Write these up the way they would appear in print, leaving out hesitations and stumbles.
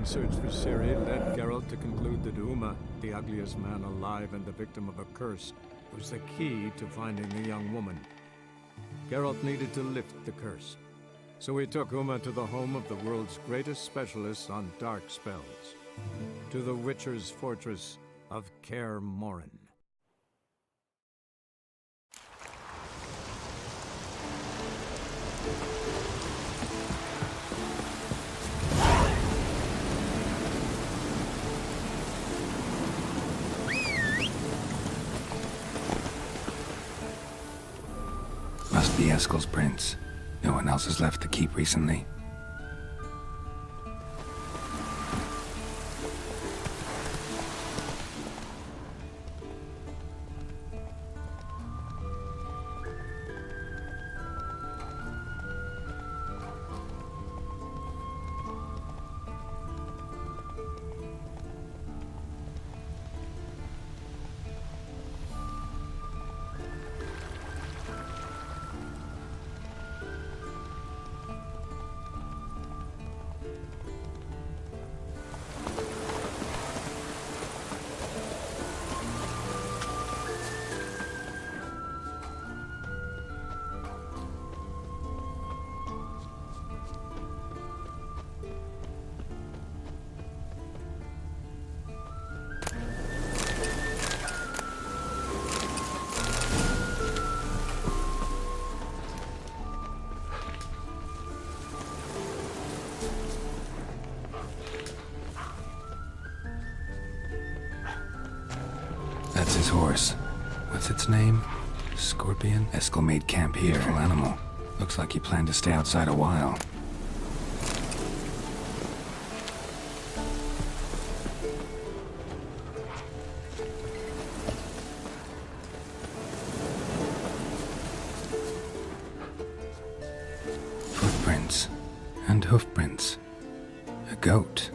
search for Ciri led Geralt to conclude that Uma, the ugliest man alive and the victim of a curse, was the key to finding the young woman. Geralt needed to lift the curse, so he took Uma to the home of the world's greatest specialists on dark spells, to the Witcher's fortress of Kaer Morhen. Must be Eskel's prince. No one else has left the keep recently. That's his horse. What's its name? Scorpion? Eskel made camp here. Beautiful animal. Looks like he planned to stay outside a while. Footprints. And hoofprints. A goat.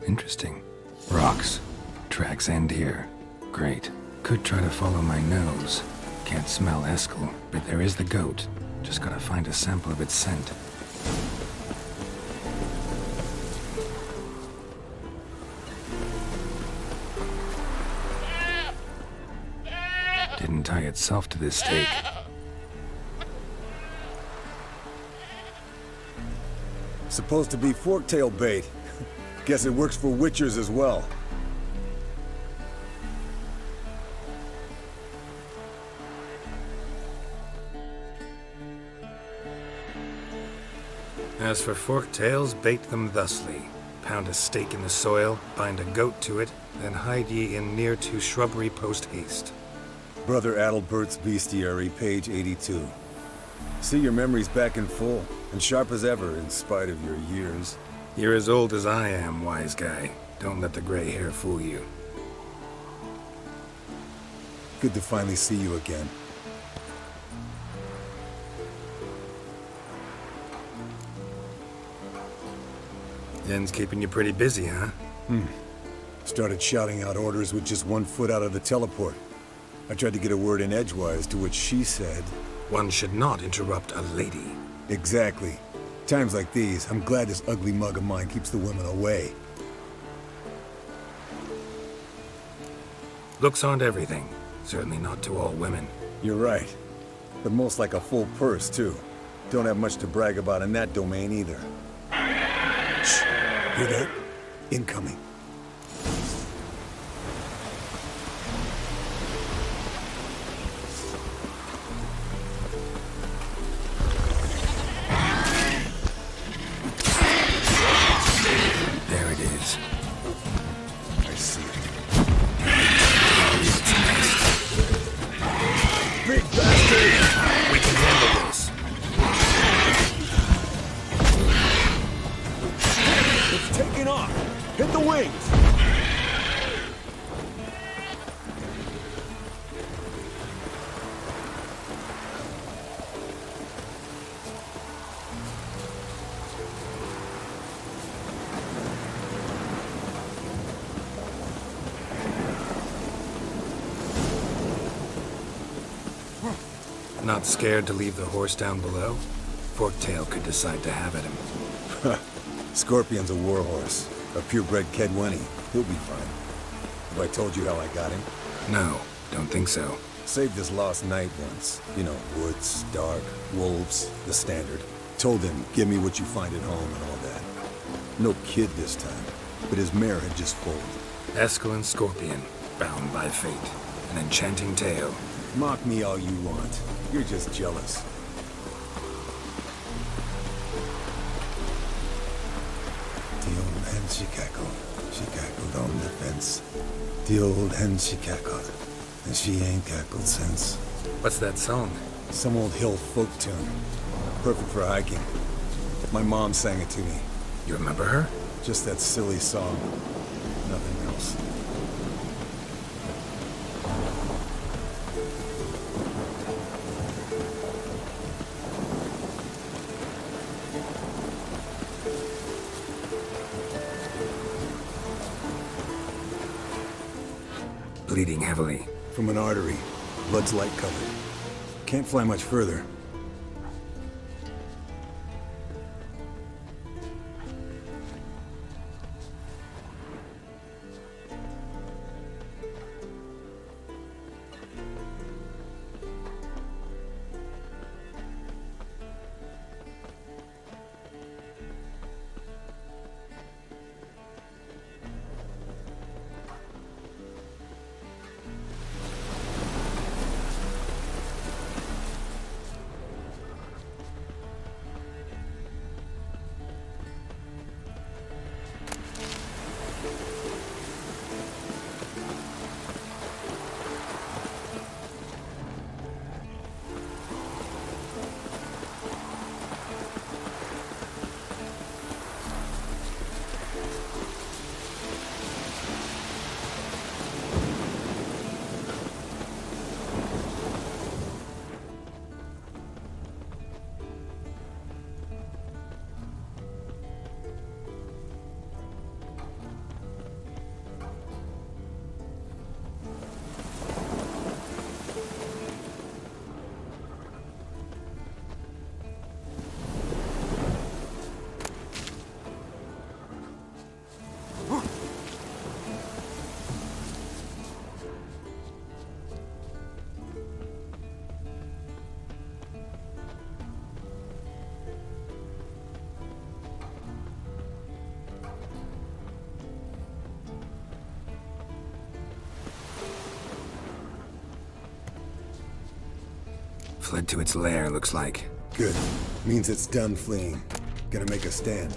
Interesting. Rocks. Tracks end here. Great. Could try to follow my nose. Can't smell Eskel, but there is the goat. Just gotta find a sample of its scent. Didn't tie itself to this stake. Supposed to be forktail bait. Guess it works for witchers as well. As for forktails, bait them thusly. Pound a stake in the soil, bind a goat to it, then hide ye in near to shrubbery post haste. Brother Adalbert's Bestiary, page 82. See, your memory's back in full, and sharp as ever, in spite of your years. You're as old as I am, wise guy. Don't let the gray hair fool you. Good to finally see you again. Yen's keeping you pretty busy, huh? Started shouting out orders with just 1 foot out of the teleport. I tried to get a word in edgewise, to which she said... One should not interrupt a lady. Exactly. Times like these, I'm glad this ugly mug of mine keeps the women away. Looks aren't everything. Certainly not to all women. You're right. But most like a full purse, too. Don't have much to brag about in that domain, either. Shh! Hear that? Incoming. There it is. I see it. It's Big bastard! We can handle this. It's taking off! Hit the wings! Not scared to leave the horse down below? Forktail could decide to have at him. Scorpion's a warhorse. A purebred Kedwenny. He'll be fine. Have I told you how I got him? No, don't think so. Saved his lost knight once. You know, woods, dark, wolves, the standard. Told him, give me what you find at home and all that. No kid this time, but his mare had just foaled. Eskel and Scorpion, bound by fate. An enchanting tale. Mock me all you want. You're just jealous. The old hen she cackled. She cackled on the fence. The old hen she cackled. And she ain't cackled since. What's that song? Some old hill folk tune. Perfect for hiking. My mom sang it to me. You remember her? Just that silly song. Nothing else. Bleeding heavily. From an artery. Blood's light colored. Can't fly much further. Fled to its lair, looks like. Good. Means it's done fleeing. Gonna make a stand.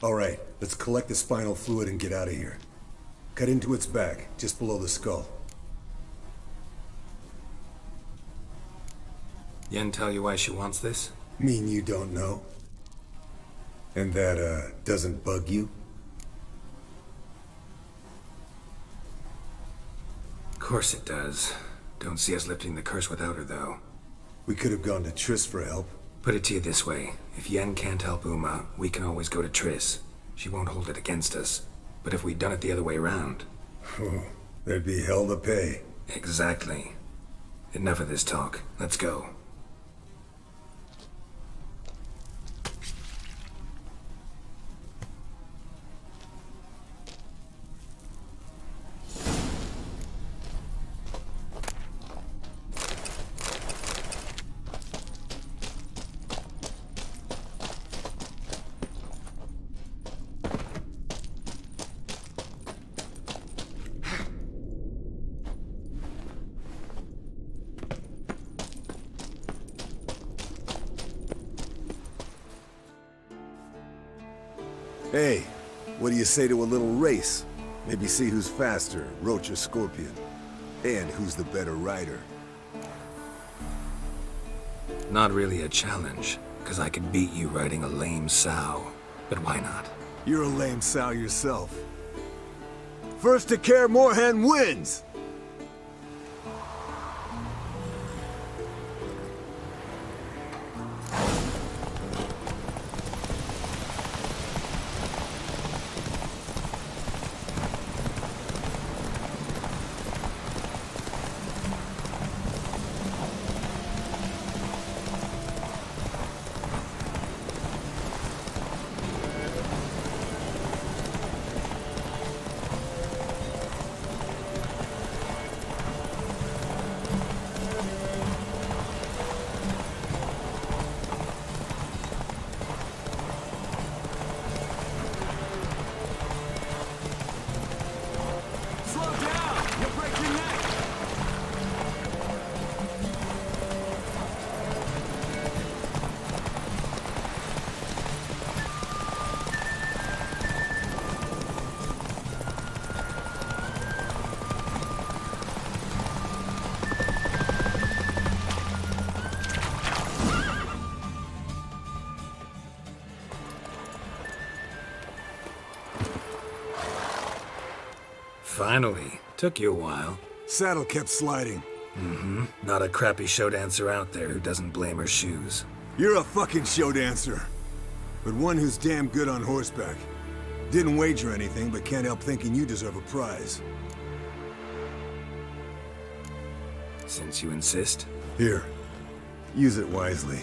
All right, let's collect the spinal fluid and get out of here. Cut into its back, just below the skull. Yen tell you why she wants this? Mean you don't know? And that, doesn't bug you? Of course it does. Don't see us lifting the curse without her, though. We could have gone to Triss for help. Put it to you this way. If Yen can't help Uma, we can always go to Triss. She won't hold it against us. But if we'd done it the other way around... There'd be hell to pay. Exactly. Enough of this talk. Let's go. Hey, what do you say to a little race? Maybe see who's faster, Roach or Scorpion. And who's the better rider. Not really a challenge, because I could beat you riding a lame sow. But why not? You're a lame sow yourself. First to Kaer Morhen wins! Finally. Took you a while. Saddle kept sliding. Mm-hmm. Not a crappy show dancer out there who doesn't blame her shoes. You're a fucking show dancer. But one who's damn good on horseback. Didn't wager anything, but can't help thinking you deserve a prize. Since you insist. Here. Use it wisely.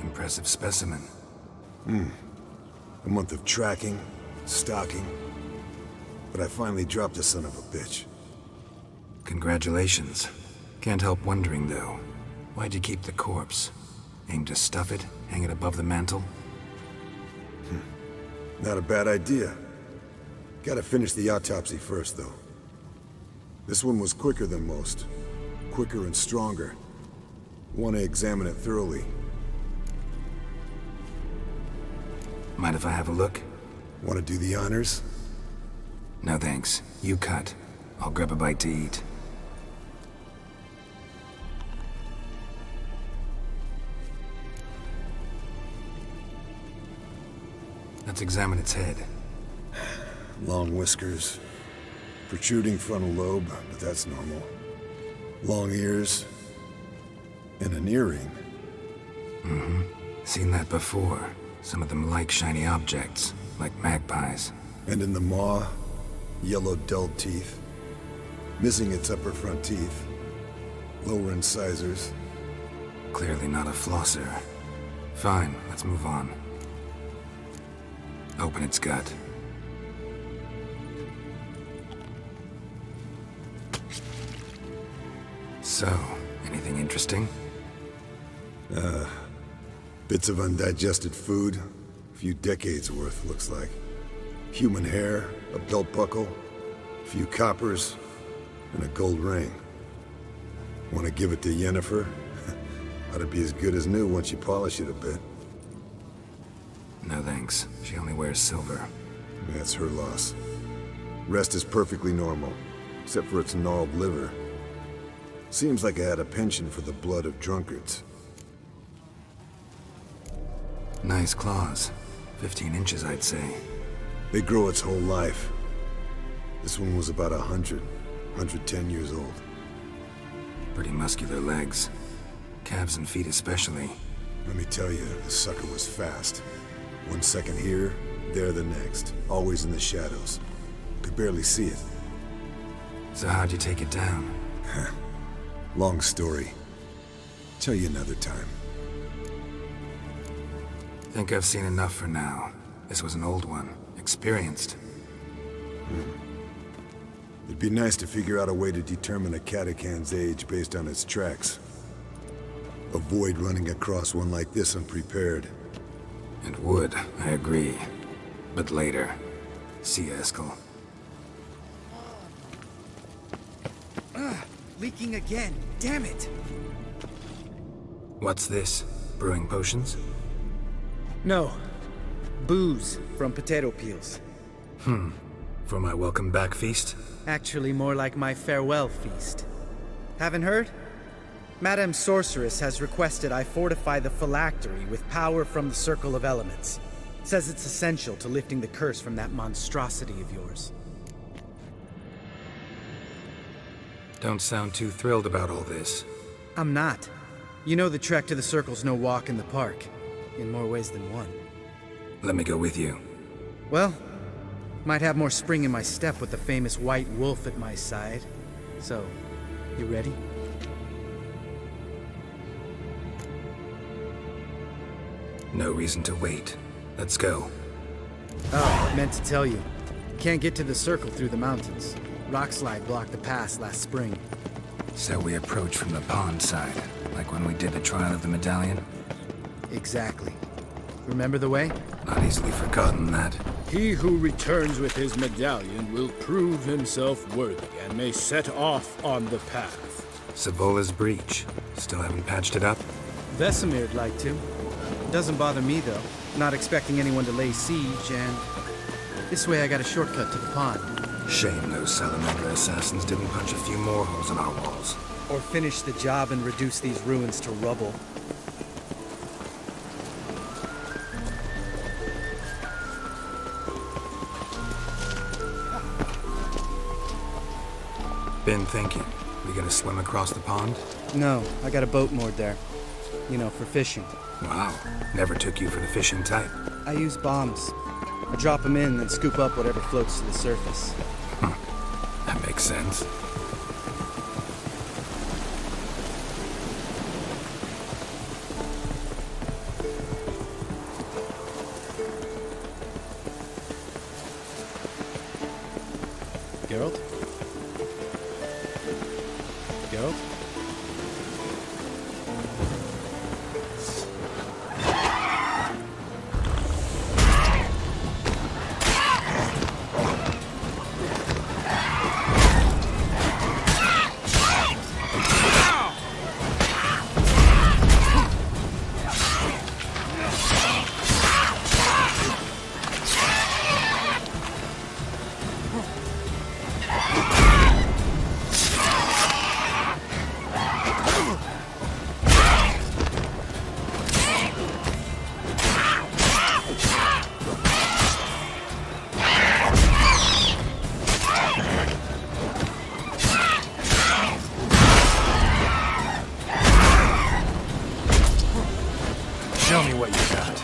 Impressive specimen. A month of tracking, stalking. But I finally dropped the son of a bitch. Congratulations. Can't help wondering, though. Why'd you keep the corpse? Aim to stuff it? Hang it above the mantle? Not a bad idea. Gotta finish the autopsy first, though. This one was quicker than most. Quicker and stronger. Want to examine it thoroughly. Mind if I have a look? Want to do the honors? No thanks. You cut. I'll grab a bite to eat. Let's examine its head. Long whiskers. Protruding frontal lobe, but that's normal. Long ears. And an earring. Mm-hmm. Seen that before. Some of them like shiny objects, like magpies. And in the maw, yellow dulled teeth. Missing its upper front teeth. Lower incisors. Clearly not a flosser. Fine, let's move on. Open its gut. So, anything interesting? Bits of undigested food. A few decades worth, looks like. Human hair, a belt buckle, a few coppers, and a gold ring. Want to give it to Yennefer? Ought to be as good as new once you polish it a bit. No thanks. She only wears silver. That's her loss. Rest is perfectly normal, except for its gnarled liver. Seems like I had a penchant for the blood of drunkards. Nice claws. 15 inches, I'd say. They grow its whole life. This one was about 110 years old. Pretty muscular legs. Calves and feet especially. Let me tell you, the sucker was fast. 1 second here, there the next. Always in the shadows. Could barely see it. So how'd you take it down? Long story. Tell you another time. Think I've seen enough for now. This was an old one. Experienced. It'd be nice to figure out a way to determine a catacan's age based on its tracks. Avoid running across one like this unprepared. It would, I agree. But later. See ya, Eskel. Leaking again. Damn it! What's this? Brewing potions? No. Booze from potato peels. For my welcome back feast? Actually, more like my farewell feast. Haven't heard? Madame Sorceress has requested I fortify the phylactery with power from the Circle of Elements. Says it's essential to lifting the curse from that monstrosity of yours. Don't sound too thrilled about all this. I'm not. You know the trek to the Circle's no walk in the park. In more ways than one. Let me go with you. Well, might have more spring in my step with the famous white wolf at my side. So, you ready? No reason to wait. Let's go. Oh, meant to tell you. Can't get to the Circle through the mountains. Rockslide blocked the pass last spring. So we approach from the pond side, like when we did the trial of the medallion? Exactly. Remember the way? Not easily forgotten, that. He who returns with his medallion will prove himself worthy and may set off on the path. Savola's breach. Still haven't patched it up? Vesemir'd like to. Doesn't bother me, though. Not expecting anyone to lay siege, and... this way I got a shortcut to the pond. Shame those Salamander assassins didn't punch a few more holes in our walls. Or finish the job and reduce these ruins to rubble. Been thinking. We gonna swim across the pond? No, I got a boat moored there. You know, for fishing. Wow. Never took you for the fishing type. I use bombs. I drop them in, then scoop up whatever floats to the surface. That makes sense. Geralt? Geralt? Show me what you got.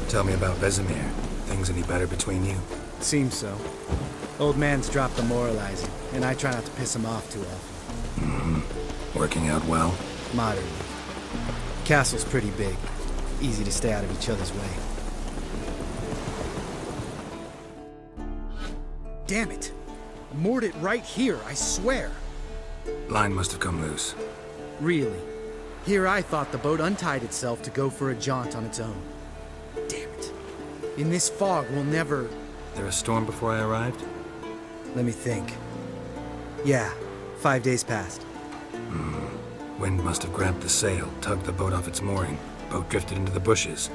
Tell me about Vesemir. Things any better between you? Seems so. Old man's dropped the moralizing, and I try not to piss him off too often. Working out well? Moderately. Castle's pretty big. Easy to stay out of each other's way. Damn it! Moored it right here, I swear! Line must have come loose. Really? Here I thought the boat untied itself to go for a jaunt on its own. Damn it. In this fog, we'll never... There a storm before I arrived? Let me think. Yeah, 5 days passed. Wind must have grabbed the sail, tugged the boat off its mooring. Boat drifted into the bushes.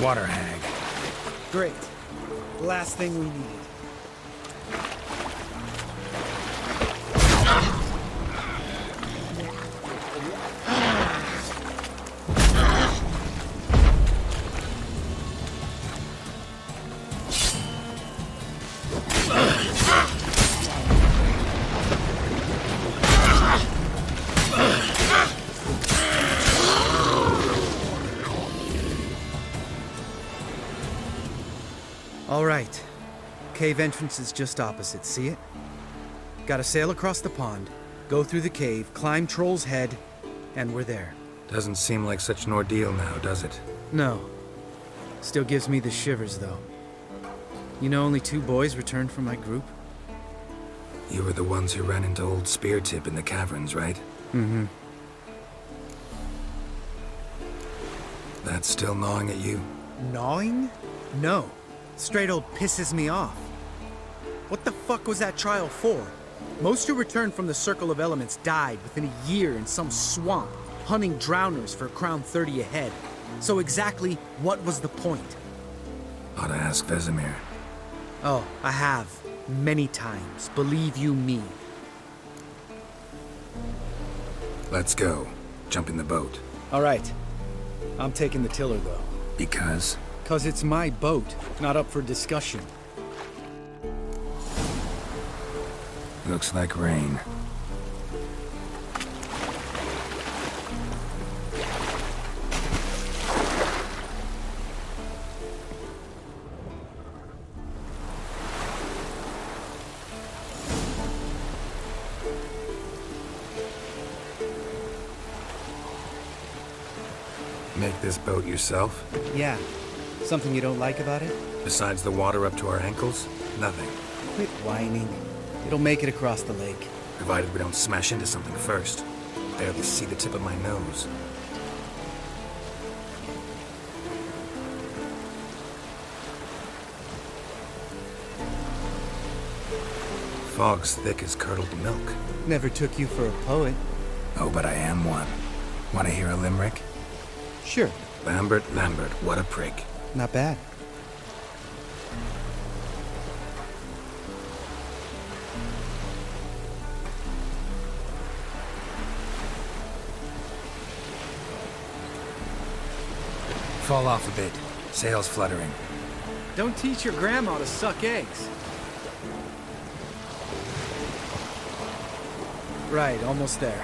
Water hag. Great. The last thing we needed. All right. Cave entrance is just opposite, see it? Gotta sail across the pond, go through the cave, climb Troll's Head, and we're there. Doesn't seem like such an ordeal now, does it? No. Still gives me the shivers, though. You know only 2 boys returned from my group? You were the ones who ran into old Speartip in the caverns, right? Mm-hmm. That's still gnawing at you? Gnawing? No. Straight old pisses me off. What the fuck was that trial for? Most who returned from the Circle of Elements died within a year in some swamp, hunting drowners for a crown 30 a head. So exactly what was the point? Ought to ask Vesemir. Oh, I have. Many times. Believe you me. Let's go. Jump in the boat. All right. I'm taking the tiller, though. Because? 'Cause it's my boat, not up for discussion. Looks like rain. Make this boat yourself? Yeah. Something you don't like about it? Besides the water up to our ankles? Nothing. Quit whining. It'll make it across the lake. Provided we don't smash into something first. Barely see the tip of my nose. Fog's thick as curdled milk. Never took you for a poet. Oh, but I am one. Want to hear a limerick? Sure. Lambert, what a prig. Not bad. Fall off a bit. Sails fluttering. Don't teach your grandma to suck eggs. Right, almost there.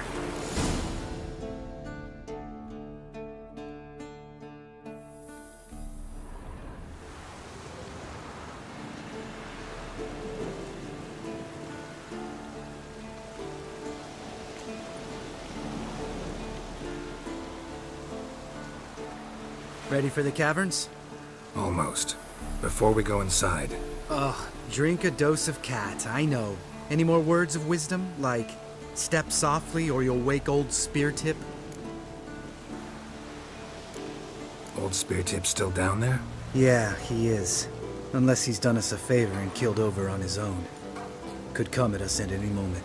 Ready for the caverns? Almost. Before we go inside. Ugh, drink a dose of cat, I know. Any more words of wisdom? Like, step softly or you'll wake old Speartip? Old Speartip's still down there? Yeah, he is. Unless he's done us a favor and killed over on his own. Could come at us at any moment.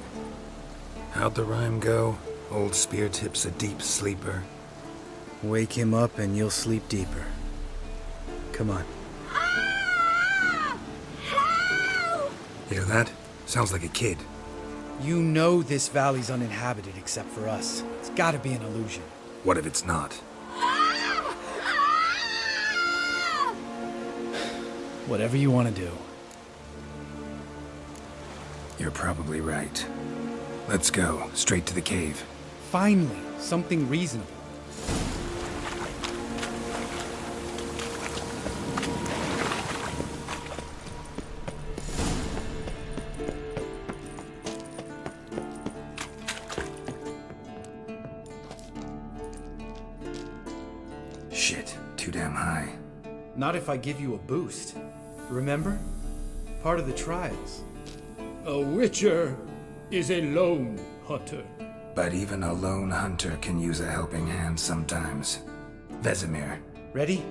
How'd the rhyme go? Old spear tip's a deep sleeper. Wake him up and you'll sleep deeper. Come on. Hear that? Sounds like a kid. You know this valley's uninhabited except for us. It's gotta be an illusion. What if it's not? Whatever you want to do. You're probably right. Let's go, straight to the cave. Finally, something reasonable. Shit, too damn high. Not if I give you a boost. Remember? Part of the trials. A witcher is a lone hunter. But even a lone hunter can use a helping hand sometimes. Vesemir. Ready?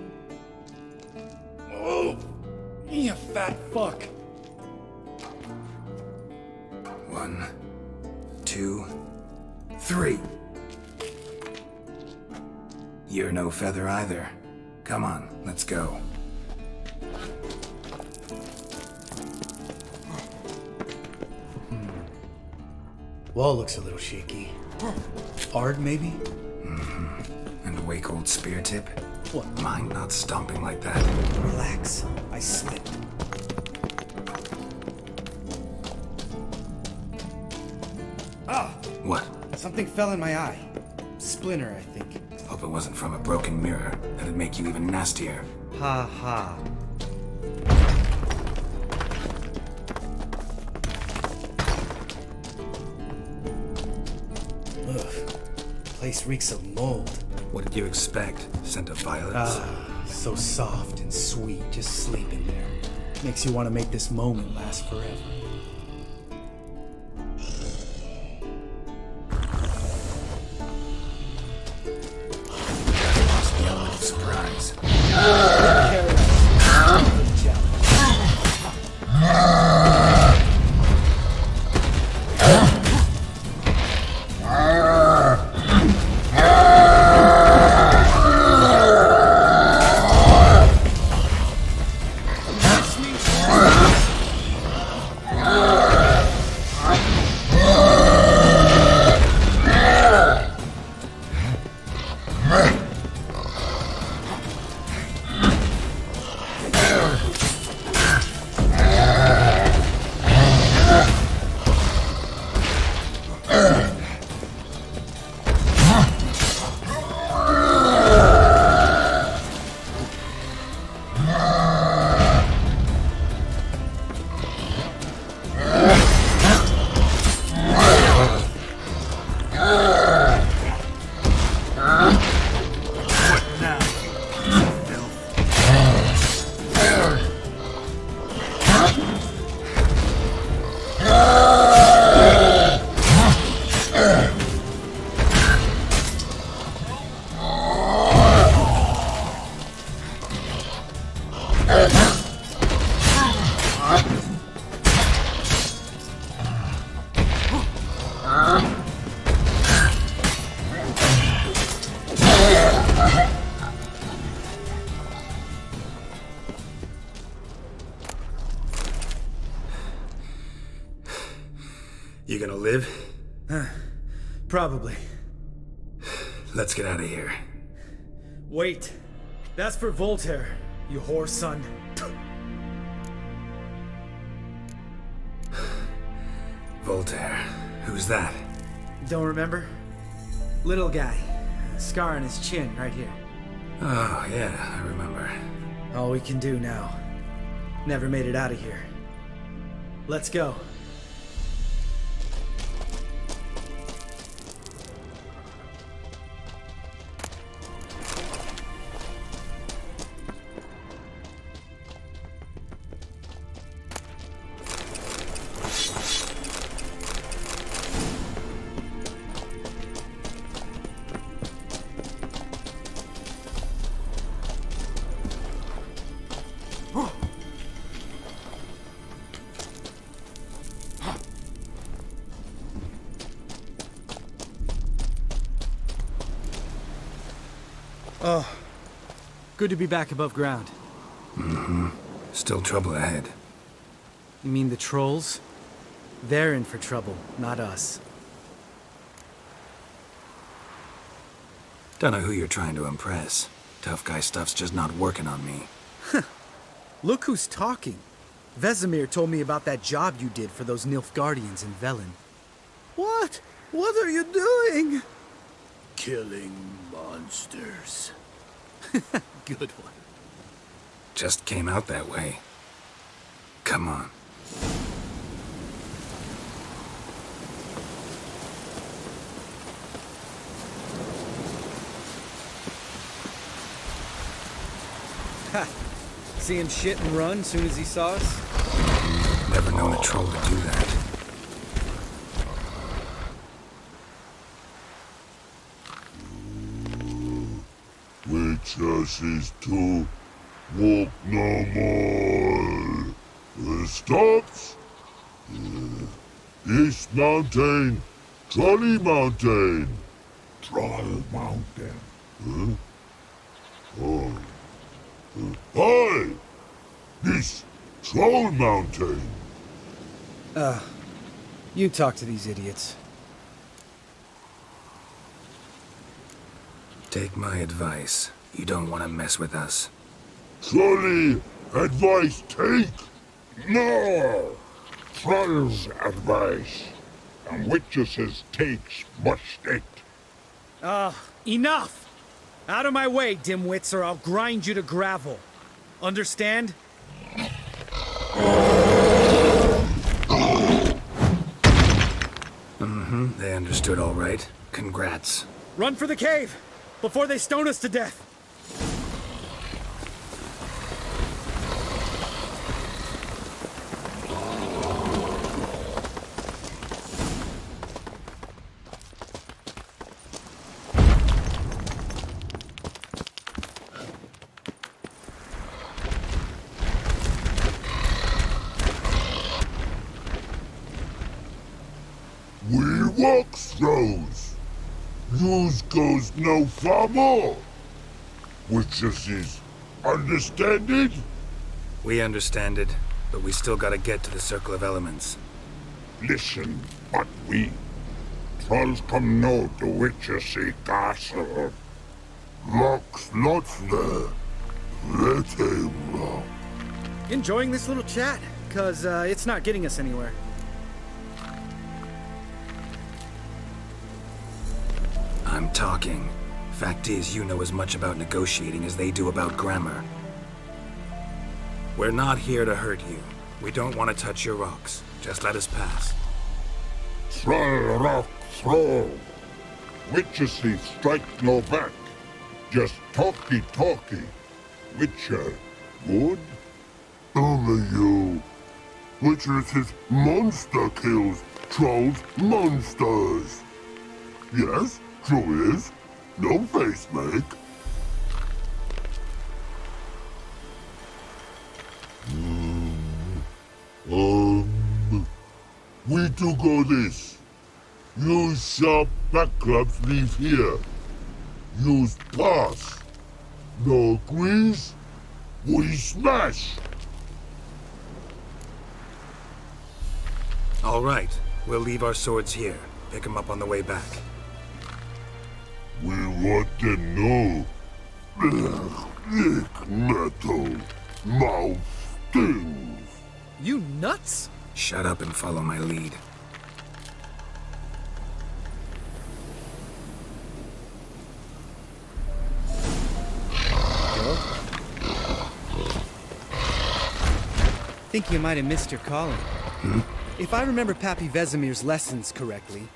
Oh, you fat fuck. 1, 2, 3. You're no feather either. Come on, let's go. Wall looks a little shaky. Ard, maybe? And a wake-old spear tip? What? Mine not stomping like that. Relax. I slipped. Ah! What? Something fell in my eye. Splinter, I think. Hope it wasn't from a broken mirror. That'd make you even nastier. Ha ha. Ugh. Place reeks of mold. What did you expect? Scent of violets? So soft and sweet, just sleeping there. Makes you want to make this moment last forever. Lost the element of surprise. You gonna live? Probably. Let's get out of here. Wait. That's for Voltaire, you whore son. Voltaire. Who's that? Don't remember? Little guy. Scar on his chin, right here. Oh, yeah, I remember. All we can do now. Never made it out of here. Let's go. Good to be back above ground. Still trouble ahead. You mean the trolls? They're in for trouble, not us. Don't know who you're trying to impress. Tough guy stuff's just not working on me. Look who's talking. Vesemir told me about that job you did for those Nilfgaardians in Velen. What? What are you doing? Killing monsters. Good one. Just came out that way. Come on. Ha! See him shit and run soon as he saw us? Never known a troll to do that. Witches to walk no more. Stops. East Mountain, Trolley Mountain. Troll Mountain. Hi! This Troll Mountain. You talk to these idiots. Take my advice. You don't want to mess with us. Trolley advice take? No! Troll's advice. And witches' takes must it. Enough! Out of my way, dimwits, or I'll grind you to gravel. Understand? They understood all right. Congrats. Run for the cave! Before they stone us to death! We walk throws. News goes no far more. Witches is understand it? We understand it, but we still gotta get to the Circle of Elements. Listen, but we trolls come no to Witches castle. Locks lots there. Let him rock. Enjoying this little chat? Cause, it's not getting us anywhere. I'm talking. Fact is, you know as much about negotiating as they do about grammar. We're not here to hurt you. We don't want to touch your rocks. Just let us pass. Troll rock throw. Witches strike no back. Just talky. Witcher, good? Only you. Witches monster kills. Trolls monsters. Yes, true is. No face make. We do go this. Use sharp backups leave here. Use pass. No agrees? We smash. All right. We'll leave our swords here. Pick them up on the way back. We want to know. Lick metal. Mouth stings. You nuts? Shut up and follow my lead. Think you might have missed your calling. If I remember Pappy Vesemir's lessons correctly,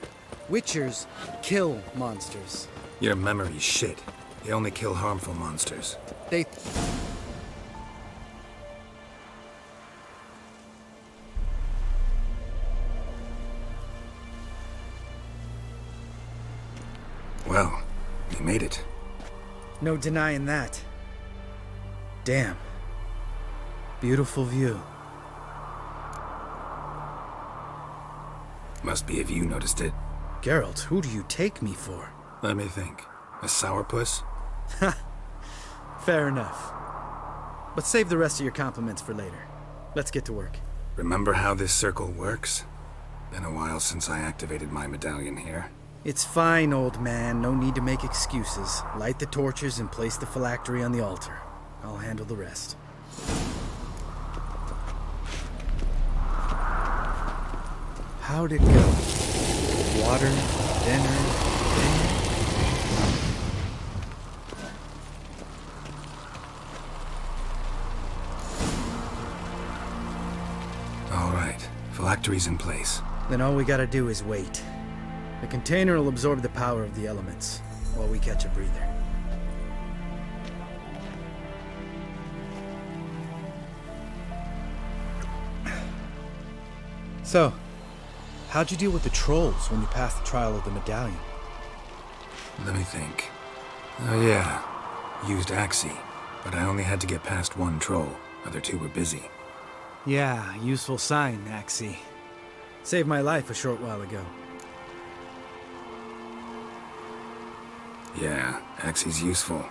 Witchers kill monsters. Your memory's shit. You only kill harmful monsters. They... Well, we made it. No denying that. Damn. Beautiful view. Must be if you noticed it. Geralt, who do you take me for? Let me think. A sourpuss? Fair enough. But save the rest of your compliments for later. Let's get to work. Remember how this circle works? Been a while since I activated my medallion here. It's fine, old man. No need to make excuses. Light the torches and place the phylactery on the altar. I'll handle the rest. How'd it go? Water, dinner, dinner? All right, phylactery's in place. Then all we gotta do is wait. The container will absorb the power of the elements, while we catch a breather. So, how'd you deal with the trolls when you passed the trial of the medallion? Let me think. Oh yeah, used Axie, but I only had to get past one troll. Other two were busy. Yeah, useful sign, Axie. Saved my life a short while ago. Yeah, Axie's useful.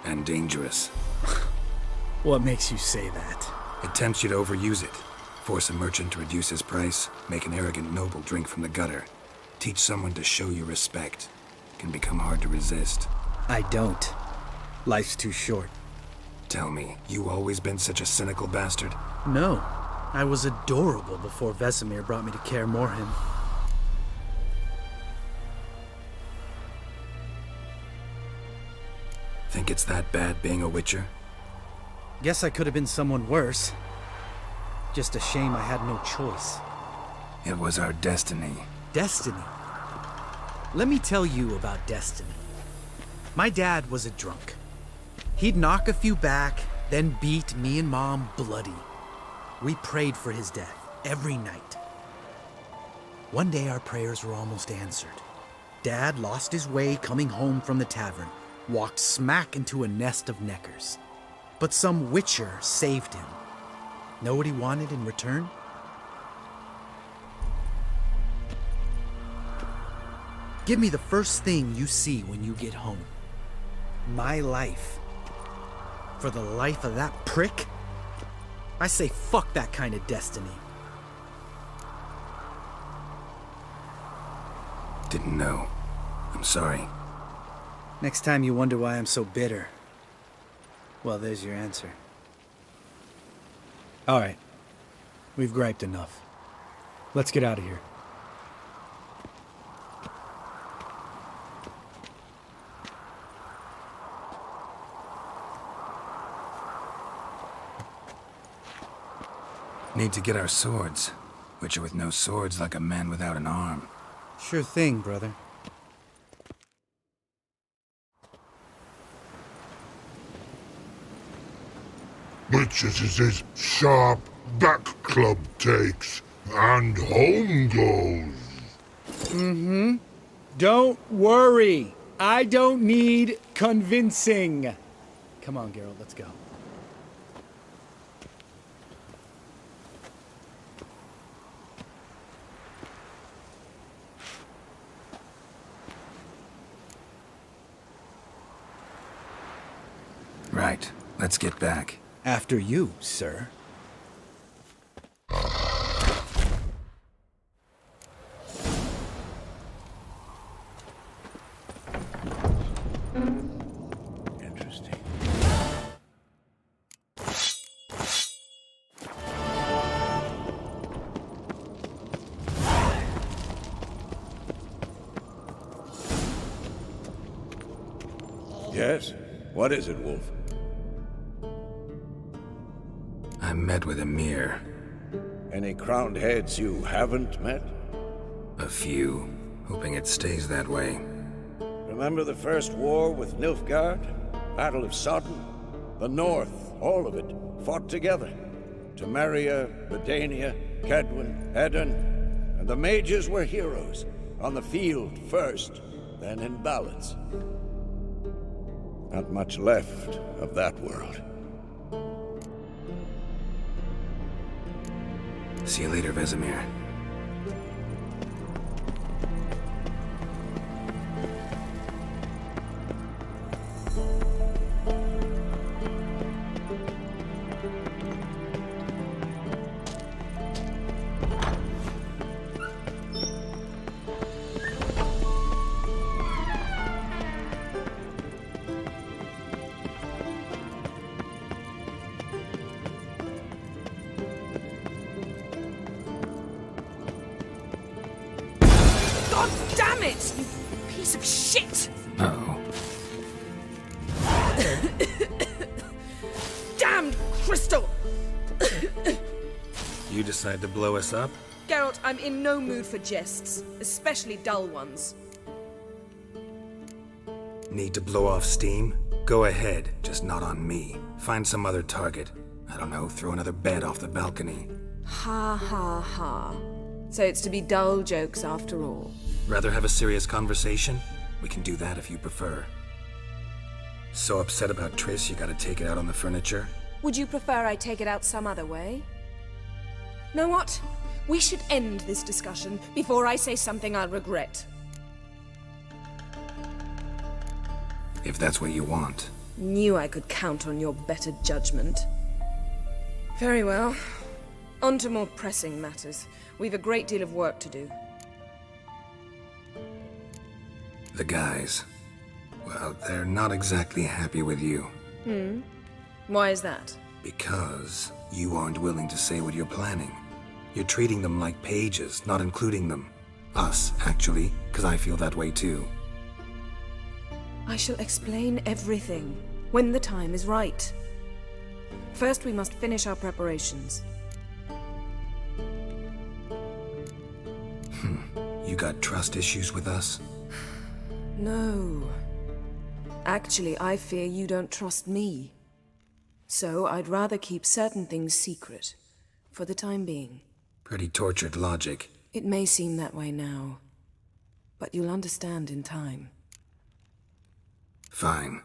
And dangerous. What makes you say that? It tempts you to overuse it. Force a merchant to reduce his price. Make an arrogant noble drink from the gutter. Teach someone to show you respect. Can become hard to resist. I don't. Life's too short. Tell me, you always been such a cynical bastard? No. I was adorable before Vesemir brought me to care more him. Think it's that bad being a witcher? Guess I could have been someone worse. Just a shame I had no choice. It was our destiny. Destiny? Let me tell you about destiny. My dad was a drunk. He'd knock a few back, then beat me and Mom bloody. We prayed for his death every night. One day our prayers were almost answered. Dad lost his way coming home from the tavern, walked smack into a nest of neckers. But some witcher saved him. Know what he wanted in return? Give me the first thing you see when you get home. My life. For the life of that prick? I say fuck that kind of destiny. Didn't know. I'm sorry. Next time you wonder why I'm so bitter, well, there's your answer. All right. We've griped enough. Let's get out of here. Need to get our swords. Witcher with no swords like a man without an arm. Sure thing, brother. Witches is his sharp back club takes, and home goes. Don't worry. I don't need convincing. Come on, Geralt, let's go. Right. Let's get back. After you, sir. Interesting. Yes? What is it, Wolf? I met with Emir. Any crowned heads you haven't met? A few. Hoping it stays that way. Remember the first war with Nilfgaard? Battle of Sodden? The North, all of it, fought together. Temeria, Redania, Kedwin, Edirn, and the mages were heroes. On the field first, then in ballads. Not much left of that world. See you later, Vesemir. decide to blow us up? Geralt, I'm in no mood for jests, especially dull ones. Need to blow off steam? Go ahead, just not on me. Find some other target. I don't know, throw another bed off the balcony. Ha ha ha. So it's to be dull jokes after all. Rather have a serious conversation? We can do that if you prefer. So upset about Triss you gotta take it out on the furniture? Would you prefer I take it out some other way? Know what? We should end this discussion before I say something I'll regret. If that's what you want. Knew I could count on your better judgment. Very well. On to more pressing matters. We've a great deal of work to do. The guys. Well, they're not exactly happy with you. Why is that? Because you aren't willing to say what you're planning. You're treating them like pages, not including them. Us, actually, because I feel that way too. I shall explain everything when the time is right. First, we must finish our preparations. You got trust issues with us? No. Actually, I fear you don't trust me. So I'd rather keep certain things secret, for the time being. Pretty tortured logic. It may seem that way now, but you'll understand in time. Fine.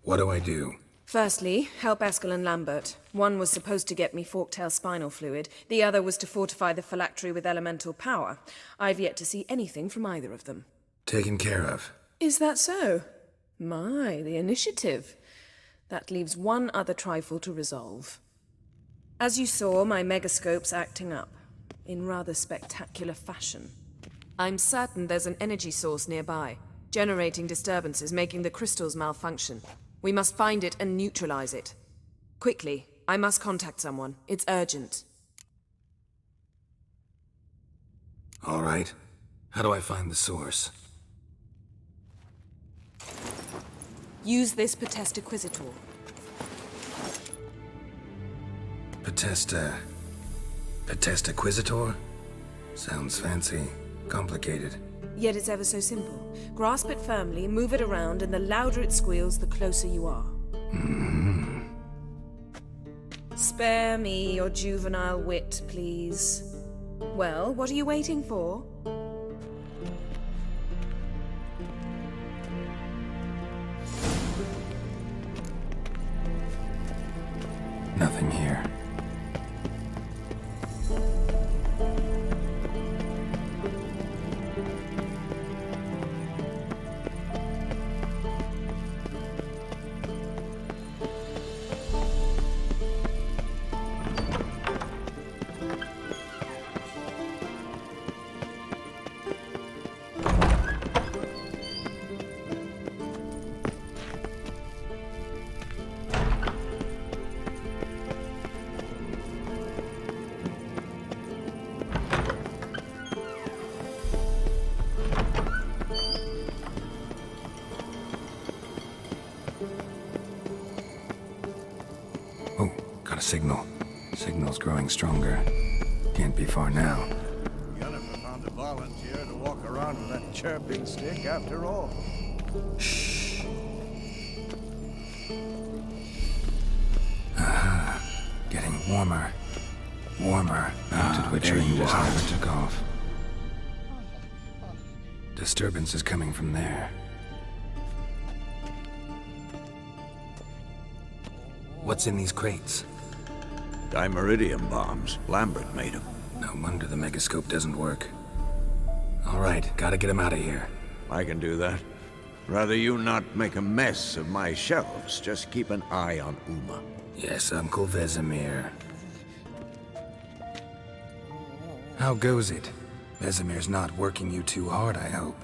What do I do? Firstly, help Eskel and Lambert. One was supposed to get me forktail spinal fluid, the other was to fortify the phylactery with elemental power. I've yet to see anything from either of them. Taken care of. Is that so? My, the initiative. That leaves one other trifle to resolve. As you saw, my megascope's acting up, in rather spectacular fashion. I'm certain there's an energy source nearby, generating disturbances, making the crystals malfunction. We must find it and neutralize it. Quickly, I must contact someone. It's urgent. All right. How do I find the source? Use this Potestaquisitor. Potestaquisitor? Sounds fancy. Complicated. Yet it's ever so simple. Grasp it firmly, move it around, and the louder it squeals, the closer you are. Spare me your juvenile wit, please. Well, what are you waiting for? Nothing here. Got a signal. Signal's growing stronger. Can't be far now. Yennefer found a volunteer to walk around with that chirping stick after all. Shh. Aha. Getting warmer. Warmer. Mounted witchery just never took off. Disturbance is coming from there. What's in these crates? Dimeridium bombs. Lambert made them. No wonder the megascope doesn't work. All right, gotta get him out of here. I can do that. Rather you not make a mess of my shelves. Just keep an eye on Uma. Yes, Uncle Vesemir. How goes it? Vesemir's not working you too hard, I hope.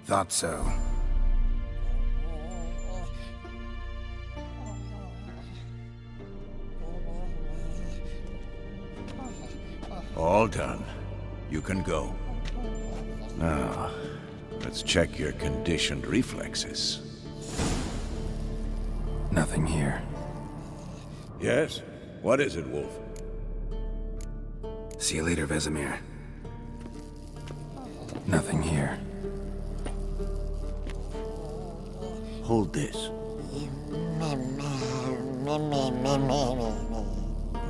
Thought so. All done. You can go. Now, let's check your conditioned reflexes. Nothing here. Yes? What is it, Wolf? See you later, Vesemir. Nothing here. Hold this.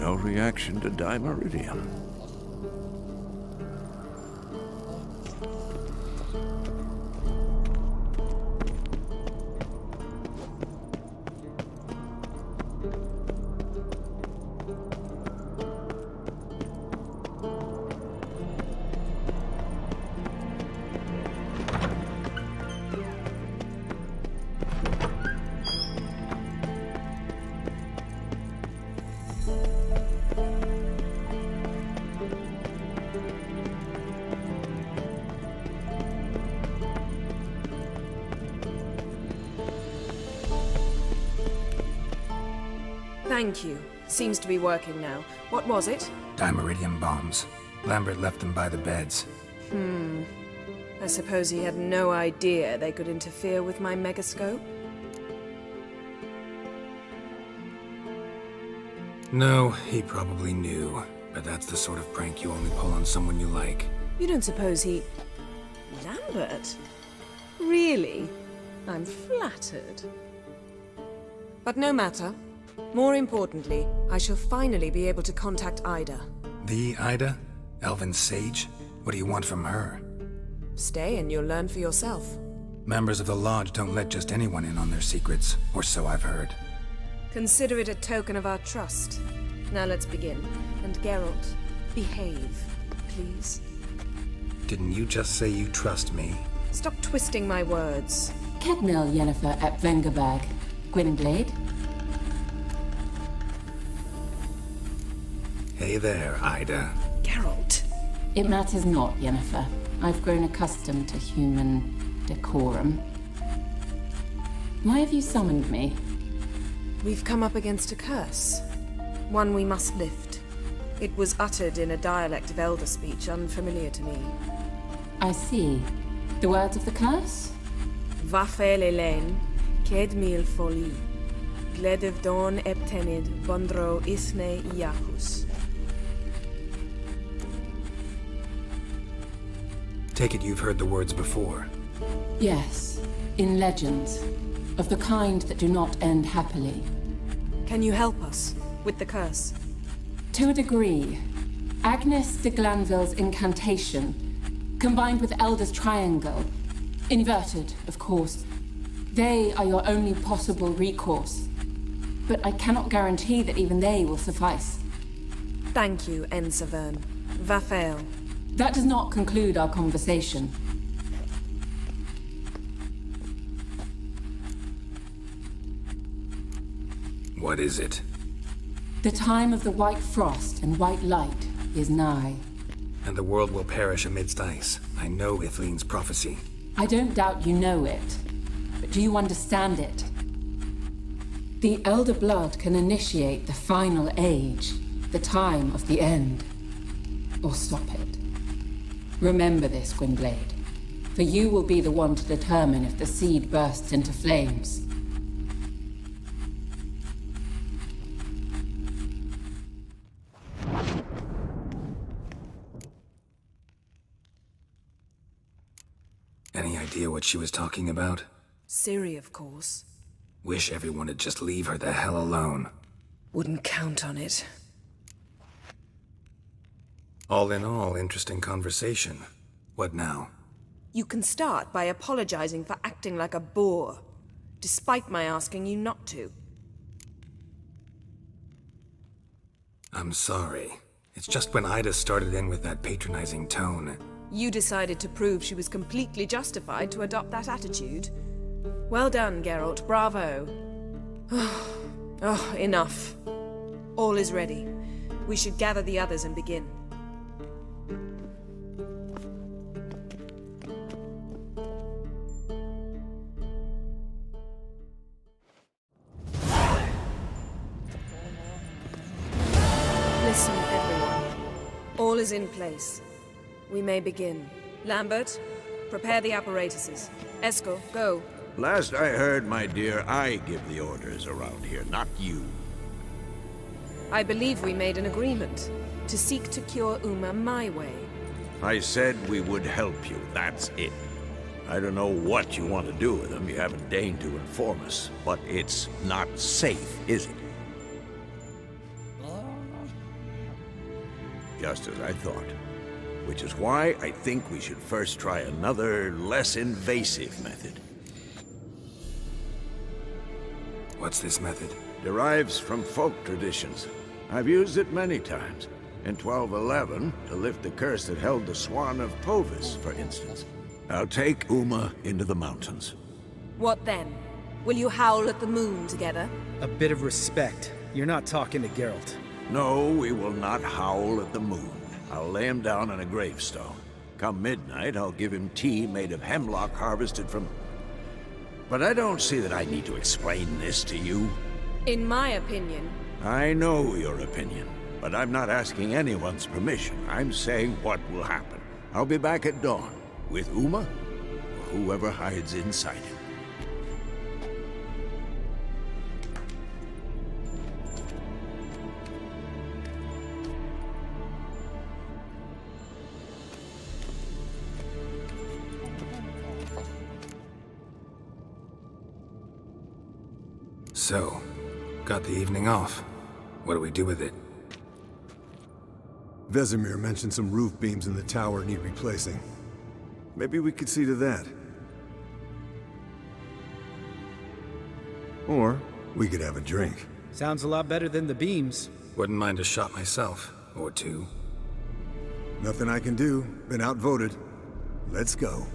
No reaction to dimeridium. Thank you. Seems to be working now. What was it? Dimeridium bombs. Lambert left them by the beds. I suppose he had no idea they could interfere with my megascope? No, he probably knew. But that's the sort of prank you only pull on someone you like. You don't suppose he... Lambert? Really? I'm flattered. But no matter. More importantly, I shall finally be able to contact Ida. The Ida? Elven sage? What do you want from her? Stay and you'll learn for yourself. Members of the Lodge don't let just anyone in on their secrets, or so I've heard. Consider it a token of our trust. Now let's begin. And Geralt, behave, please. Didn't you just say you trust me? Stop twisting my words. Kedmil Yennefer at Vengerberg. Gwynblade? Hey there, Ida. Geralt. It matters not, Yennefer. I've grown accustomed to human decorum. Why have you summoned me? We've come up against a curse. One we must lift. It was uttered in a dialect of Elder speech unfamiliar to me. I see. The words of the curse? Vafel Elaine, Kedmil Foli, Gledev Don Eptenid, Bondro Isne Iacus. Take it you've heard the words before. Yes. In legends. Of the kind that do not end happily. Can you help us with the curse? To a degree. Agnes de Glanville's incantation, combined with Elder's triangle, inverted, of course. They are your only possible recourse. But I cannot guarantee that even they will suffice. Thank you, Ensavern. Vafel. That does not conclude our conversation. What is it? The time of the white frost and white light is nigh. And the world will perish amidst ice. I know Ithleen's prophecy. I don't doubt you know it. But do you understand it? The Elder Blood can initiate the final age, the time of the end. Or stop it. Remember this, Gwynblade. For you will be the one to determine if the seed bursts into flames. Any idea what she was talking about? Ciri, of course. Wish everyone would just leave her the hell alone. Wouldn't count on it. All in all, interesting conversation. What now? You can start by apologizing for acting like a boor, despite my asking you not to. I'm sorry. It's just when Ida started in with that patronizing tone. You decided to prove she was completely justified to adopt that attitude. Well done, Geralt. Bravo. Oh, enough. All is ready. We should gather the others and begin. Listen, everyone. All is in place. We may begin. Lambert, prepare the apparatuses. Eskel, go. Last I heard, my dear, I give the orders around here, not you. I believe we made an agreement to seek to cure Uma my way. I said we would help you, that's it. I don't know what you want to do with them, you haven't deigned to inform us, but it's not safe, is it? Just as I thought. Which is why I think we should first try another, less invasive method. What's this method? Derives from folk traditions. I've used it many times. In 1211, to lift the curse that held the Swan of Povis, for instance. I'll take Uma into the mountains. What then? Will you howl at the moon together? A bit of respect. You're not talking to Geralt. No, we will not howl at the moon. I'll lay him down on a gravestone. Come midnight, I'll give him tea made of hemlock harvested from... But I don't see that I need to explain this to you. In my opinion... I know your opinion, but I'm not asking anyone's permission. I'm saying what will happen. I'll be back at dawn, with Uma, or whoever hides inside him. So, got the evening off. What do we do with it? Vesemir mentioned some roof beams in the tower need replacing. Maybe we could see to that. Or we could have a drink. Sounds a lot better than the beams. Wouldn't mind a shot myself, or two. Nothing I can do. Been outvoted. Let's go.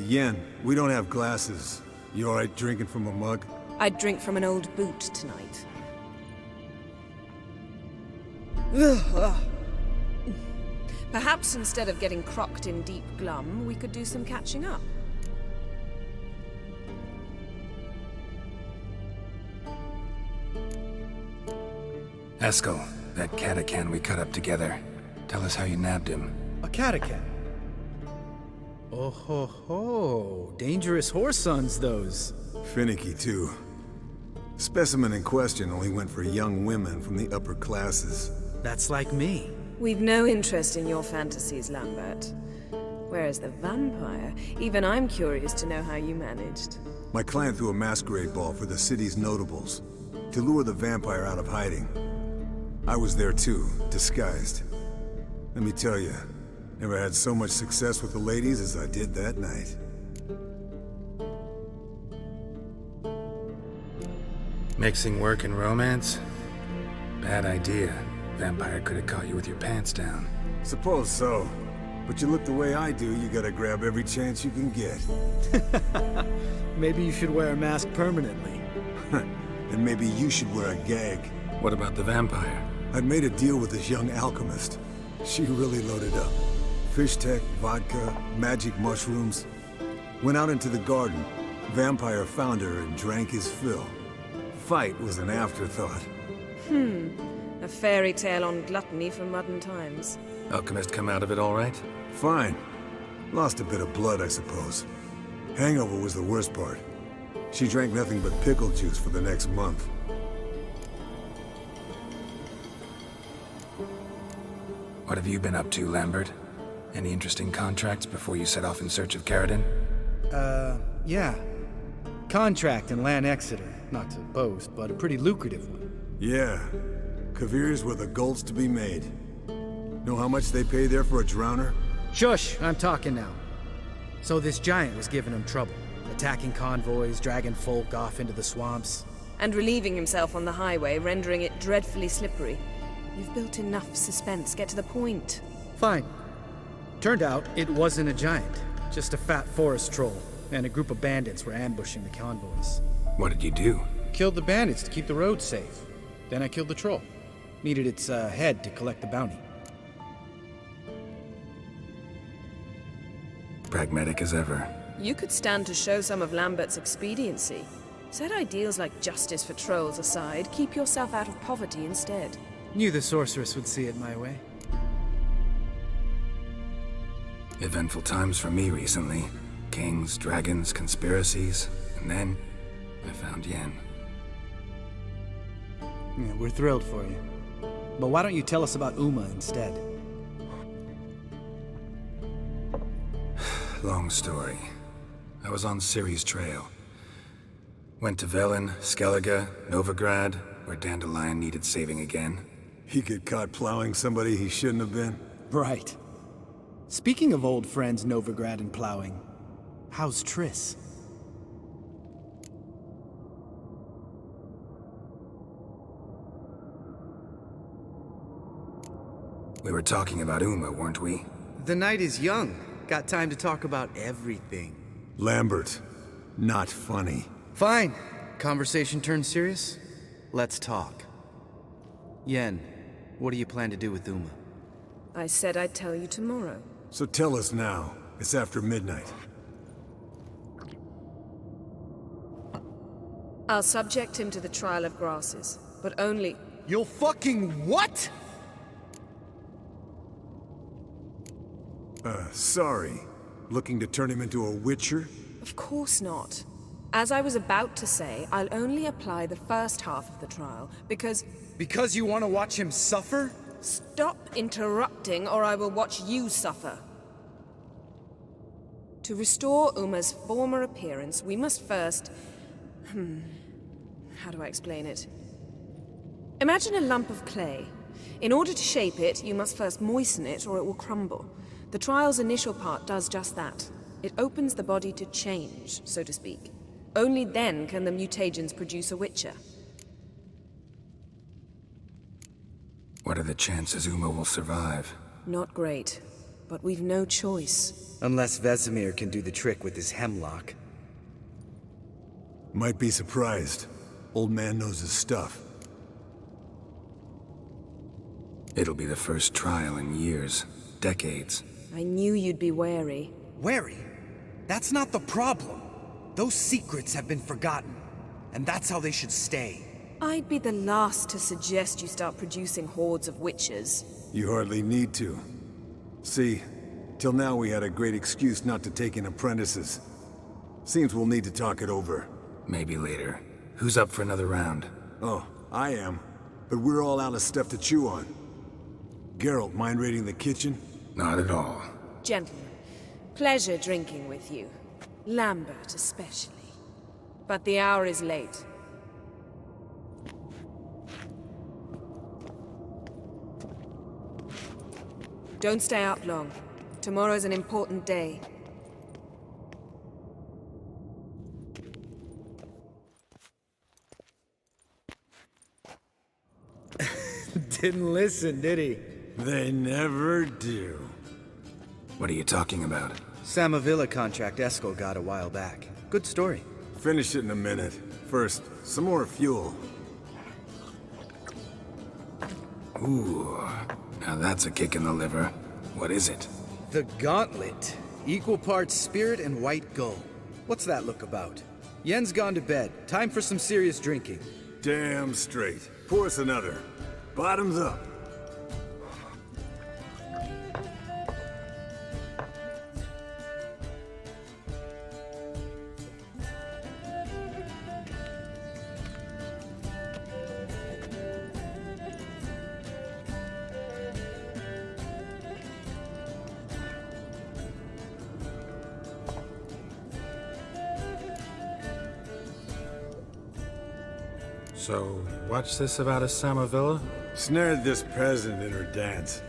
Yen, we don't have glasses. You alright drinking from a mug? I'd drink from an old boot tonight. Perhaps instead of getting crocked in deep glum, we could do some catching up. Eskel, that catacan we cut up together. Tell us how you nabbed him. A catacan? Oh ho ho. Dangerous horse sons, those. Finicky, too. Specimen in question only went for young women from the upper classes. That's like me. We've no interest in your fantasies, Lambert. Whereas the vampire, even I'm curious to know how you managed. My client threw a masquerade ball for the city's notables, to lure the vampire out of hiding. I was there too, disguised. Let me tell you, never had so much success with the ladies as I did that night. Mixing work and romance? Bad idea. Vampire could have caught you with your pants down. Suppose so. But you look the way I do, you gotta grab every chance you can get. Maybe you should wear a mask permanently. And maybe you should wear a gag. What about the vampire? I'd made a deal with this young alchemist. She really loaded up. Fish tech, vodka, magic mushrooms. Went out into the garden. Vampire found her and drank his fill. Fight was an afterthought. A fairy tale on gluttony from modern times. Alchemist come out of it all right? Fine. Lost a bit of blood, I suppose. Hangover was the worst part. She drank nothing but pickle juice for the next month. What have you been up to, Lambert? Any interesting contracts before you set off in search of Caradon? Yeah. Contract in Lan Exeter. Not to boast, but a pretty lucrative one. Yeah. Kavir's were the golds to be made. Know how much they pay there for a drowner? Shush! I'm talking now. So this giant was giving him trouble. Attacking convoys, dragging folk off into the swamps. And relieving himself on the highway, rendering it dreadfully slippery. You've built enough suspense. Get to the point. Fine. Turned out, it wasn't a giant. Just a fat forest troll. And a group of bandits were ambushing the convoys. What did you do? Killed the bandits to keep the roads safe. Then I killed the troll. Needed its head to collect the bounty. Pragmatic as ever. You could stand to show some of Lambert's expediency. Set ideals like justice for trolls aside, keep yourself out of poverty instead. Knew the sorceress would see it my way. Eventful times for me recently. Kings, dragons, conspiracies, and then I found Yen. Yeah, we're thrilled for you. But why don't you tell us about Uma instead? Long story. I was on Ciri's trail. Went to Velen, Skellige, Novigrad, where Dandelion needed saving again. He get caught plowing somebody he shouldn't have been? Right. Speaking of old friends Novigrad and plowing, how's Triss? We were talking about Uma, weren't we? The night is young. Got time to talk about everything. Lambert, not funny. Fine. Conversation turned serious? Let's talk. Yen, what do you plan to do with Uma? I said I'd tell you tomorrow. So tell us now. It's after midnight. I'll subject him to the trial of grasses, but only... You'll fucking what? Sorry. Looking to turn him into a witcher? Of course not. As I was about to say, I'll only apply the first half of the trial, because... Because you want to watch him suffer? Stop interrupting, or I will watch you suffer. To restore Uma's former appearance, we must first... How do I explain it? Imagine a lump of clay. In order to shape it, you must first moisten it, or it will crumble. The trial's initial part does just that. It opens the body to change, so to speak. Only then can the mutagens produce a witcher. What are the chances Uma will survive? Not great, but we've no choice. Unless Vesemir can do the trick with his hemlock. Might be surprised. Old man knows his stuff. It'll be the first trial in years, decades. I knew you'd be wary. Wary? That's not the problem. Those secrets have been forgotten, and that's how they should stay. I'd be the last to suggest you start producing hordes of witches. You hardly need to. See, till now we had a great excuse not to take in apprentices. Seems we'll need to talk it over. Maybe later. Who's up for another round? Oh, I am. But we're all out of stuff to chew on. Geralt, mind raiding the kitchen? Not at all. Gentlemen, pleasure drinking with you. Lambert especially. But the hour is late. Don't stay up long. Tomorrow's an important day. Didn't listen, did he? They never do. What are you talking about? Samavilla contract Eskel got a while back. Good story. Finish it in a minute. First, some more fuel. Ooh, now that's a kick in the liver. What is it? The Gauntlet. Equal parts spirit and white gold. What's that look about? Yen's gone to bed. Time for some serious drinking. Damn straight. Pour us another. Bottoms up. So, what's this about a Samavilla? Snared this peasant in her dance.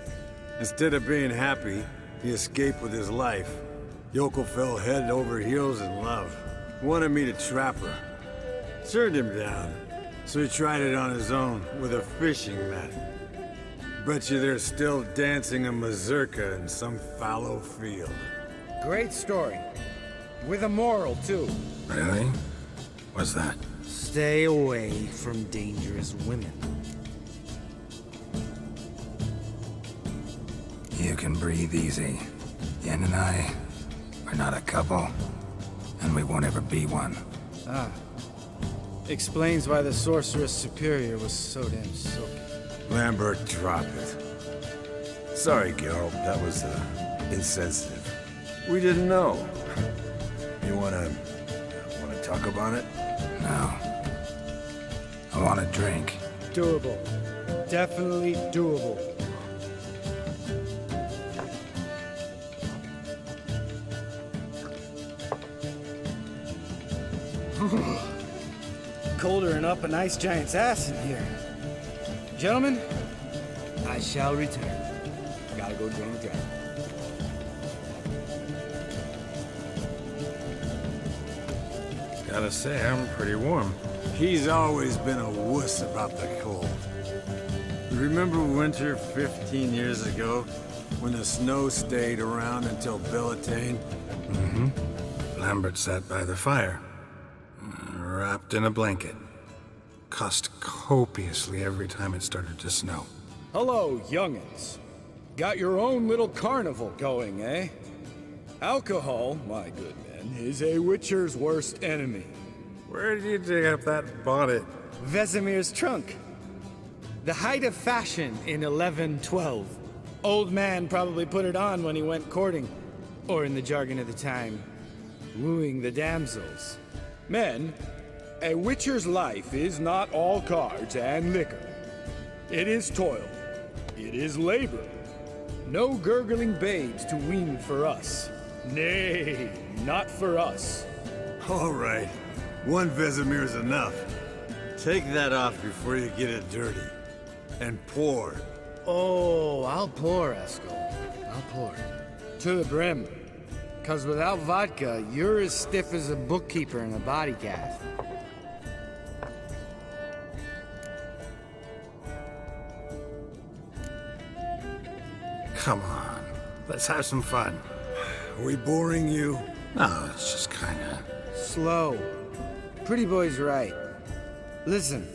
Instead of being happy, he escaped with his life. Yoko fell head over heels in love. Wanted me to trap her. Turned him down. So he tried it on his own with a fishing net. Bet you they're still dancing a mazurka in some fallow field. Great story. With a moral, too. Really? What's that? Stay away from dangerous women. You can breathe easy. Yen and I, we're not a couple, and we won't ever be one. Ah. Explains why the Sorceress Superior was so damn silky. Lambert, drop it. Sorry, Geralt, that was, insensitive. We didn't know. You wanna talk about it? No. I want a drink. Doable. Definitely doable. Colder and up a nice giant's ass in here. Gentlemen, I shall return. Gotta go drain the dragon. Gotta say, I'm pretty warm. He's always been a wuss about the cold. Remember winter 15 years ago, when the snow stayed around until Bellatane? Mm-hmm. Lambert sat by the fire, wrapped in a blanket. Cussed copiously every time it started to snow. Hello, young'uns. Got your own little carnival going, eh? Alcohol, my good men, is a witcher's worst enemy. Where did you dig up that bonnet? Vesemir's trunk. The height of fashion in 1112. Old man probably put it on when he went courting, or in the jargon of the time, wooing the damsels. Men, a witcher's life is not all cards and liquor. It is toil. It is labor. No gurgling babes to wean for us. Nay, not for us. All right, one Vesemir's enough. Take that off before you get it dirty. And pour. Oh, I'll pour, Eskel. I'll pour. To the brim. 'Cause without vodka, you're as stiff as a bookkeeper in a body cast. Come on, let's have some fun. Are we boring you? No, it's just kinda... Slow. Pretty boy's right. Listen,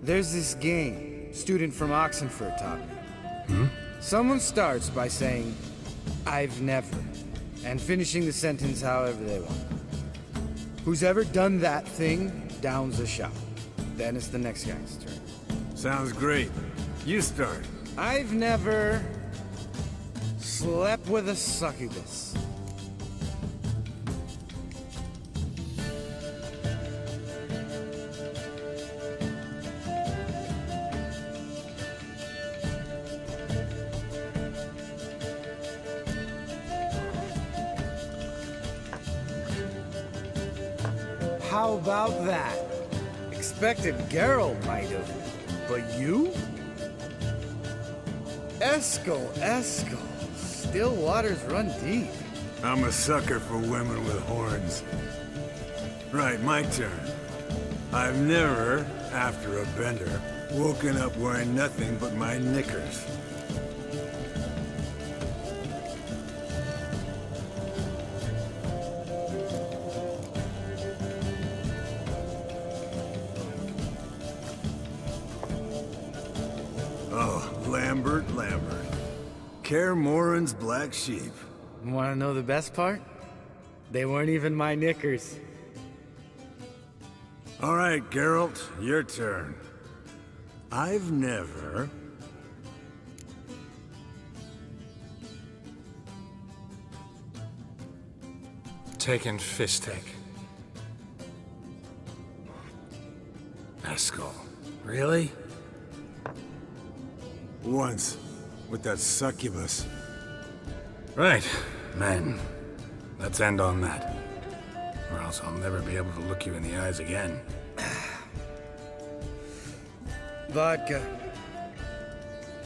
there's this game student from Oxenford taught me. Someone starts by saying, I've never, and finishing the sentence however they want. Who's ever done that thing downs a shot. Then it's the next guy's turn. Sounds great. You start. I've never slept with a succubus. How about that? Expected Geralt might have, but you? Eskel. Still waters run deep. I'm a sucker for women with horns. Right, my turn. I've never, after a bender, woken up wearing nothing but my knickers. Oh, Lambert. Kaer Morhen's black sheep. Want to know the best part? They weren't even my knickers. All right, Geralt, your turn. I've never... taken fistic. Eskel. Really? Once, with that succubus. Right, men. Let's end on that. Or else I'll never be able to look you in the eyes again. Vodka.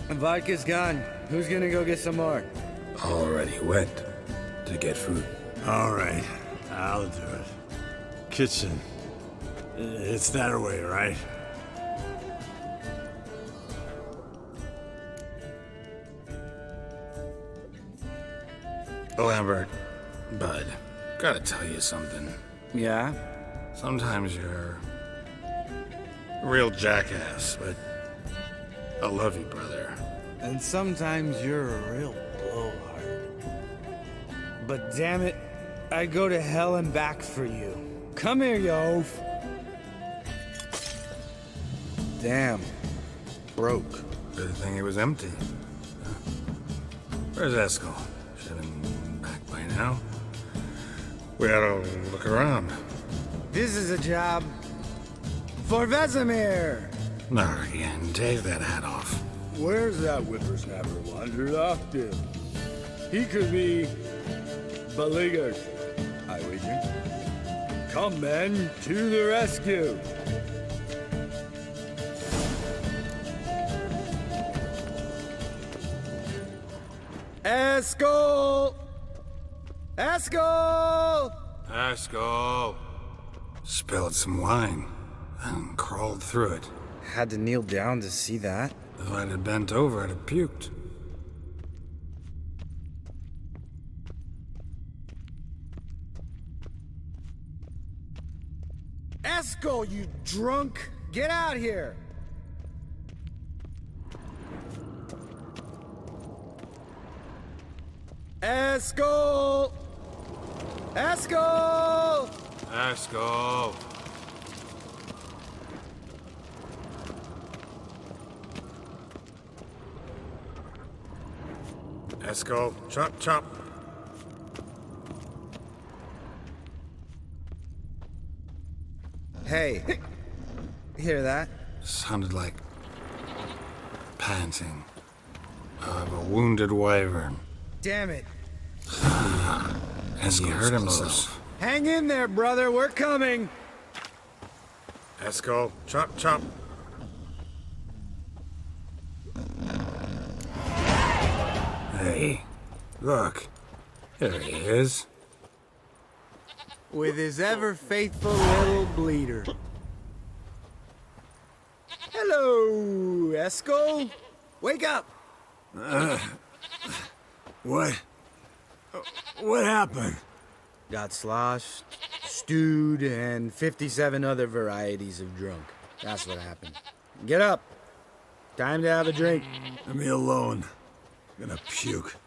Vodka's gone. Who's gonna go get some more? Already went to get food. All right, I'll do it. Kitchen. It's that way, right? Lambert, bud, gotta tell you something. Yeah? Sometimes you're a real jackass, but I love you, brother. And sometimes you're a real blowhard. But damn it, I'd go to hell and back for you. Come here, you oaf. Damn. Broke. Good thing it was empty. Where's Eskel? Should have been back by now. We ought to look around. This is a job for Vesemir. Not again. Take that hat off. Where's that whippersnapper wandered off to? He could be beleaguered, I wager. Come, men, to the rescue! Escol! Escol! Haskell! Spilled some wine and crawled through it. Had to kneel down to see that. If I'd have bent over, I'd have puked. Escol, you drunk! Get out here! Escol! Escol! Haskell! Haskell, chop, chop. Hey, hear that? Sounded like panting of a wounded wyvern. Damn it. And he hurt himself. Hang in there, brother, we're coming! Haskell, chop, chop. Hey, look. There he is. With his ever-faithful little bleeder. Hello, Escol. Wake up! What? What happened? Got sloshed, stewed, and 57 other varieties of drunk. That's what happened. Get up. Time to have a drink. Let me alone. I'm gonna puke.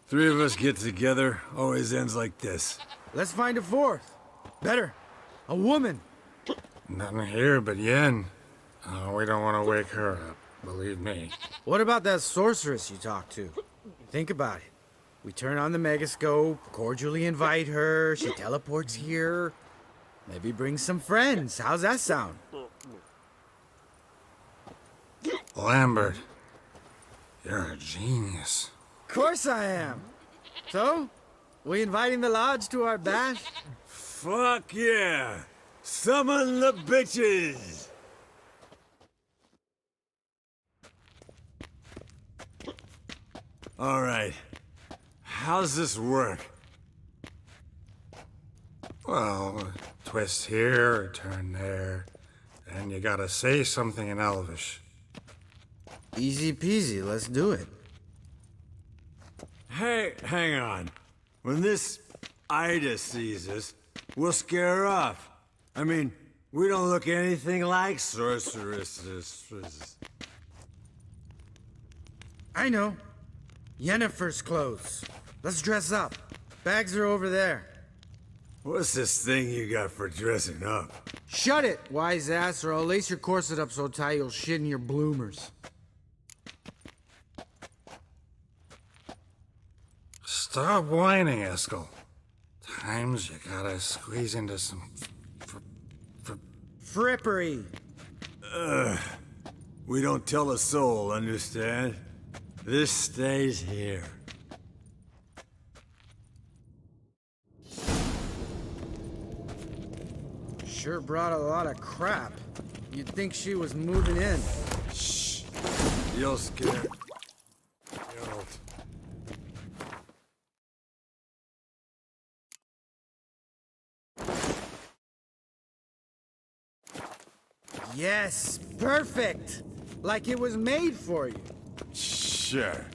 Three of us get together, always ends like this. Let's find a fourth. Better. A woman. Nothing here but Yen. Oh, we don't want to wake her up, believe me. What about that sorceress you talked to? Think about it. We turn on the megascope, cordially invite her, she teleports here. Maybe bring some friends. How's that sound? Lambert, you're a genius. Of course I am. So, we inviting the lodge to our bash? Fuck yeah! Summon the bitches! Alright. How's this work? Well, twist here, turn there, and you gotta say something in Elvish. Easy peasy, let's do it. Hey, hang on. When this Ida sees us, we'll scare her off. I mean, we don't look anything like sorceresses. I know. Yennefer's clothes. Let's dress up. Bags are over there. What's this thing you got for dressing up? Shut it, wise ass, or I'll lace your corset up so tight you'll shit in your bloomers. Stop whining, Eskel. Times you gotta squeeze into some Frippery. We don't tell a soul, understand? This stays here. Sure brought a lot of crap. You'd think she was moving in. Shh. You'll scare. Yes, perfect. Like it was made for you. Sure.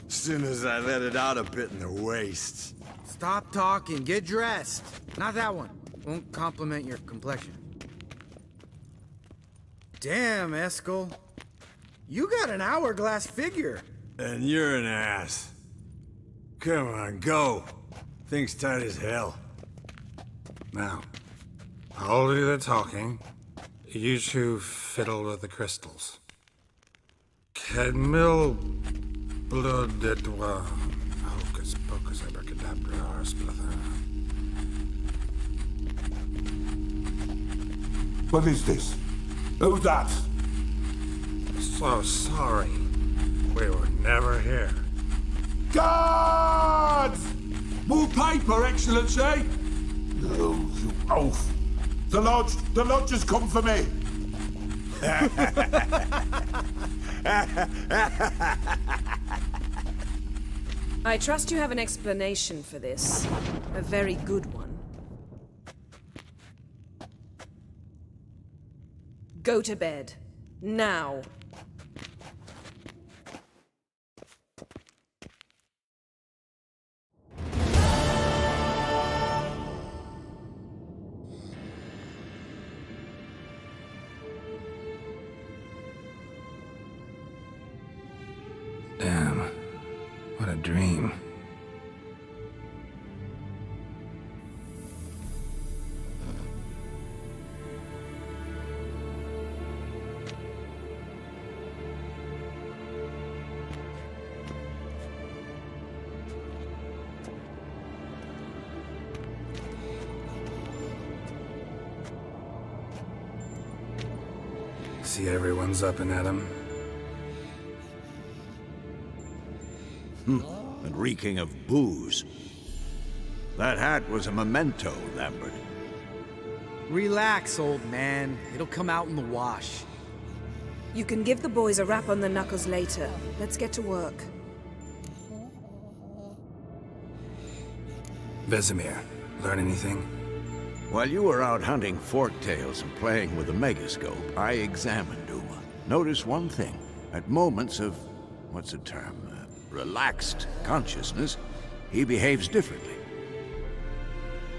Soon as I let it out a bit in the waist. Stop talking, get dressed. Not that one. Won't compliment your complexion. Damn, Eskel. You got an hourglass figure. And you're an ass. Come on, go. Thing's tight as hell. Now, I'll do the talking. You two fiddle with the crystals. Kedmil blood de toi. Hocus pocus abracadabra splather. What is this? Who's that? So sorry. We were never here. Guards! More paper, Excellency! No, you oaf. The lodge has come for me. I trust you have an explanation for this. A very good one. Go to bed. Now. Damn. What a dream. See everyone's up and at 'em. And reeking of booze. That hat was a memento, Lambert. Relax, old man. It'll come out in the wash. You can give the boys a rap on the knuckles later. Let's get to work. Vesemir, learn anything? While you were out hunting forktails and playing with the megascope, I examined Uma. Noticed one thing. At moments of, what's the term, relaxed consciousness, he behaves differently.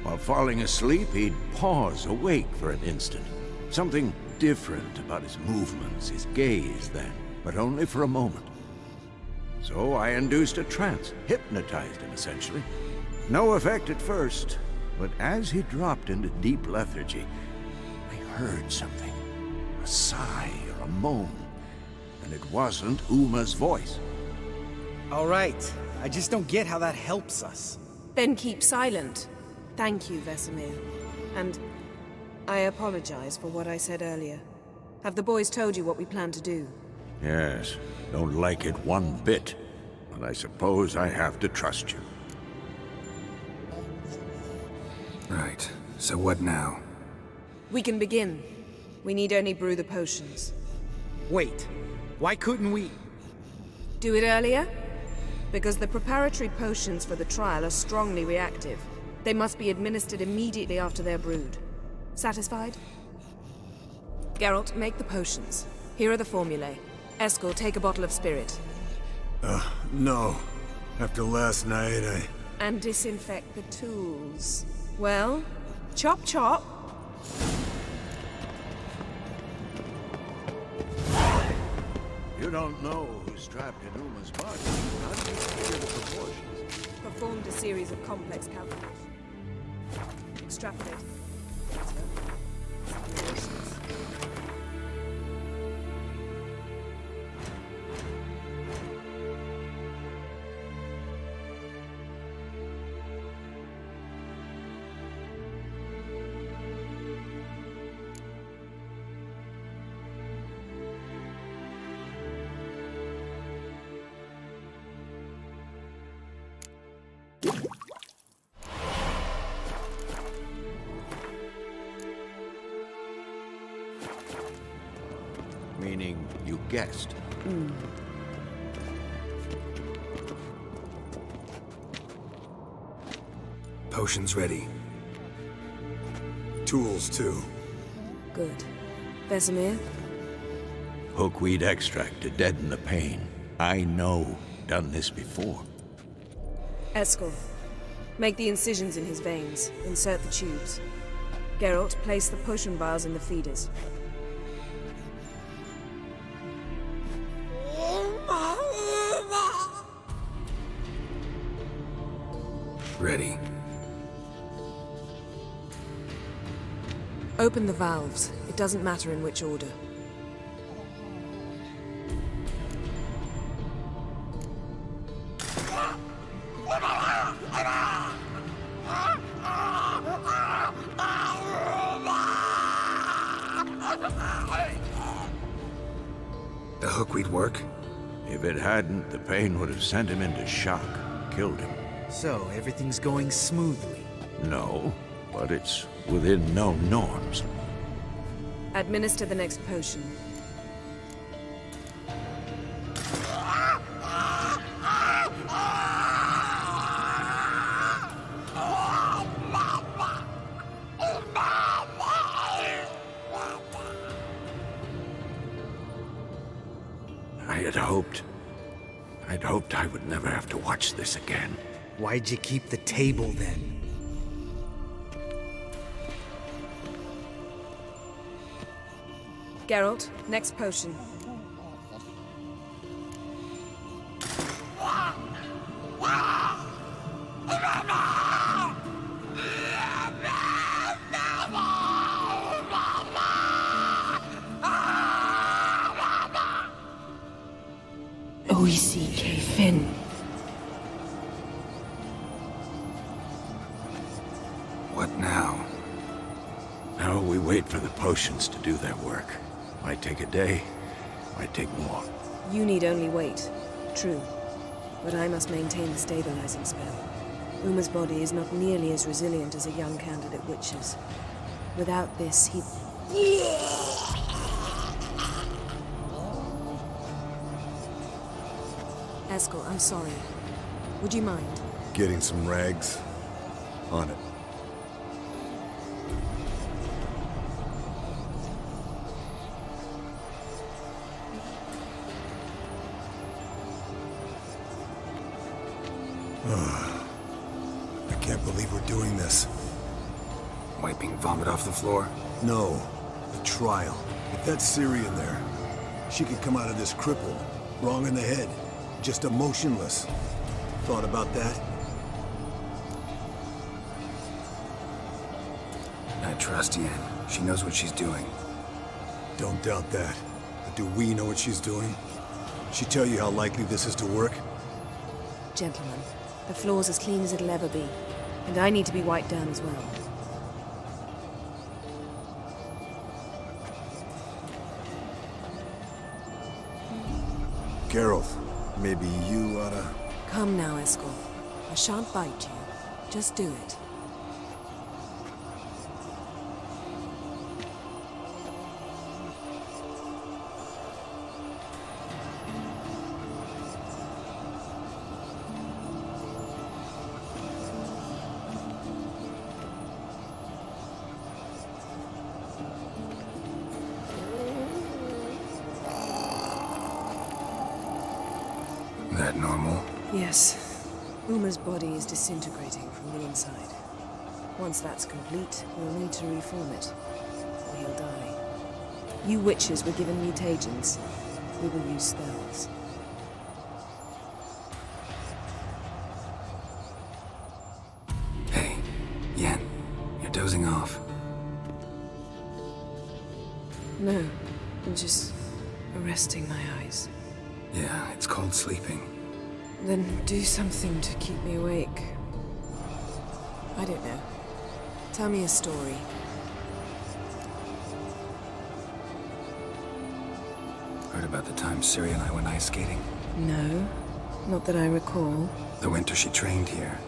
While falling asleep, he'd pause awake for an instant. Something different about his movements, his gaze then, but only for a moment. So I induced a trance, hypnotized him essentially. No effect at first, but as he dropped into deep lethargy, I heard something. A sigh or a moan. And it wasn't Uma's voice. All right. I just don't get how that helps us. Then keep silent. Thank you, Vesemir. And I apologize for what I said earlier. Have the boys told you what we plan to do? Yes, don't like it one bit. But I suppose I have to trust you. Right. So what now? We can begin. We need only brew the potions. Wait. Why couldn't we... Do it earlier? Because the preparatory potions for the trial are strongly reactive. They must be administered immediately after they're brewed. Satisfied? Geralt, make the potions. Here are the formulae. Eskel, take a bottle of spirit. No. After last night, And disinfect the tools. Well, chop chop. You don't know who's trapped in Uma's body. How do you figure the proportions? Performed a series of complex calculations. Extrapolate. Simulations. Meaning you guessed. Potions ready. tools too. Good. Vesemir? Hookweed extract to deaden the pain. I know. Done this before. Eskel, make the incisions in his veins. Insert the tubes. Geralt, place the potion vials in the feeders. Ready. Open the valves. It doesn't matter in which order. hook we'd work? If it hadn't, the pain would have sent him into shock, killed him. So, everything's going smoothly. No, but it's within known norms. Administer the next potion. I'd hoped I would never have to watch this again. Why'd you keep the table then? Geralt, next potion. Finn. What now? Now we wait for the potions to do their work. Might take a day, might take more. You need only wait. True. But I must maintain the stabilizing spell. Uma's body is not nearly as resilient as a young candidate witch's. Without this, he... Eskel, I'm sorry. Would you mind? Getting some rags? On it. I can't believe we're doing this. Wiping vomit off the floor? No, the trial. With that Syrian there, she could come out of this crippled, wrong in the head, just emotionless. Thought about that? I trust Yen. She knows what she's doing. Don't doubt that. But do we know what she's doing? She tell you how likely this is to work? Gentlemen, the floor's as clean as it'll ever be. And I need to be wiped down as well. Geralt, maybe you oughta... Come now, Eskel. I shan't bite you. Just do it. That normal? Yes. Uma's body is disintegrating from the inside. Once that's complete, we'll need to reform it, or he'll die. You witches were given mutagens. We will use spells. Hey, Yen, you're dozing off. No, I'm just arresting my eyes. Yeah, it's called sleeping. Then do something to keep me awake. I don't know. Tell me a story. Heard about the time Ciri and I went ice skating? No, not that I recall. The winter she trained here.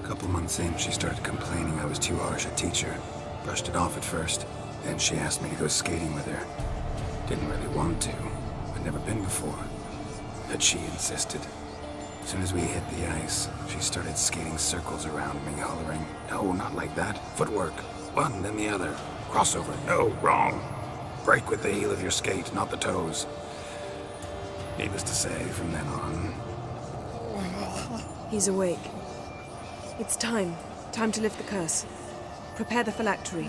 A couple months in, she started complaining I was too harsh a teacher. Brushed it off at first. Then she asked me to go skating with her. Didn't really want to. I'd never been before. But she insisted. As soon as we hit the ice, she started skating circles around me, hollering, "No, not like that. Footwork. One, then the other. Crossover. No, wrong. Break with the heel of your skate, not the toes." Needless to say, from then on... He's awake. It's time. Time to lift the curse. Prepare the phylactery.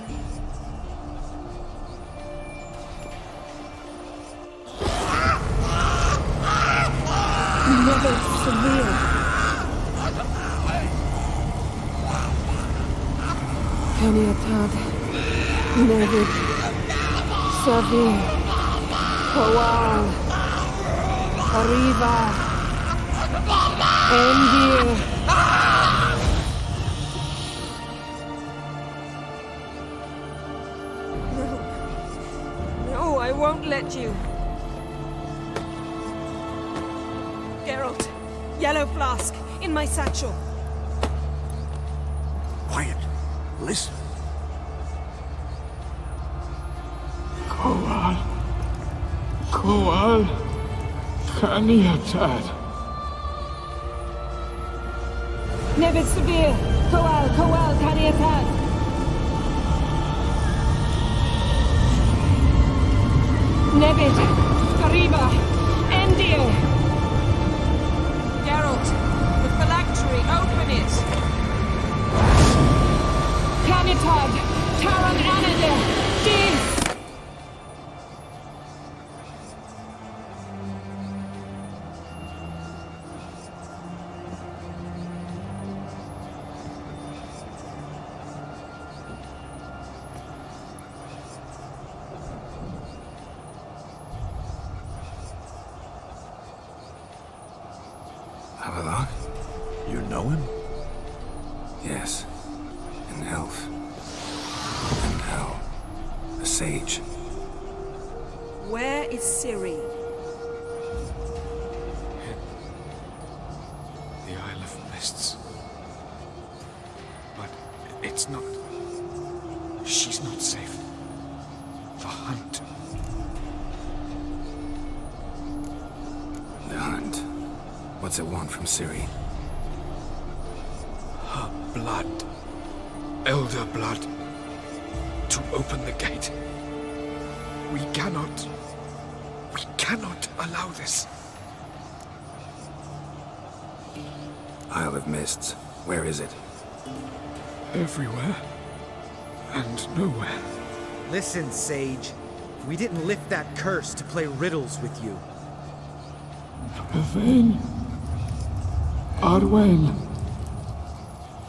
Mother Severe. Keniatad. Nevid. Savir. Kowal. Arriva. Endir. No, I won't let you. Geralt, yellow flask, in my satchel. Quiet. Listen. Coal. Caniatad. Nevid Severe! Coal, Caniatad! Nevid! Kariba! Endir! Geralt, the phylactery, open it! Caniatad! Taran Anadir! Dis! Avalok? You know him? Yes. An elf. And hell. A sage. Where is Ciri? The Isle of Mists. But it's not... She's not safe. The hunt. The hunt. What's it want from Ciri? Her blood. Elder blood. To open the gate. We cannot allow this. Isle of Mists. Where is it? Everywhere. And nowhere. Listen, Sage. We didn't lift that curse to play riddles with you. Yvain. Arwen.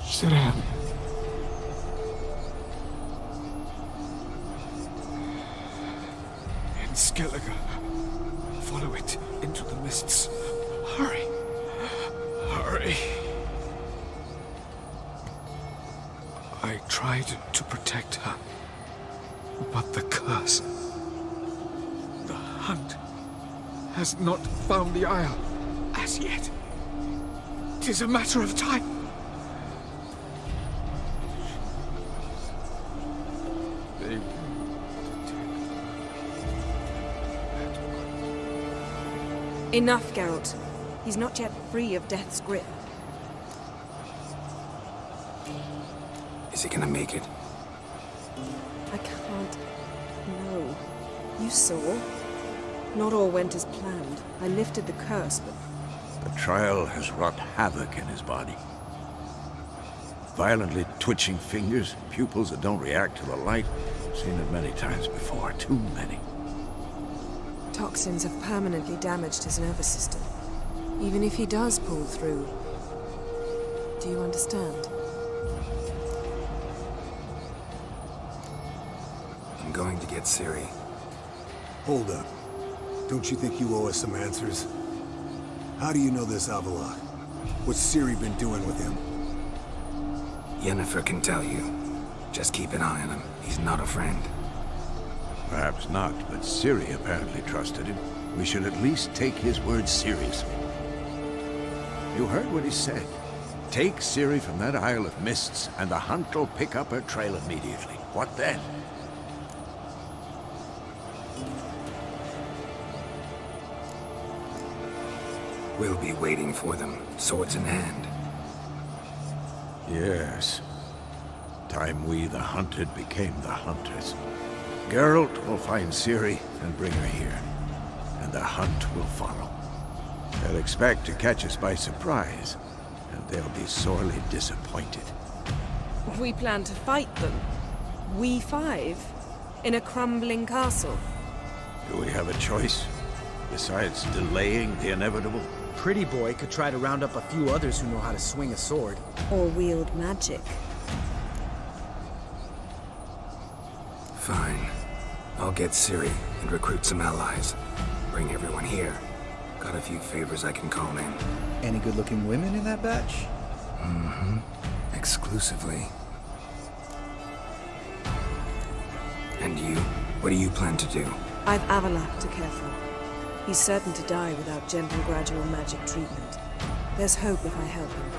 Siren. In Skellige. Follow it into the mists. Hurry. Hurry. I tried to protect her. But the curse... The hunt has not found the Isle as yet. 'Tis a matter of time. They will detect. Enough, Geralt. He's not yet free of death's grip. Is he gonna make it? I can't... No. You saw? Not all went as planned. I lifted the curse, but... The trial has wrought havoc in his body. Violently twitching fingers, pupils that don't react to the light. Seen it many times before, too many. Toxins have permanently damaged his nervous system. Even if he does pull through... Do you understand? I'm going to get Ciri. Hold up. Don't you think you owe us some answers? How do you know this Avalok? What's Ciri been doing with him? Yennefer can tell you. Just keep an eye on him. He's not a friend. Perhaps not, but Ciri apparently trusted him. We should at least take his words seriously. You heard what he said. Take Ciri from that Isle of Mists, and the hunt will pick up her trail immediately. What then? We'll be waiting for them, swords in hand. Yes. Time we, the hunted, became the hunters. Geralt will find Ciri and bring her here. And the hunt will follow. They'll expect to catch us by surprise, and they'll be sorely disappointed. We plan to fight them. We five? In a crumbling castle? Do we have a choice? Besides delaying the inevitable? Pretty Boy could try to round up a few others who know how to swing a sword. Or wield magic. Fine. I'll get Ciri and recruit some allies. Bring everyone here. Got a few favors I can call in. Any good-looking women in that batch? Mm-hmm. Exclusively. And you? What do you plan to do? I've Avalok to care for. He's certain to die without gentle, gradual magic treatment. There's hope if I help him.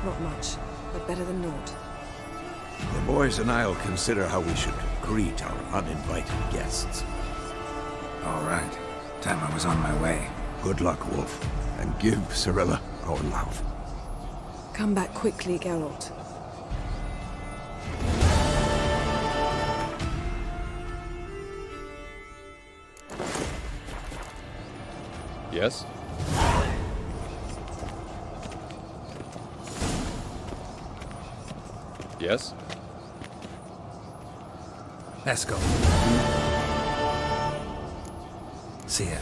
Not much, but better than naught. The boys and I'll consider how we should greet our uninvited guests. All right. Time I was on my way. Good luck, Wolf, and give Cirilla our love. Come back quickly, Geralt. Yes? Yes? Let's go. See ya.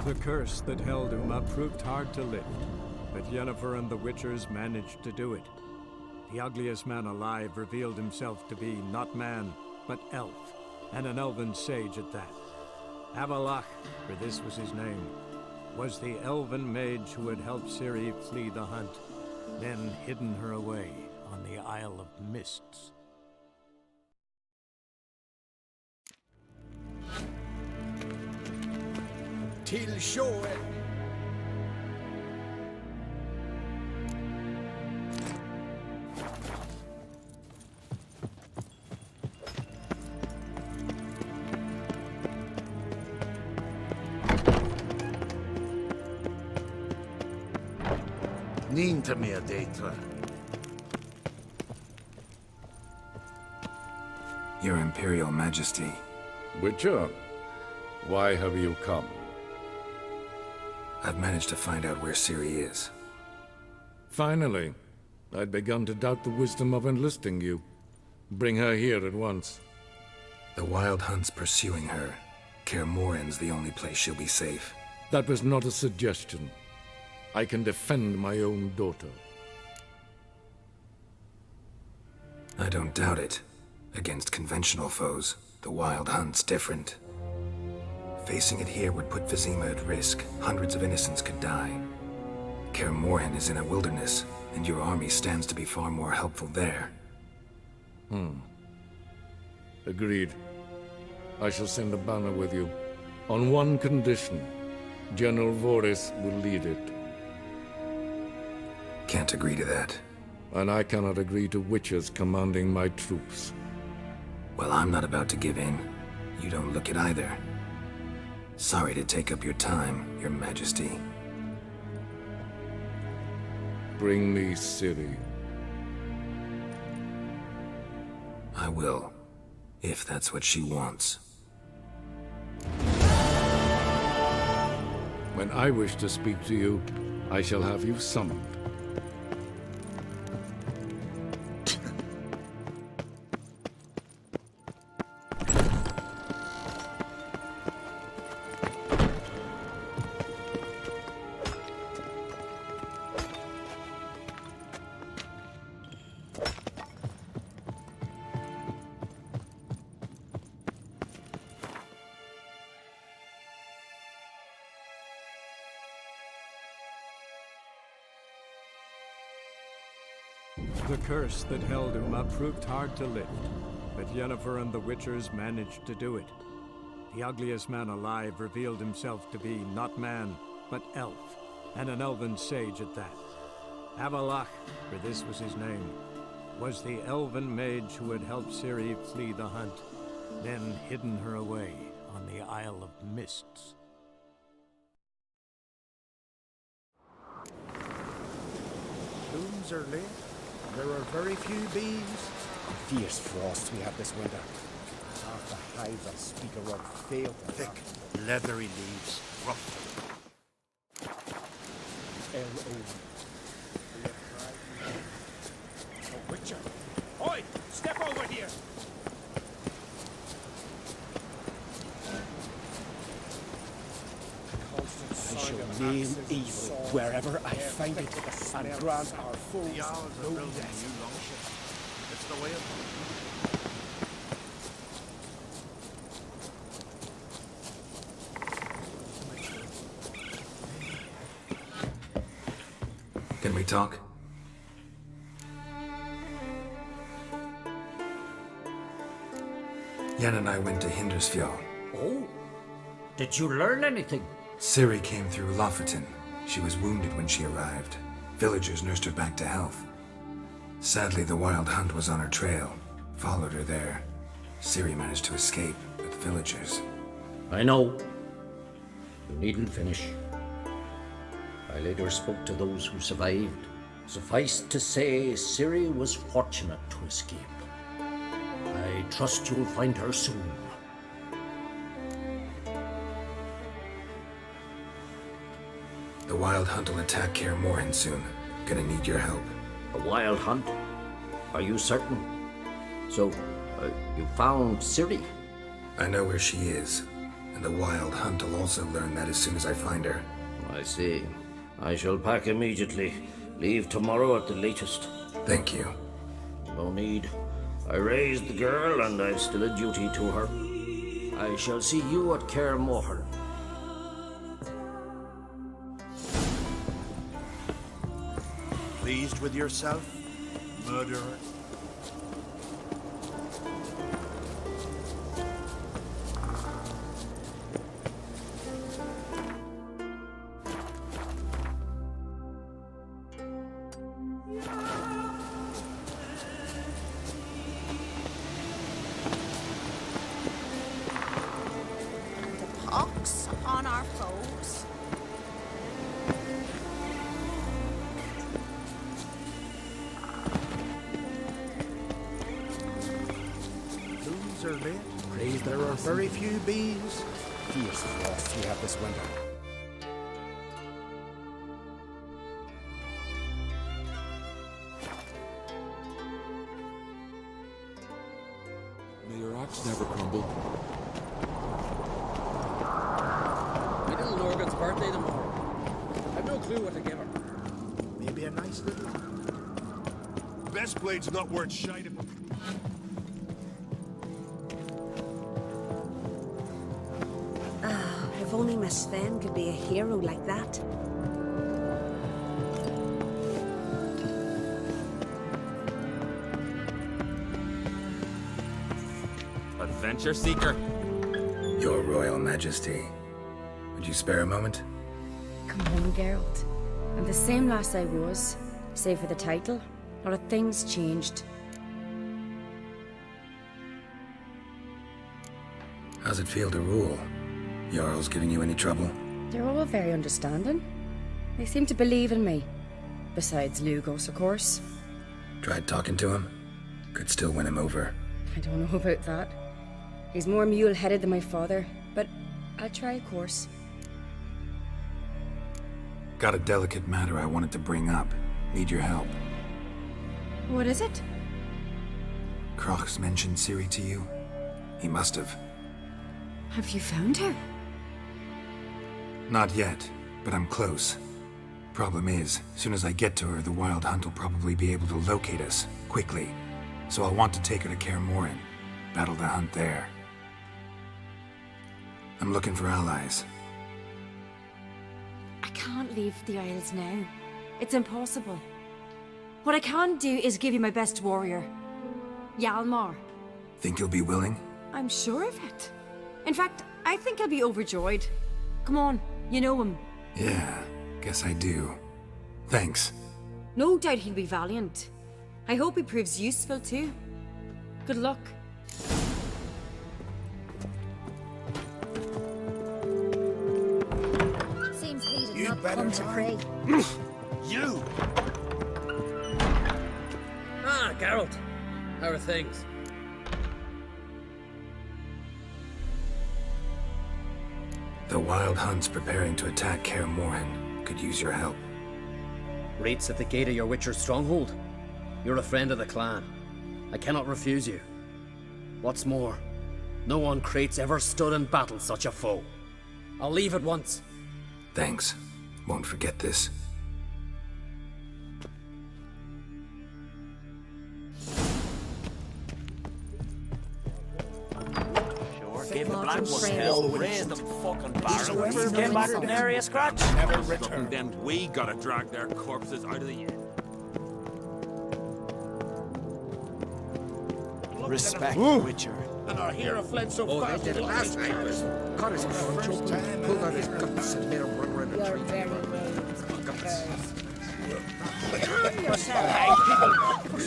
The curse that held Uma proved hard to lift, but Yennefer and the Witchers managed to do it. The ugliest man alive revealed himself to be not man, but elf, and an elven sage at that. Avalach, for this was his name, was the elven mage who had helped Ciri flee the hunt, then hidden her away on the Isle of Mists. Till shore. Ninta mer data. Your Imperial Majesty. Witcher, why have you come? I've managed to find out where Ciri is. Finally. I'd begun to doubt the wisdom of enlisting you. Bring her here at once. The Wild Hunt's pursuing her. Kaer Morhen's the only place she'll be safe. That was not a suggestion. I can defend my own daughter. I don't doubt it. Against conventional foes, the Wild Hunt's different. Facing it here would put Vizima at risk. Hundreds of innocents could die. Kaer Morhen is in a wilderness, and your army stands to be far more helpful there. Agreed. I shall send a banner with you. On one condition. General Voris will lead it. Can't agree to that. And I cannot agree to Witchers commanding my troops. Well, I'm not about to give in. You don't look it either. Sorry to take up your time, Your Majesty. Bring me Ciri. I will, if that's what she wants. When I wish to speak to you, I shall have you summoned. The curse that held Uma proved hard to lift, but Yennefer and the Witchers managed to do it. The ugliest man alive revealed himself to be not man, but elf, and an elven sage at that. Avalach, for this was his name, was the elven mage who had helped Ciri flee the hunt, then hidden her away on the Isle of Mists. Blooms are lit. There are very few bees. Fierce frost we have this winter. Half the hives I speak of fail to thick, leathery leaves, rough. L.O. Oh, Witcher! Oi! Step over here! I shall name evil wherever I find it, and grant our foes no death. It's the way of Can we talk? Yen and I went to Hindersfjall. Oh? Did you learn anything? Ciri came through Lofoten. She was wounded when she arrived. Villagers nursed her back to health. Sadly, the Wild Hunt was on her trail. Followed her there. Ciri managed to escape with villagers. I know. You needn't finish. I later spoke to those who survived. Suffice to say, Ciri was fortunate to escape. I trust you'll find her soon. The Wild Hunt will attack Kaer Morhen soon. Gonna need your help. A wild hunt? Are you certain? So, you found Ciri? I know where she is. And the Wild Hunt will also learn that as soon as I find her. I see. I shall pack immediately. Leave tomorrow at the latest. Thank you. No need. I raised the girl, and I've still a duty to her. I shall see you at Kaer Morhen. Pleased with yourself, murderer? The pox on our foes. Blooms are lit. Praise there are very few bees. Fierce frost we have this winter. May your axe never crumble. My little Lorgan's birthday tomorrow. I've no clue what to give her. Maybe a nice little... Best blade's not worth shite of. If only Miss Sven could be a hero like that. Adventure seeker. Your Royal Majesty. Would you spare a moment? Come on, Geralt. I'm the same lass I was, save for the title. A lot of things changed. How's it feel to rule? Jarl's giving you any trouble? They're all very understanding. They seem to believe in me. Besides Lugos, of course. Tried talking to him? Could still win him over. I don't know about that. He's more mule-headed than my father, but I'll try, of course. Got a delicate matter I wanted to bring up. Need your help. What is it? Crach's mentioned Ciri to you? He must have. Have you found her? Not yet, but I'm close. Problem is, soon as I get to her, the Wild Hunt will probably be able to locate us, quickly. So I'll want to take her to Kaer Morhen, battle the hunt there. I'm looking for allies. I can't leave the Isles now. It's impossible. What I can do is give you my best warrior, Hjalmar. Think you'll be willing? I'm sure of it. In fact, I think he'll be overjoyed. Come on, you know him. Yeah, guess I do. Thanks. No doubt he'll be valiant. I hope he proves useful too. Good luck. Seems he did not come to pray. You! Ah, Geralt. How are things? The Wild Hunt's preparing to attack Kaer Morhen. Could use your help. Raid's at the gate of your Witcher's stronghold. You're a friend of the clan. I cannot refuse you. What's more, no one Crate's ever stood in battle such a foe. I'll leave at once. Thanks. Won't forget this. Gave the black ones hell, raised them fucking barrels. Came back with nary a scratch. Never Looking return. then we gotta drag their corpses out of the air. Respect, Witcher. And our hero fled so Oh, fast. they did it last time. Cut his throat open, pulled out his guts, and made him run around the tree. Very well. Guts. Calm yourself.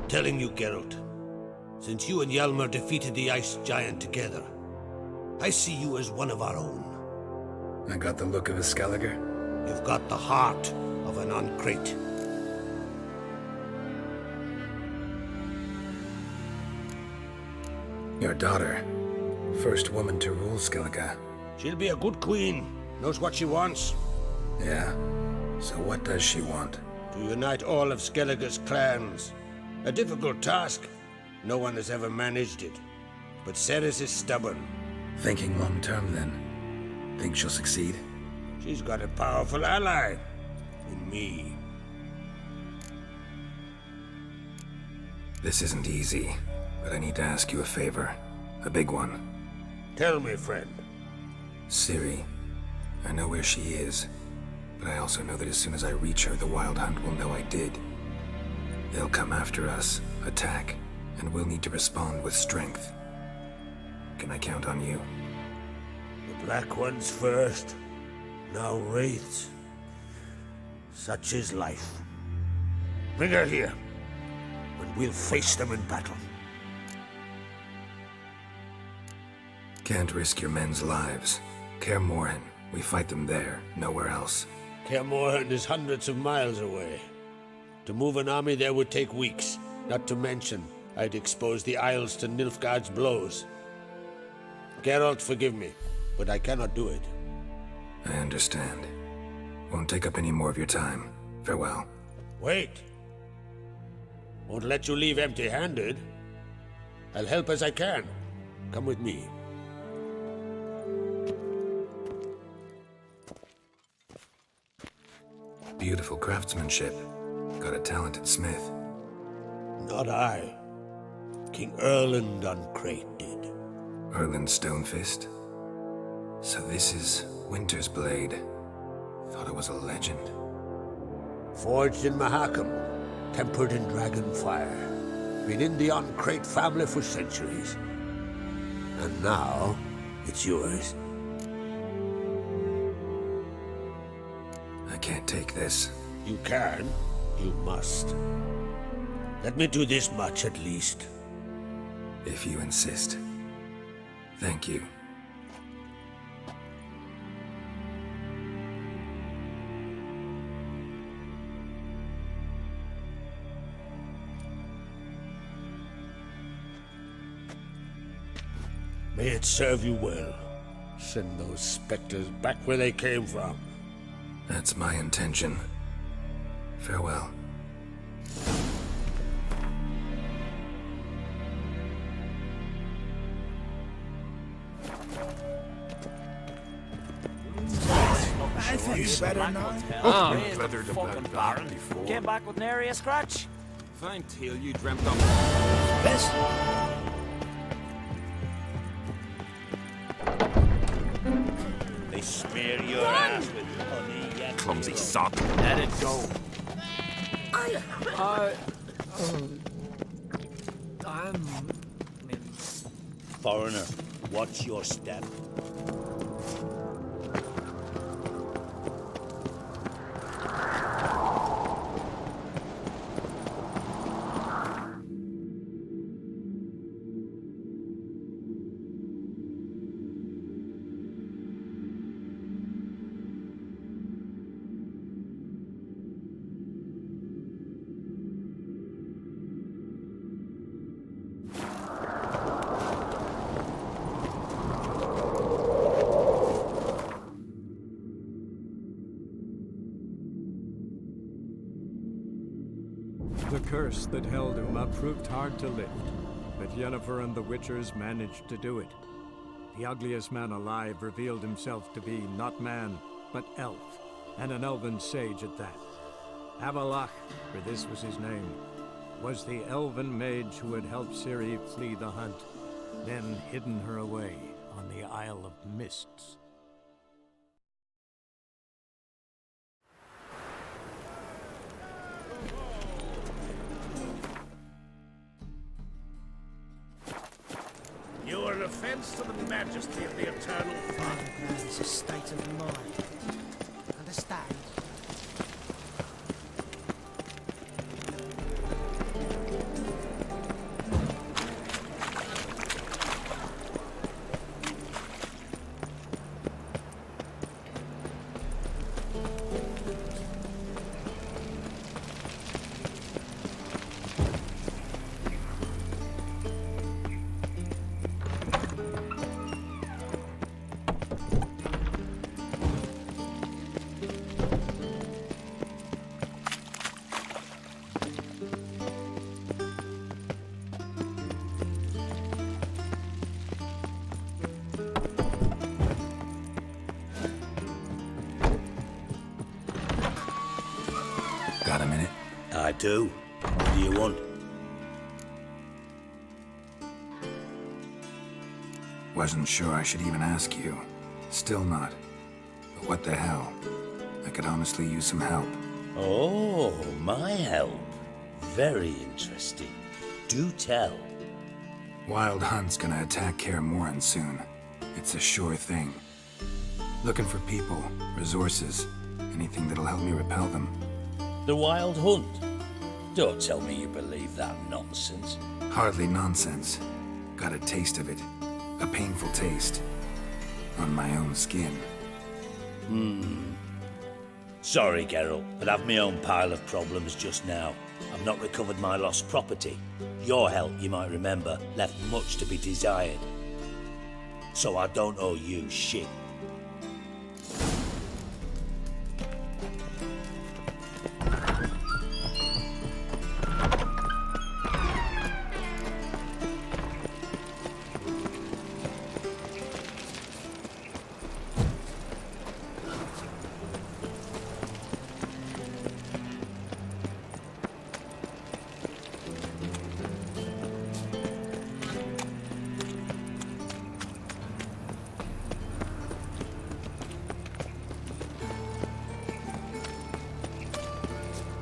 Telling you, Geralt, since you and Hjalmar defeated the Ice Giant together, I see you as one of our own. I got the look of a Skelliger. You've got the heart of an Uncrate. Your daughter. First woman to rule Skellige. She'll be a good queen. Knows what she wants. Yeah? So what does she want? To unite all of Skellige's clans. A difficult task. No one has ever managed it. But Ceres is stubborn. Thinking long term, then. Think she'll succeed? She's got a powerful ally. In me. This isn't easy, but I need to ask you a favor. A big one. Tell me, friend. Ciri. I know where she is, but I also know that as soon as I reach her, the Wild Hunt will know I did. They'll come after us, attack, and we'll need to respond with strength. Can I count on you? The Black Ones first, now Wraiths. Such is life. Bring her here, and we'll face them in battle. Can't risk your men's lives. Kaer Morhen, we fight them there, nowhere else. Kaer Morhen is hundreds of miles away. To move an army there would take weeks, not to mention I'd expose the Isles to Nilfgaard's blows. Geralt, forgive me, but I cannot do it. I understand. Won't take up any more of your time. Farewell. Wait. Won't let you leave empty-handed. I'll help as I can. Come with me. Beautiful craftsmanship. Got a talented smith. Not I. King Erland Uncrate did. Erland Stonefist? So this is Winter's Blade. Thought it was a legend. Forged in Mahakam, tempered in dragon fire. Been in the Uncrate family for centuries. And now, it's yours. I can't take this. You can. You must. Let me do this much at least. If you insist. Thank you. May it serve you well. Send those specters back where they came from. That's my intention. Farewell. I think you better not. Leathered about that before. Came back with nary a scratch. Fine tale you dreamt of. This? clumsy sod. Let it go. Foreigner, watch your step. The curse that held Uma proved hard to lift, but Yennefer and the Witchers managed to do it. The ugliest man alive revealed himself to be not man, but elf, and an elven sage at that. Avalach, for this was his name, was the elven mage who had helped Ciri flee the hunt, then hidden her away on the Isle of Mists. You are an offense to the majesty of the Eternal Father. It's a state of mind. Understand? Got a minute? I do. What do you want? Wasn't sure I should even ask you. Still not. But what the hell? I could honestly use some help. Oh, my help. Very interesting. Do tell. Wild Hunt's gonna attack Kaer Morhen soon. It's a sure thing. Looking for people, resources, anything that'll help me repel them. The Wild Hunt? Don't tell me you believe that nonsense. Hardly nonsense. Got a taste of it. A painful taste. On my own skin. Sorry, Geralt, but I've my own pile of problems just now. I've not recovered my lost property. Your help, you might remember, left much to be desired. So I don't owe you shit.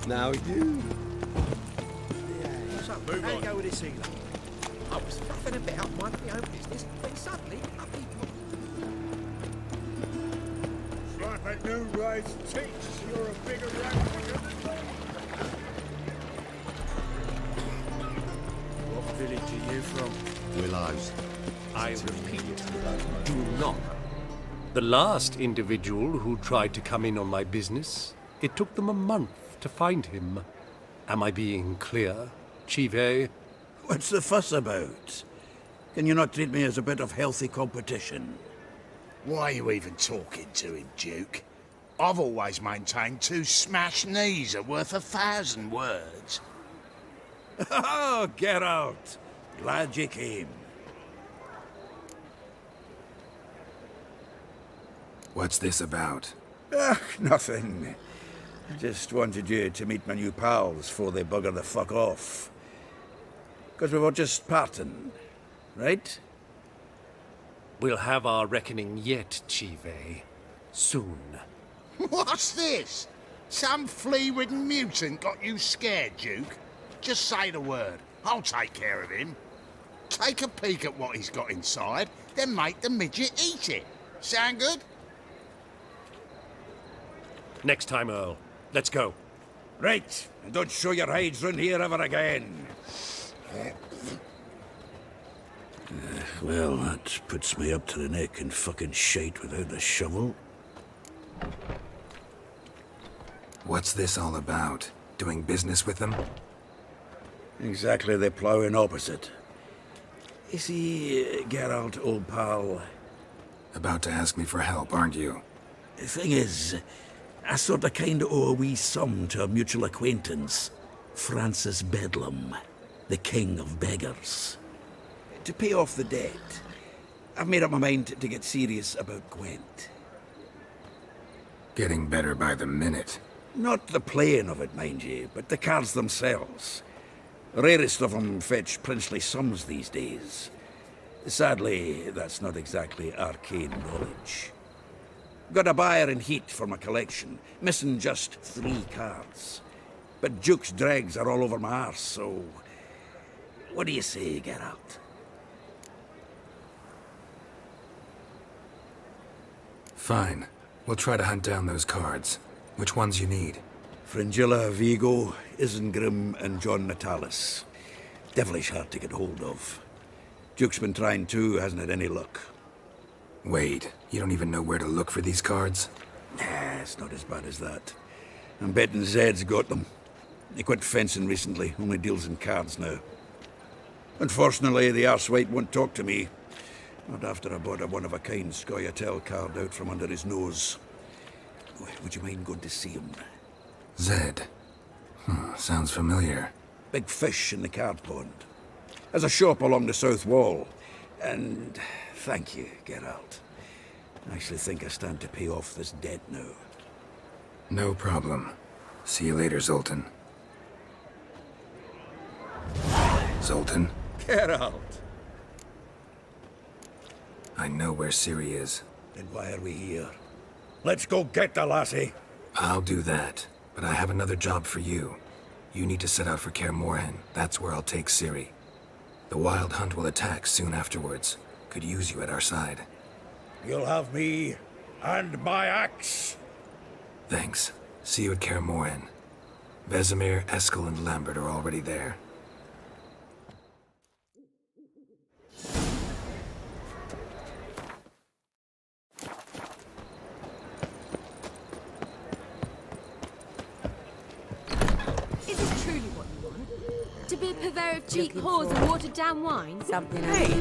Now you. So, move on. Go with this healer. I was faffing about minding my own business, when suddenly, up he Slap at noon rise cheeks. You're a bigger rat. What village are you from? Willows. I repeat, do not. The last individual who tried to come in on my business, it took them a month to find him. Am I being clear, Chive? What's the fuss about? Can you not treat me as a bit of healthy competition? Why are you even talking to him, Duke? I've always maintained 2 smashed knees are worth 1,000 words. Oh, get out! Glad you came. What's this about? Nothing. Just wanted you to meet my new pals before they bugger the fuck off. Because we were just parting, right? We'll have our reckoning yet, Chive. Soon. What's this? Some flea-ridden mutant got you scared, Duke? Just say the word. I'll take care of him. Take a peek at what he's got inside, then make the midget eat it. Sound good? Next time, Earl. Let's go. Right, and don't show your hides round here ever again. Well, that puts me up to the neck in fucking shite without a shovel. What's this all about? Doing business with them? Exactly the ploughing opposite. You see, Geralt, old pal... About to ask me for help, aren't you? The thing is, I sort of kinda owe a wee sum to a mutual acquaintance. Francis Bedlam, the king of beggars. To pay off the debt, I've made up my mind to get serious about Gwent. Getting better by the minute. Not the playing of it, mind you, but the cards themselves. The rarest of them fetch princely sums these days. Sadly, that's not exactly arcane knowledge. Got a buyer in heat for my collection, missing just 3 cards. But Duke's dregs are all over my arse, so... What do you say, Geralt? Fine. We'll try to hunt down those cards. Which ones you need? Fringilla, Vigo, Isengrim, and John Natalis. Devilish hard to get hold of. Duke's been trying too, hasn't had any luck. Wait, you don't even know where to look for these cards? Nah, it's not as bad as that. I'm betting Zed's got them. He quit fencing recently, only deals in cards now. Unfortunately, the arsewite won't talk to me. Not after I bought a one-of-a-kind Scoia'tael card out from under his nose. Would you mind going to see him? Zed. Sounds familiar. Big fish in the card pond. Has a shop along the south wall. And thank you, Geralt. I actually think I stand to pay off this debt now. No problem. See you later, Zoltan. Zoltan? Geralt! I know where Ciri is. Then why are we here? Let's go get the lassie! I'll do that, but I have another job for you. You need to set out for Kaer Morhen. That's where I'll take Ciri. The Wild Hunt will attack soon afterwards. Could use you at our side. You'll have me and my axe. Thanks. See you at Kaer Morhen. Vesemir, Eskel, and Lambert are already there. Is this truly what you want? To be a purveyor of cheap whores and watered-down wine? Something Hey!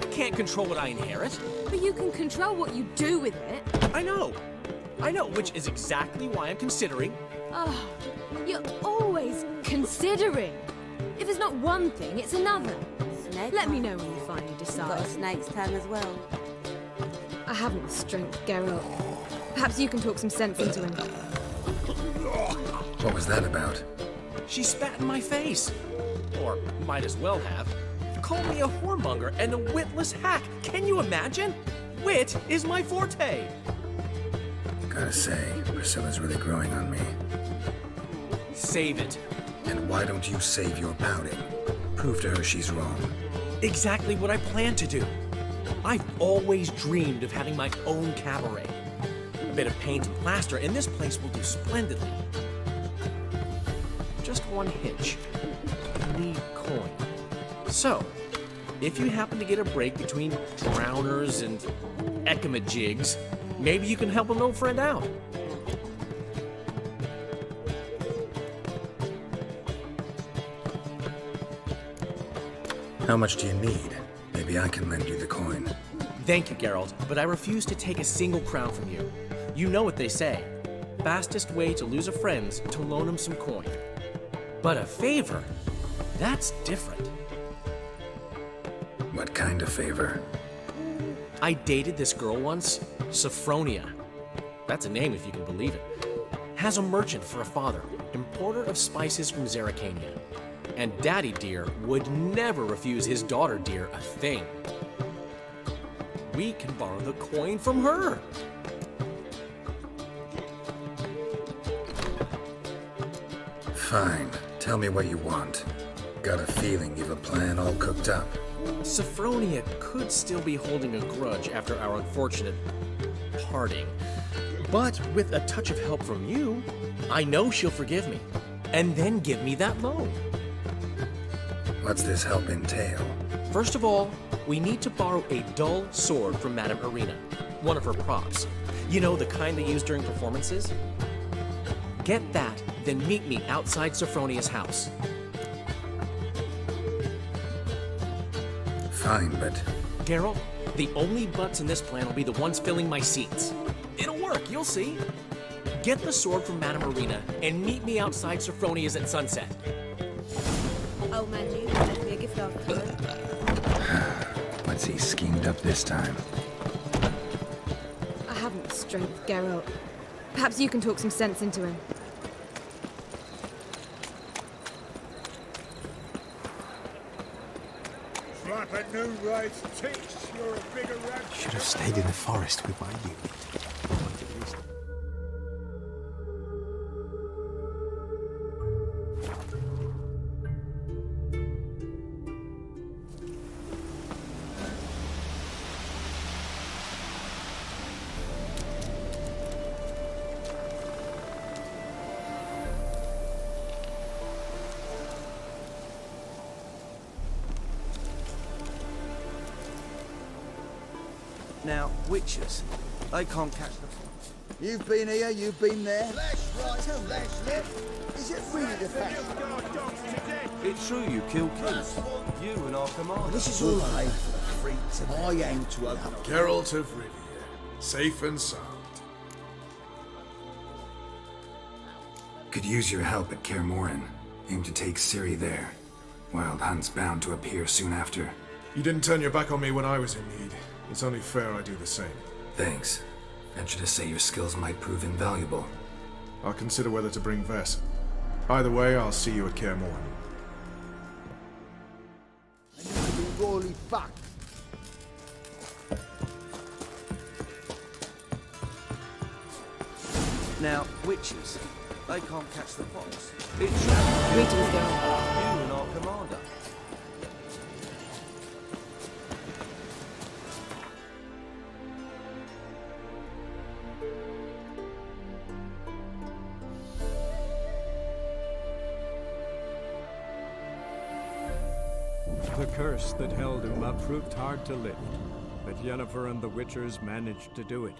I can't control what I inherit. But you can control what you do with it. I know, which is exactly why I'm considering. Oh, you're always considering. If it's not one thing, it's another. Snake. Let me know when you finally decide. Got a snake's tongue as well. I haven't the strength, Geralt. Perhaps you can talk some sense into him. What was that about? She spat in my face. Or might as well have. Called me a whoremonger and a witless hack. Can you imagine? Wit is my forte. Gotta say, Priscilla's really growing on me. Save it. And why don't you save your pouting? Prove to her she's wrong. Exactly what I plan to do. I've always dreamed of having my own cabaret. A bit of paint and plaster, and this place will do splendidly. Just one hitch. I need coin. So, if you happen to get a break between drowners and ekamajigs, maybe you can help an old friend out. How much do you need? Maybe I can lend you the coin. Thank you, Geralt, but I refuse to take a single crown from you. You know what they say. Fastest way to lose a friend's to loan him some coin. But a favor? That's different. What kind of favor? I dated this girl once, Sophronia. That's a name if you can believe it. Has a merchant for a father, importer of spices from Zerrikania. And Daddy Dear would never refuse his daughter Dear a thing. We can borrow the coin from her. Fine. Tell me what you want. Got a feeling you've a plan all cooked up. Sophronia could still be holding a grudge after our unfortunate parting. But with a touch of help from you, I know she'll forgive me. And then give me that loan. What's this help entail? First of all, we need to borrow a dull sword from Madame Irina, one of her props. You know, the kind they use during performances? Get that, then meet me outside Sophronia's house. Fine, but... Geralt, the only butts in this plan will be the ones filling my seats. It'll work, you'll see. Get the sword from Madame Irina and meet me outside Sophronia's at sunset. Oh man, you left me a gift after. What's he schemed up this time? I haven't the strength, Geralt. Perhaps you can talk some sense into him. Slap a new rice teeth. You're a bigger rat. Should have stayed in the forest with my unit. Now, witches, they can't catch the... You've been here, you've been there. Is it really the fact? It's true you killed kings. You and our commander. This is all I aim for the freaks, and I aim to open up. Geralt of Rivia, safe and sound. Could use your help at Kaer Morhen. Aim to take Ciri there. Wild Hunt's bound to appear soon after. You didn't turn your back on me when I was in need. It's only fair I do the same. Thanks. Venture to say your skills might prove invaluable. I'll consider whether to bring Vess. Either way, I'll see you at Kaer Morhen. I need to be royally fucked. Now, witches, they can't catch the fox. It's true. Greetings, Geralt. You and our commander. The curse that held Uma proved hard to lift, but Yennefer and the Witchers managed to do it.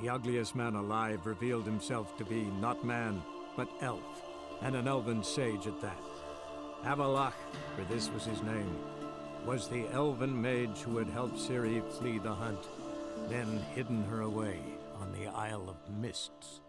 The ugliest man alive revealed himself to be not man, but elf, and an elven sage at that. Avalach, for this was his name, was the elven mage who had helped Ciri flee the hunt, then hidden her away on the Isle of Mists.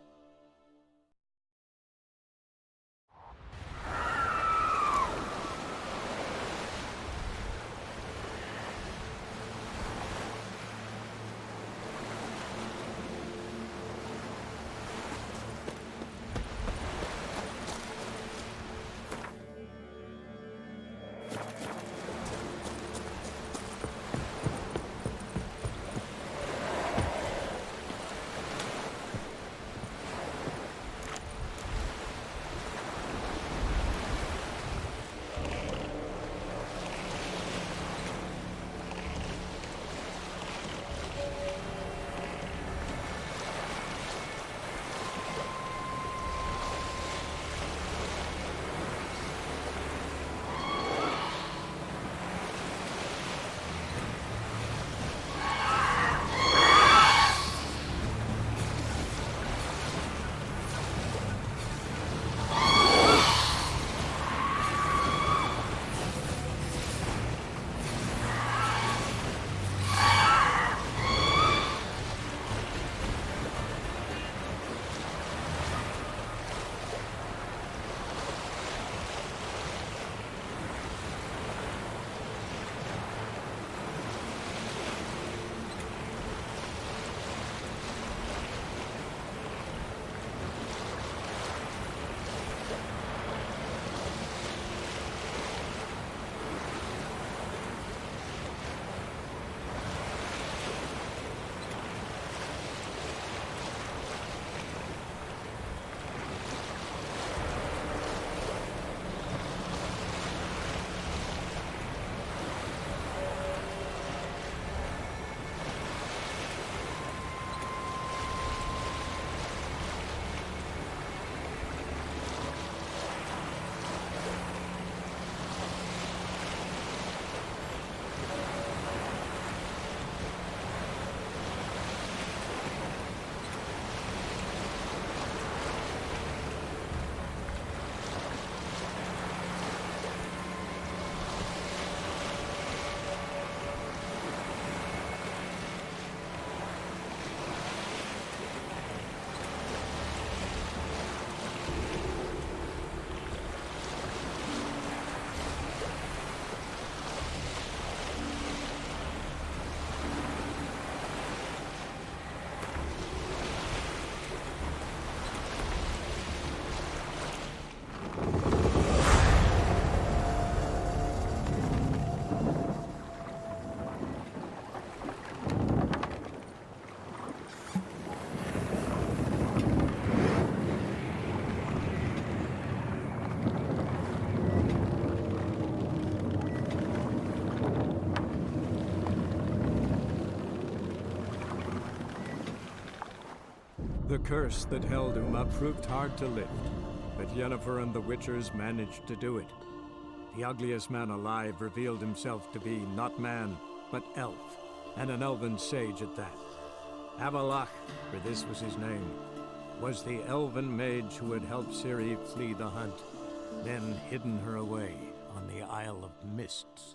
The curse that held Uma proved hard to lift, but Yennefer and the Witchers managed to do it. The ugliest man alive revealed himself to be not man, but elf, and an elven sage at that. Avalach, for this was his name, was the elven mage who had helped Ciri flee the hunt, then hidden her away on the Isle of Mists.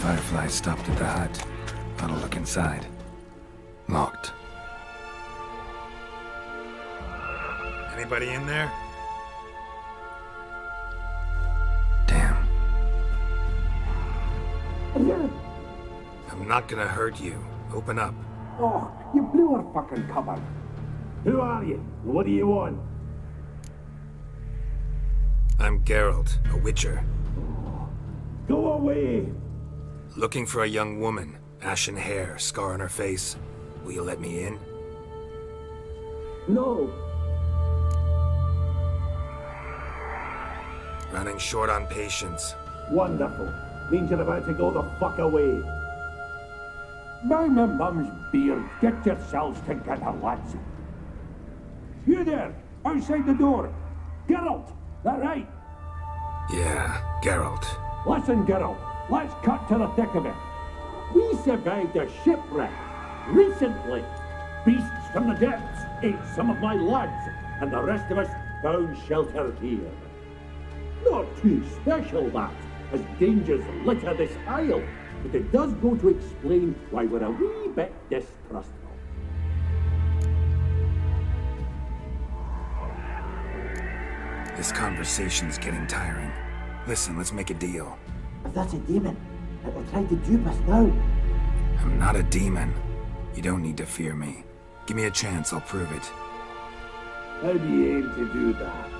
Firefly stopped at the hut. Ought to look inside. Locked. Anybody in there? Damn. I'm not gonna hurt you. Open up. Oh, you blew our fucking cover. Who are you? What do you want? I'm Geralt, a witcher. Go away! Looking for a young woman. Ashen hair, scar on her face. Will you let me in? No. Running short on patience. Wonderful. Means you're about to go the fuck away. By my mum's beard, get yourselves together, lads. You there, outside the door. Geralt, that right? Yeah, Geralt. Listen, Geralt, let's cut to the thick of it. We survived a shipwreck recently. Beasts from the depths. ate some of my lads, and the rest of us found shelter here. Not too special, that, as dangers litter this isle, but it does go to explain why we're a wee bit distrustful. This conversation's getting tiring. Listen, let's make a deal. If that's a demon, it will try to dupe us now. I'm not a demon. You don't need to fear me. Give me a chance, I'll prove it. How do you aim to do that?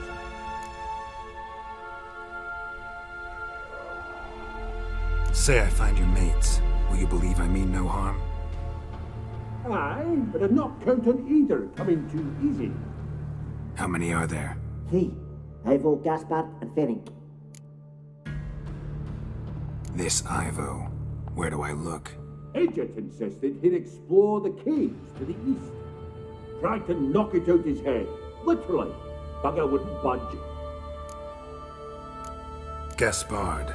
Say I find your mates. Will you believe I mean no harm? Aye, but I'm not counting either coming too easy. How many are there? 3. Ivo, Gaspard, and Ferenc. This Ivo. Where do I look? Agent insisted he'd explore the caves to the east. Tried to knock it out his head. Literally. Bugger wouldn't budge. Gaspard.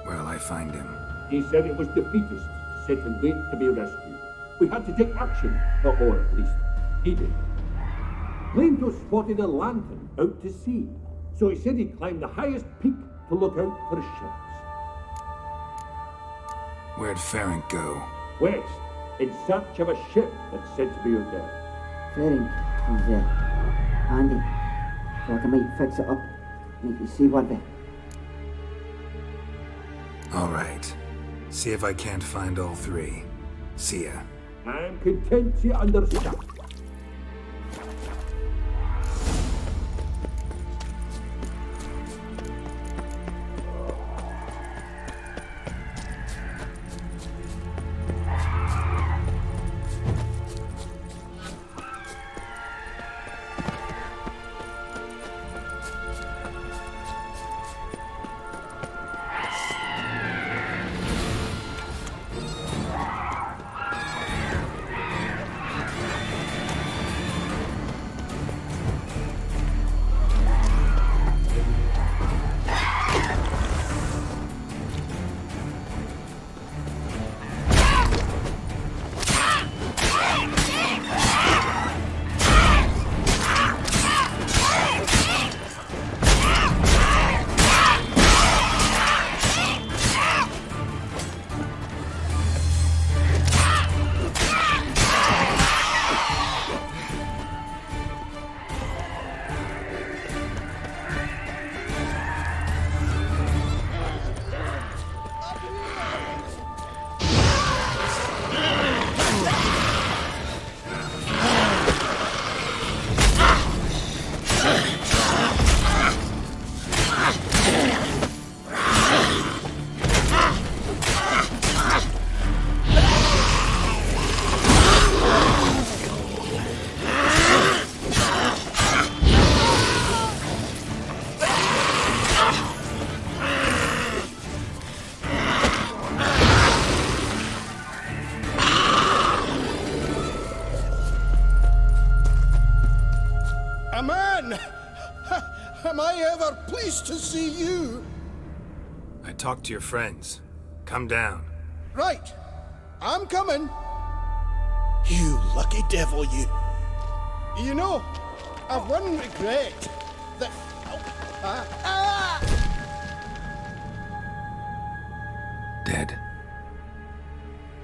Where'll I find him? He said it was defeatist to sit and wait to be rescued. We had to take action, or at least he did. Claimed to have spotted a lantern out to sea, so he said he'd climb the highest peak to look out for ships. Where'd Ferenc go? West, in search of a ship that's said to be out there. Ferenc is handy. Thought I might fix it up. Make you see one bit. All right. See if I can't find all 3. See ya. I'm content you understand. Am I ever pleased to see you? I talked to your friends. Come down. Right. I'm coming. You lucky devil, you. You know, I've one regret. That... Dead.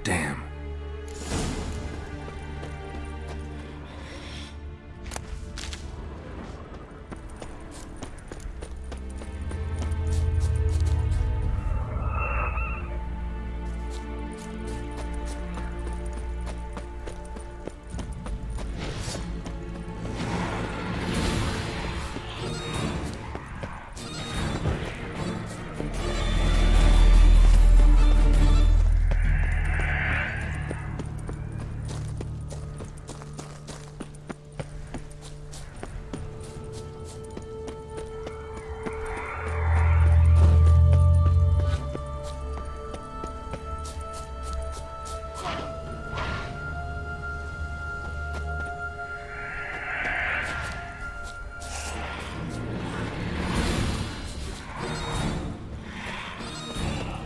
Damn.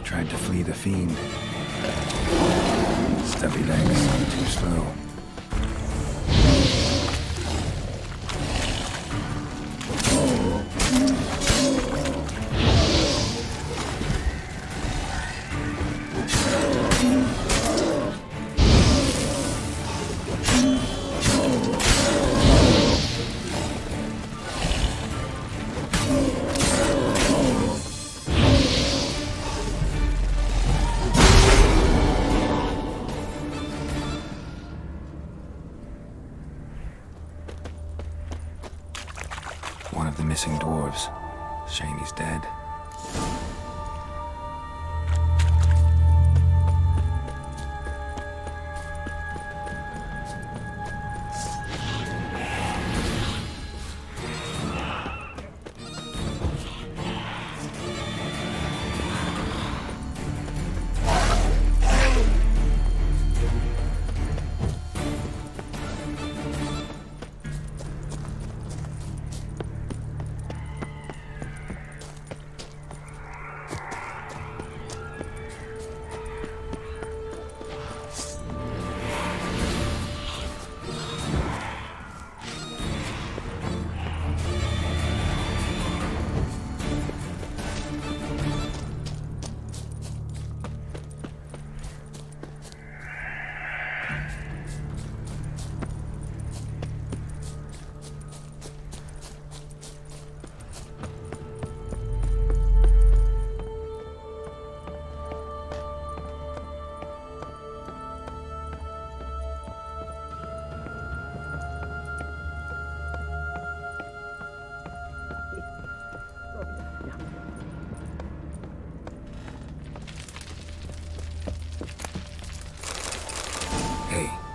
Tried to flee the fiend. Stubby legs, too slow. One of the missing dwarves. Shame he's dead.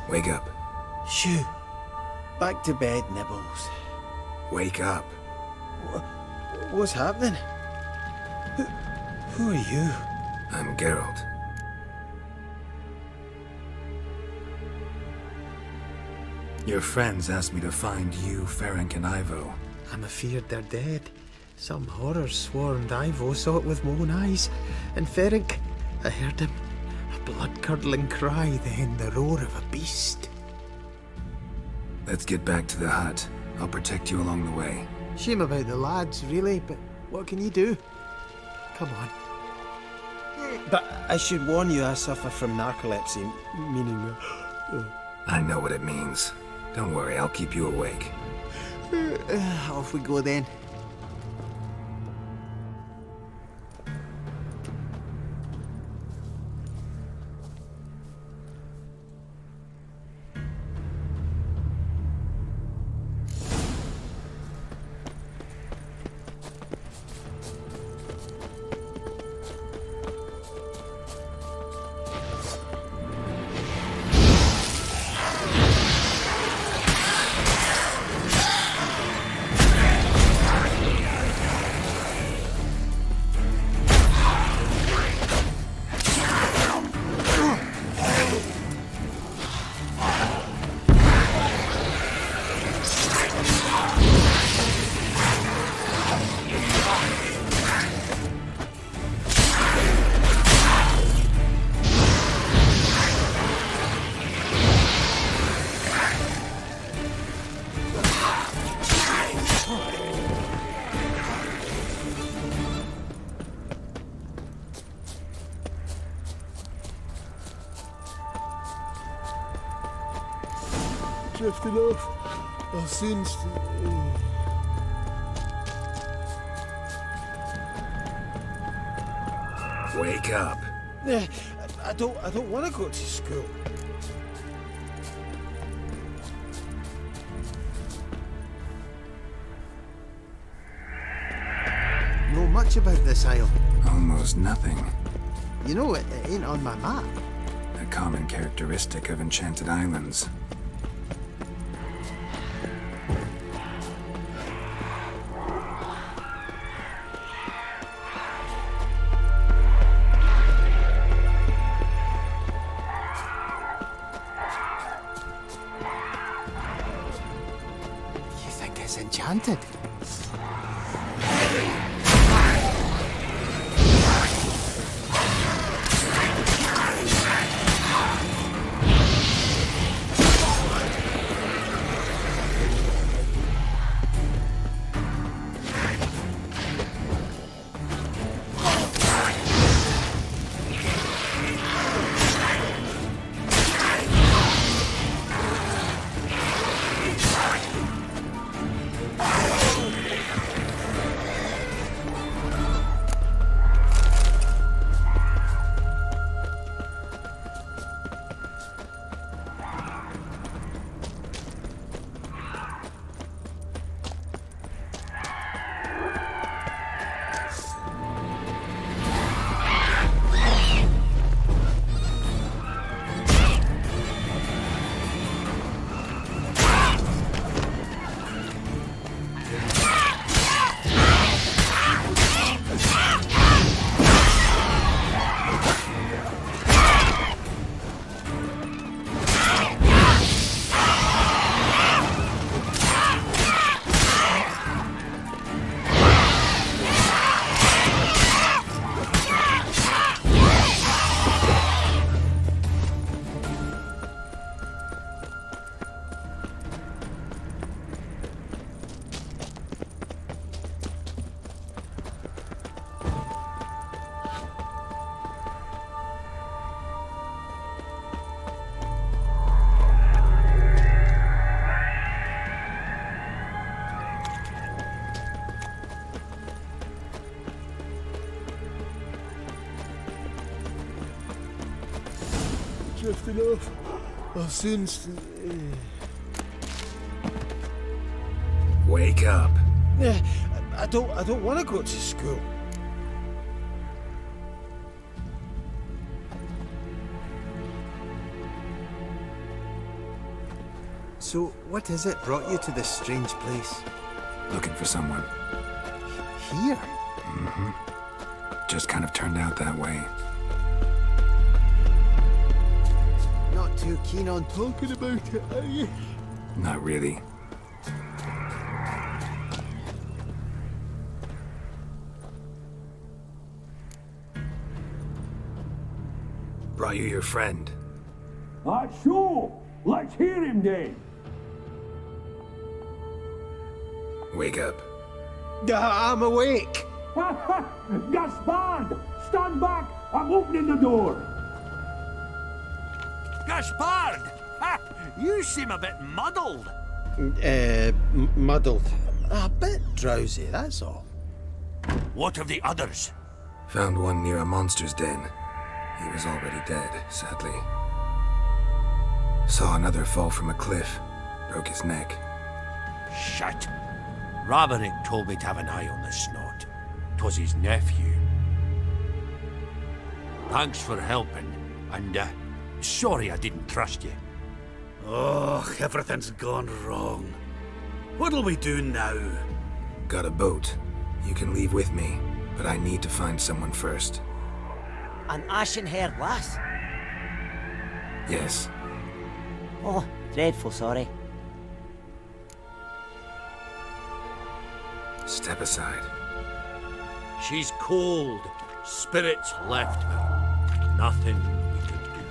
Wake up. Shoo. Back to bed, Nibbles. Wake up. What's happening? Who are you? I'm Geralt. Your friends asked me to find you, Ferenc, and Ivo. I'm afeard they're dead. Some horror swarmed Ivo, saw it with my own eyes. And Ferenc, I heard him. A blood-curdling cry, then the roar of a beast. Let's get back to the hut. I'll protect you along the way. Shame about the lads, really, but what can you do? Come on. But I should warn you, I suffer from narcolepsy, meaning... I know what it means. Don't worry, I'll keep you awake. Off we go then. Drifting off. I'll soon... Wake up. I don't want to go to school. Know much about this isle? Almost nothing. You know, it ain't on my map. A common characteristic of enchanted islands. You think it's enchanted? drifting off. I'll soon... Wake up. I don't want to go to school. So, what is it brought you to this strange place? Looking for someone. Here? Mm-hmm. Just kind of turned out that way. Not too keen on talking about it, are you? Not really. Brought you your friend. Sure. Let's hear him then. Wake up. I'm awake. Gaspard! Stand back! I'm opening the door! Gaspard! Ha! You seem a bit muddled. Muddled. A bit drowsy, that's all. What of the others? Found one near a monster's den. He was already dead, sadly. Saw another fall from a cliff. Broke his neck. Shit. Roberick told me to have an eye on the snot. 'Twas his nephew. Thanks for helping, and sorry I didn't trust you. Oh, everything's gone wrong. What'll we do now? Got a boat. You can leave with me, but I need to find someone first. An ashen-haired lass? Yes. Oh, dreadful sorry. Step aside. She's cold. Spirits left her. Nothing we could do.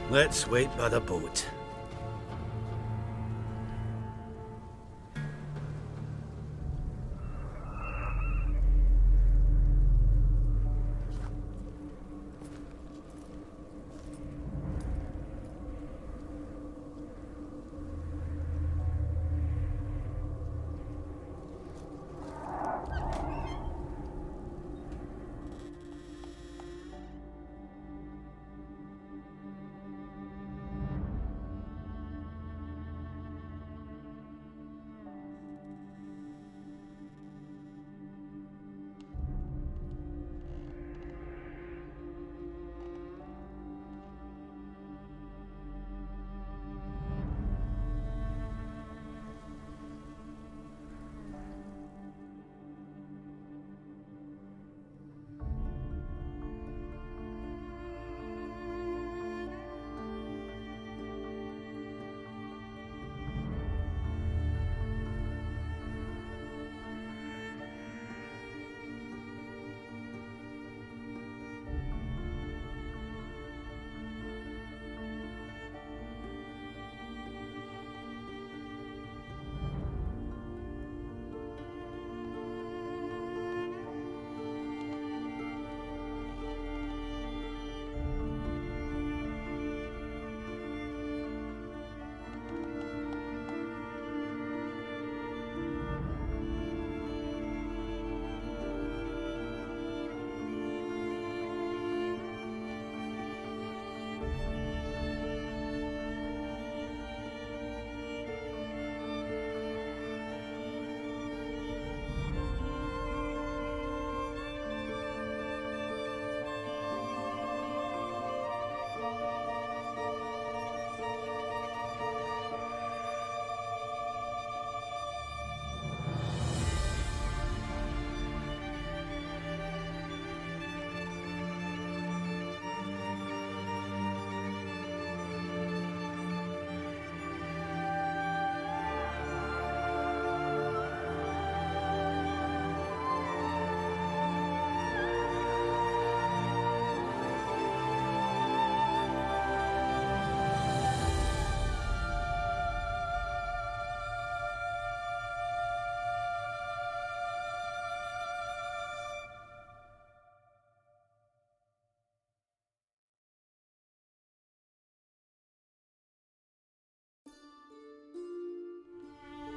Let's wait by the boat.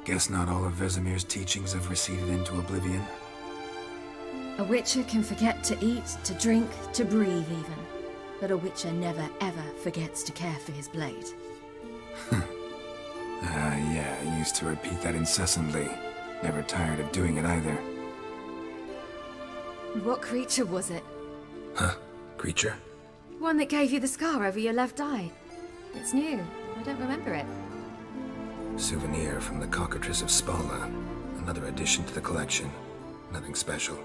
Guess not all of Vesemir's teachings have receded into oblivion. A witcher can forget to eat, to drink, to breathe even. but a witcher never ever forgets to care for his blade. Yeah, I used to repeat that incessantly. Never tired of doing it either. What creature was it? Huh? Creature? One that gave you the scar over your left eye. It's new. I don't remember it. Souvenir from the cockatrice of Spalna. Another addition to the collection. Nothing special.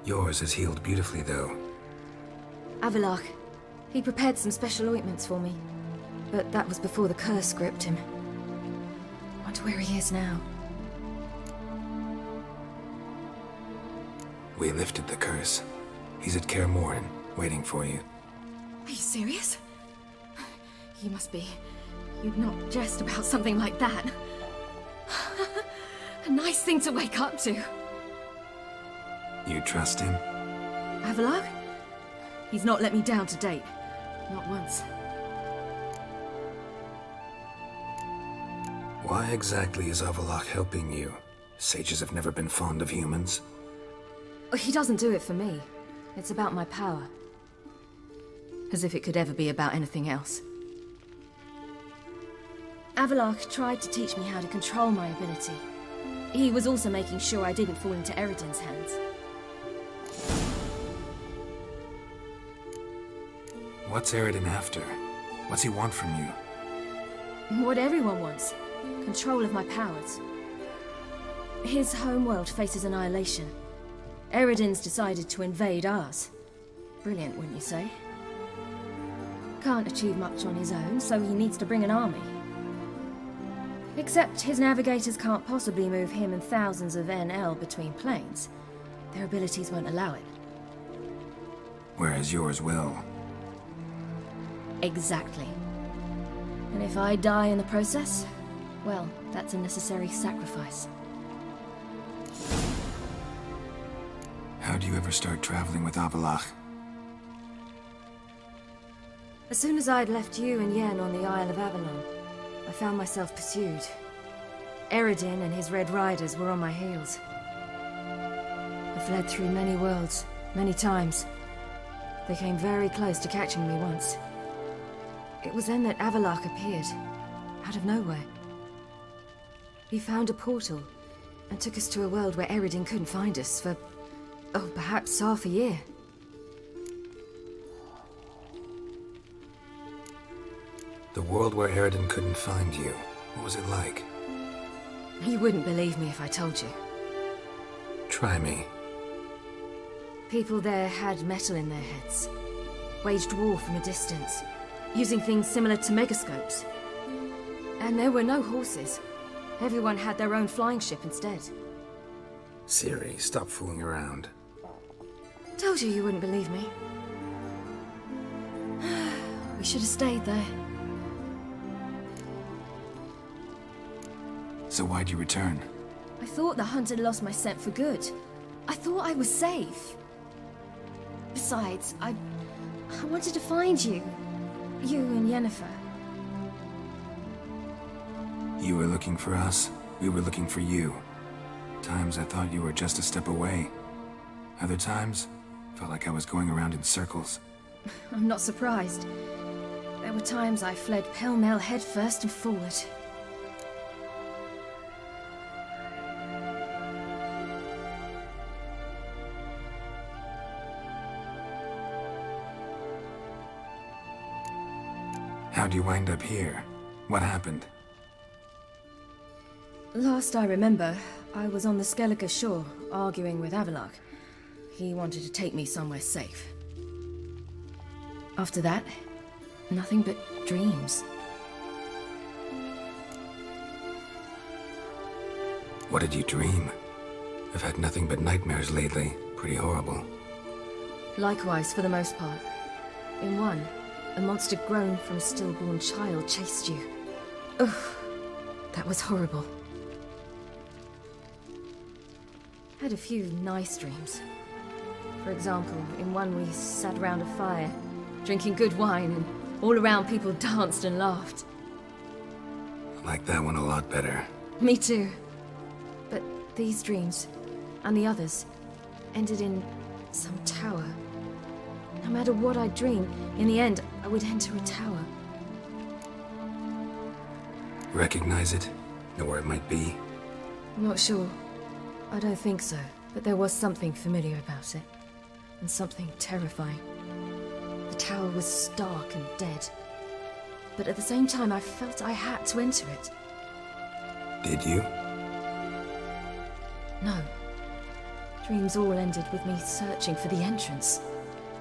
Yours is healed beautifully, though. Avalok. He prepared some special ointments for me. But that was before the curse gripped him. Wonder where he is now. We lifted the curse. He's at Kaer Morhen, waiting for you. Are you serious? You must be. You'd not jest about something like that. A nice thing to wake up to. You trust him? Avalok? He's not let me down to date. Not once. Why exactly is Avalok helping you? Sages have never been fond of humans. He doesn't do it for me. It's about my power. As if it could ever be about anything else. Avalok tried to teach me how to control my ability. He was also making sure I didn't fall into Eredin's hands. What's Eredin after? What's he want from you? What everyone wants. Control of my powers. His homeworld faces annihilation. Eredin's decided to invade ours. Brilliant, wouldn't you say? Can't achieve much on his own, so he needs to bring an army. Except his navigators can't possibly move him and thousands of NL between planes. Their abilities won't allow it. Whereas yours will. Exactly. And if I die in the process, well, that's a necessary sacrifice. How do you ever start traveling with Avalok? As soon as I'd left you and Yen on the Isle of Avalon, I found myself pursued. Eredin and his Red Riders were on my heels. I fled through many worlds, many times. They came very close to catching me once. It was then that Avalok appeared, out of nowhere. He found a portal, and took us to a world where Eredin couldn't find us for, oh, perhaps half a year. The world where Eredin couldn't find you. What was it like? You wouldn't believe me if I told you. Try me. People there had metal in their heads. Waged war from a distance, using things similar to megascopes. And there were no horses. Everyone had their own flying ship instead. Ciri, stop fooling around. Told you you wouldn't believe me. We should have stayed there. So why'd you return? I thought the hunt had lost my scent for good. I thought I was safe. Besides, I wanted to find you. You and Yennefer. You were looking for us, we were looking for you. Times I thought you were just a step away. Other times, felt like I was going around in circles. I'm not surprised. There were times I fled pell-mell headfirst and forward. How'd you wind up here? What happened? Last I remember, I was on the Skellige shore, arguing with Avalok. He wanted to take me somewhere safe. After that, nothing but dreams. What did you dream? I've had nothing but nightmares lately. Pretty horrible. Likewise, for the most part. In one, a monster grown from a stillborn child chased you. Ugh, that was horrible. Had a few nice dreams. For example, in one we sat around a fire, drinking good wine, and all around people danced and laughed. I like that one a lot better. Me too. But these dreams, and the others, ended in some tower. No matter what I dream, in the end, I would enter a tower. Recognize it? Know where it might be? I'm not sure. I don't think so, but there was something familiar about it. And something terrifying. The tower was stark and dead. But at the same time, I felt I had to enter it. Did you? No. Dreams all ended with me searching for the entrance.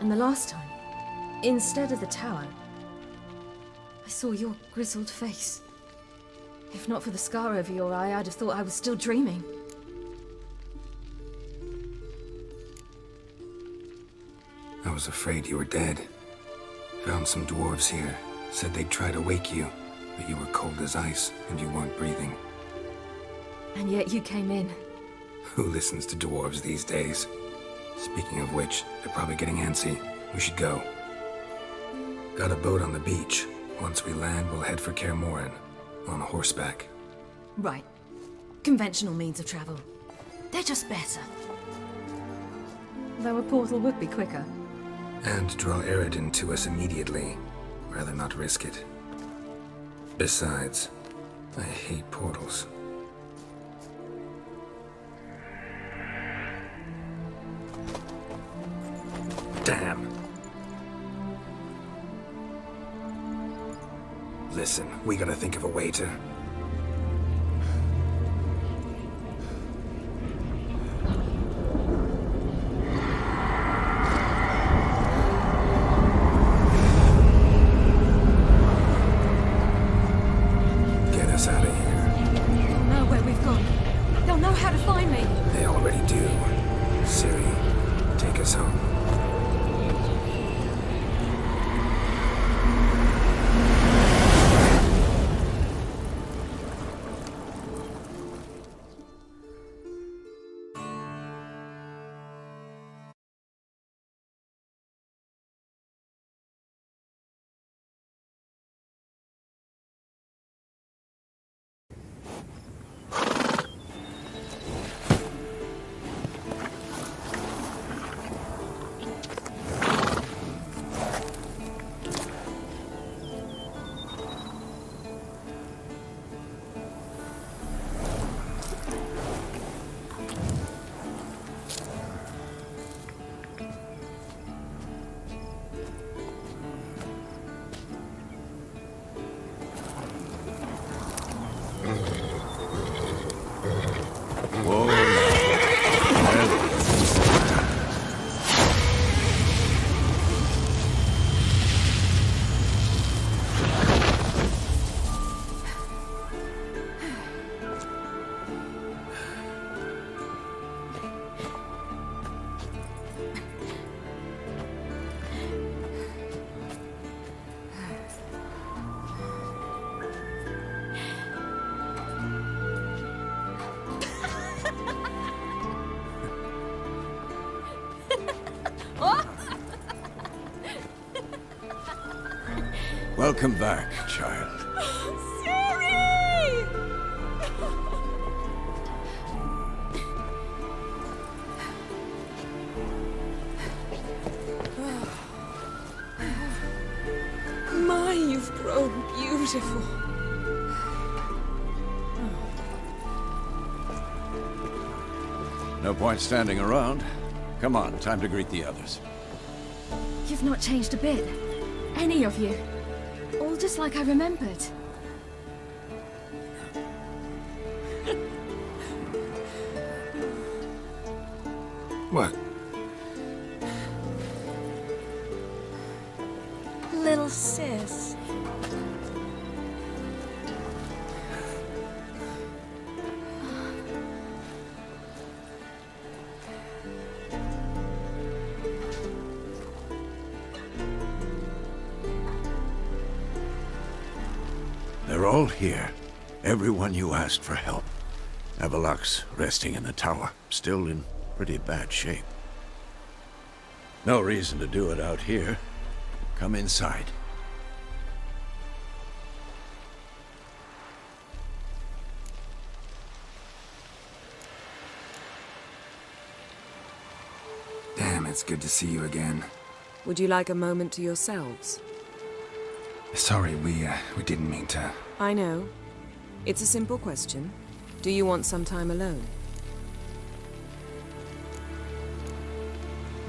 And the last time, instead of the tower, I saw your grizzled face. If not for the scar over your eye, I'd have thought I was still dreaming. I was afraid you were dead. Found some dwarves here. Said they'd try to wake you, but you were cold as ice and you weren't breathing. And yet you came in. Who listens to dwarves these days? Speaking of which, they're probably getting antsy. We should go. Got a boat on the beach. Once we land, we'll head for Kaer Morhen. On horseback. Right. Conventional means of travel. They're just better. Though a portal would be quicker. And draw Eredin to us immediately. Rather not risk it. Besides, I hate portals. Damn. Listen, we gotta think of a way to... get us out of here. They'll know where we've gone. They'll know how to find me. They already do. Ciri, take us home. Welcome back, child. Ciri! My, you've grown beautiful. No point standing around. Come on, time to greet the others. You've not changed a bit. Any of you. All just like I remembered. What? Little sis. They're all here. Everyone you asked for help. Avalok's resting in the tower, still in pretty bad shape. No reason to do it out here. Come inside. Damn, it's good to see you again. Would you like a moment to yourselves? Sorry, we didn't mean to. I know. It's a simple question. Do you want some time alone?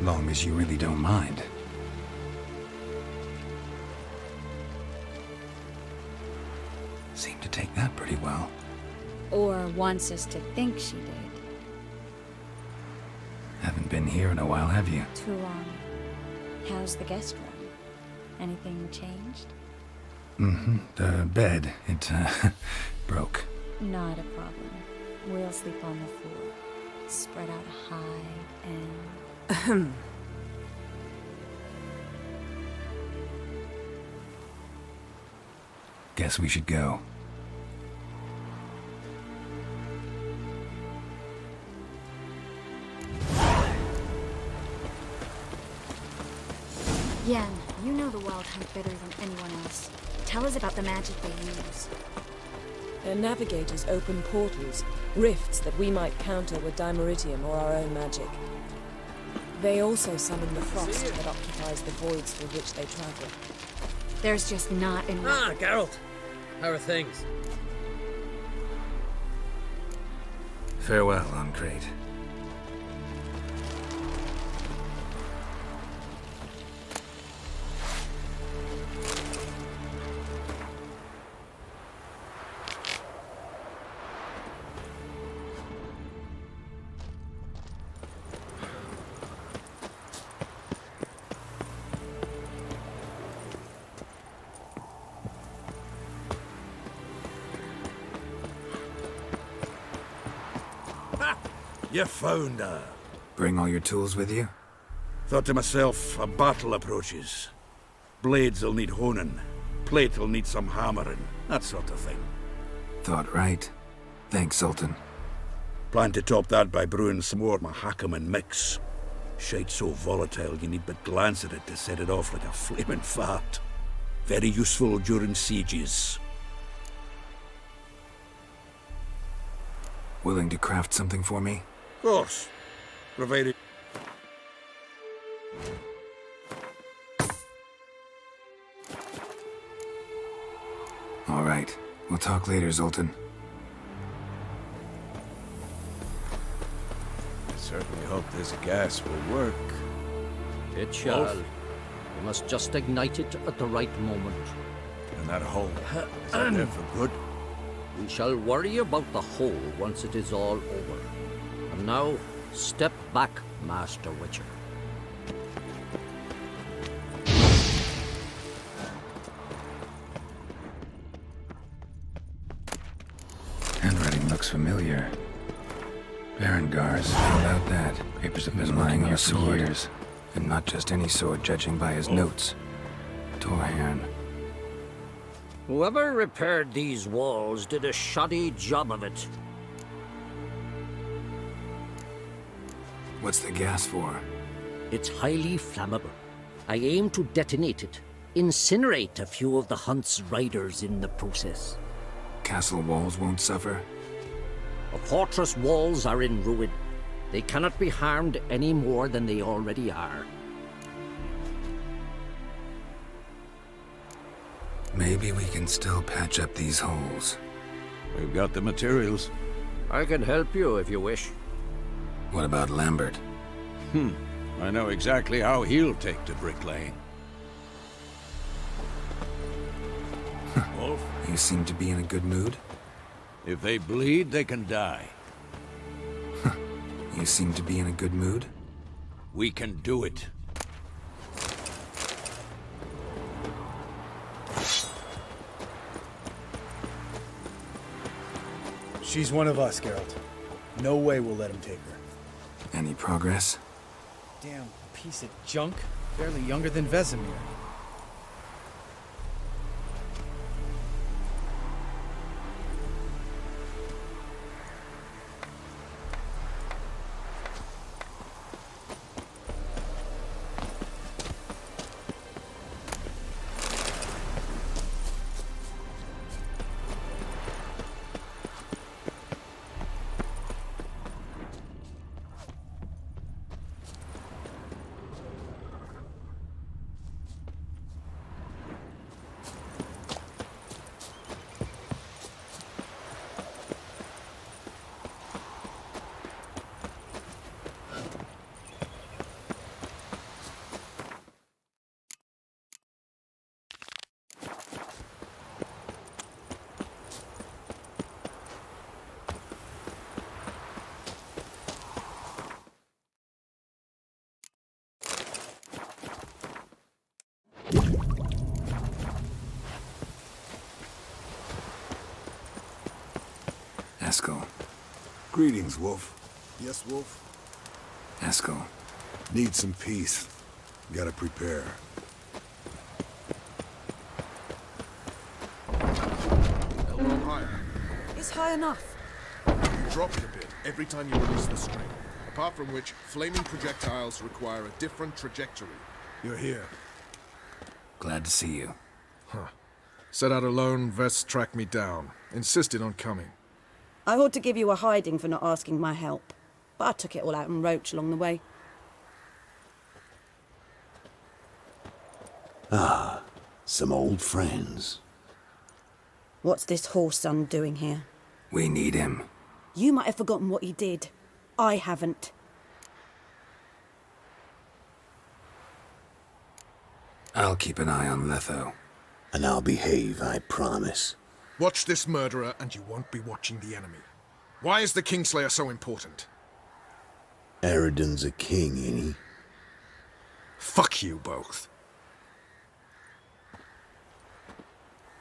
Long as you really don't mind. Seemed to take that pretty well. Or wants us to think she did. Haven't been here in a while, have you? Too long. How's the guest room? Anything changed? Mm-hmm. The bed, it, broke. Not a problem. We'll sleep on the floor. Spread out a hide and... Ahem. Guess we should go. Yen, you know the Wild Hunt better than anyone else. Tell us about the magic they use. Their navigators open portals, rifts that we might counter with dimeritium or our own magic. They also summon the frost that occupies the voids through which they travel. There's just not enough. Ah, Geralt. How are things? Farewell, Uncrate. You found her. Bring all your tools with you? Thought to myself, a battle approaches. Blades will need honing. Plate will need some hammering. That sort of thing. Thought right. Thanks, Sultan. Plan to top that by brewing some more Mahakaman mix. Shite so volatile you need but glance at it to set it off like a flaming fart. Very useful during sieges. Willing to craft something for me? Of course. Provided... All right. We'll talk later, Zoltan. I certainly hope this gas will work. It shall. We must just ignite it at the right moment. And that hole, is that there for good? We shall worry about the hole once it is all over. And now, step back, Master Witcher. Handwriting looks familiar. Berengars, how about that? Papers have been lying here for years. And not just any sword, judging by his notes. Torhan. Whoever repaired these walls did a shoddy job of it. What's the gas for? It's highly flammable. I aim to detonate it. Incinerate a few of the Hunt's riders in the process. Castle walls won't suffer? The fortress walls are in ruin. They cannot be harmed any more than they already are. Maybe we can still patch up these holes. We've got the materials. I can help you if you wish. What about Lambert? I know exactly how he'll take to bricklaying. Wolf? You seem to be in a good mood. If they bleed, they can die. You seem to be in a good mood. We can do it. She's one of us, Geralt. No way we'll let him take her. Any progress? Damn piece of junk. Barely younger than Vesemir. Haskell. Greetings, Wolf. Yes, Wolf? Haskell. Need some peace. Gotta prepare. A little higher. It's high enough. You drop it a bit every time you release the string. Apart from which, flaming projectiles require a different trajectory. You're here. Glad to see you. Huh. Set out alone, Vest tracked me down. Insisted on coming. I ought to give you a hiding for not asking my help, but I took it all out in Roach along the way. Ah, some old friends. What's this horse son doing here? We need him. You might have forgotten what he did. I haven't. I'll keep an eye on Letho. And I'll behave, I promise. Watch this murderer and you won't be watching the enemy. Why is the Kingslayer so important? Eridan's a king, ain't he? Fuck you both.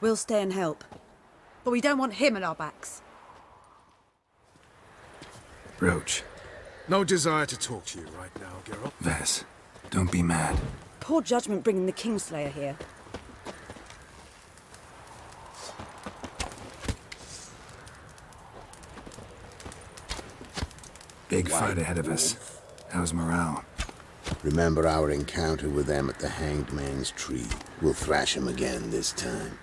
We'll stay and help. But we don't want him at our backs. Roach. No desire to talk to you right now, Geralt. Vess, don't be mad. Poor judgment bringing the Kingslayer here. Big fight ahead of us. How's morale? Remember our encounter with them at the Hanged Man's Tree. We'll thrash him again this time.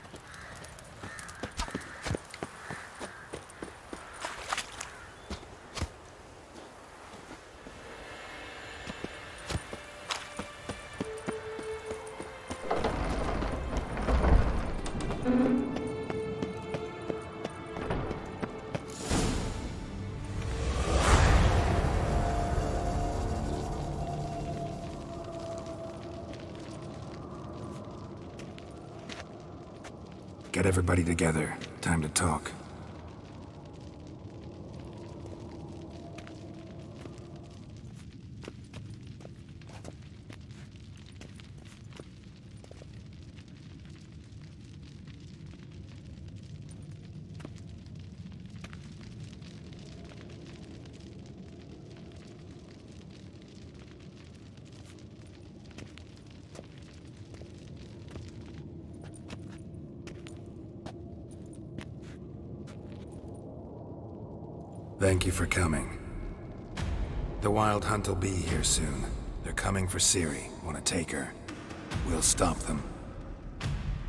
Get everybody together. Time to talk. Thank you for coming. The Wild Hunt will be here soon. They're coming for Ciri. Want to take her? We'll stop them.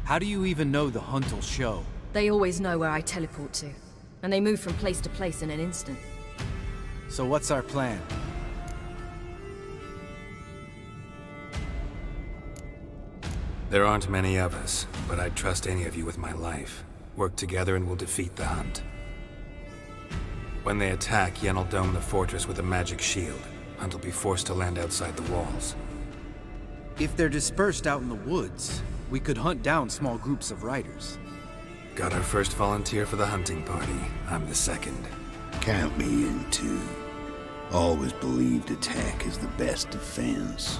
How do you even know the hunt will show? They always know where I teleport to, and they move from place to place in an instant. So what's our plan? There aren't many of us, but I'd trust any of you with my life. Work together and we'll defeat the Hunt. When they attack, Yen will dome the fortress with a magic shield. Hunt will be forced to land outside the walls. If they're dispersed out in the woods, we could hunt down small groups of riders. Got our first volunteer for the hunting party. I'm the second. Count me in too. Always believed attack is the best defense.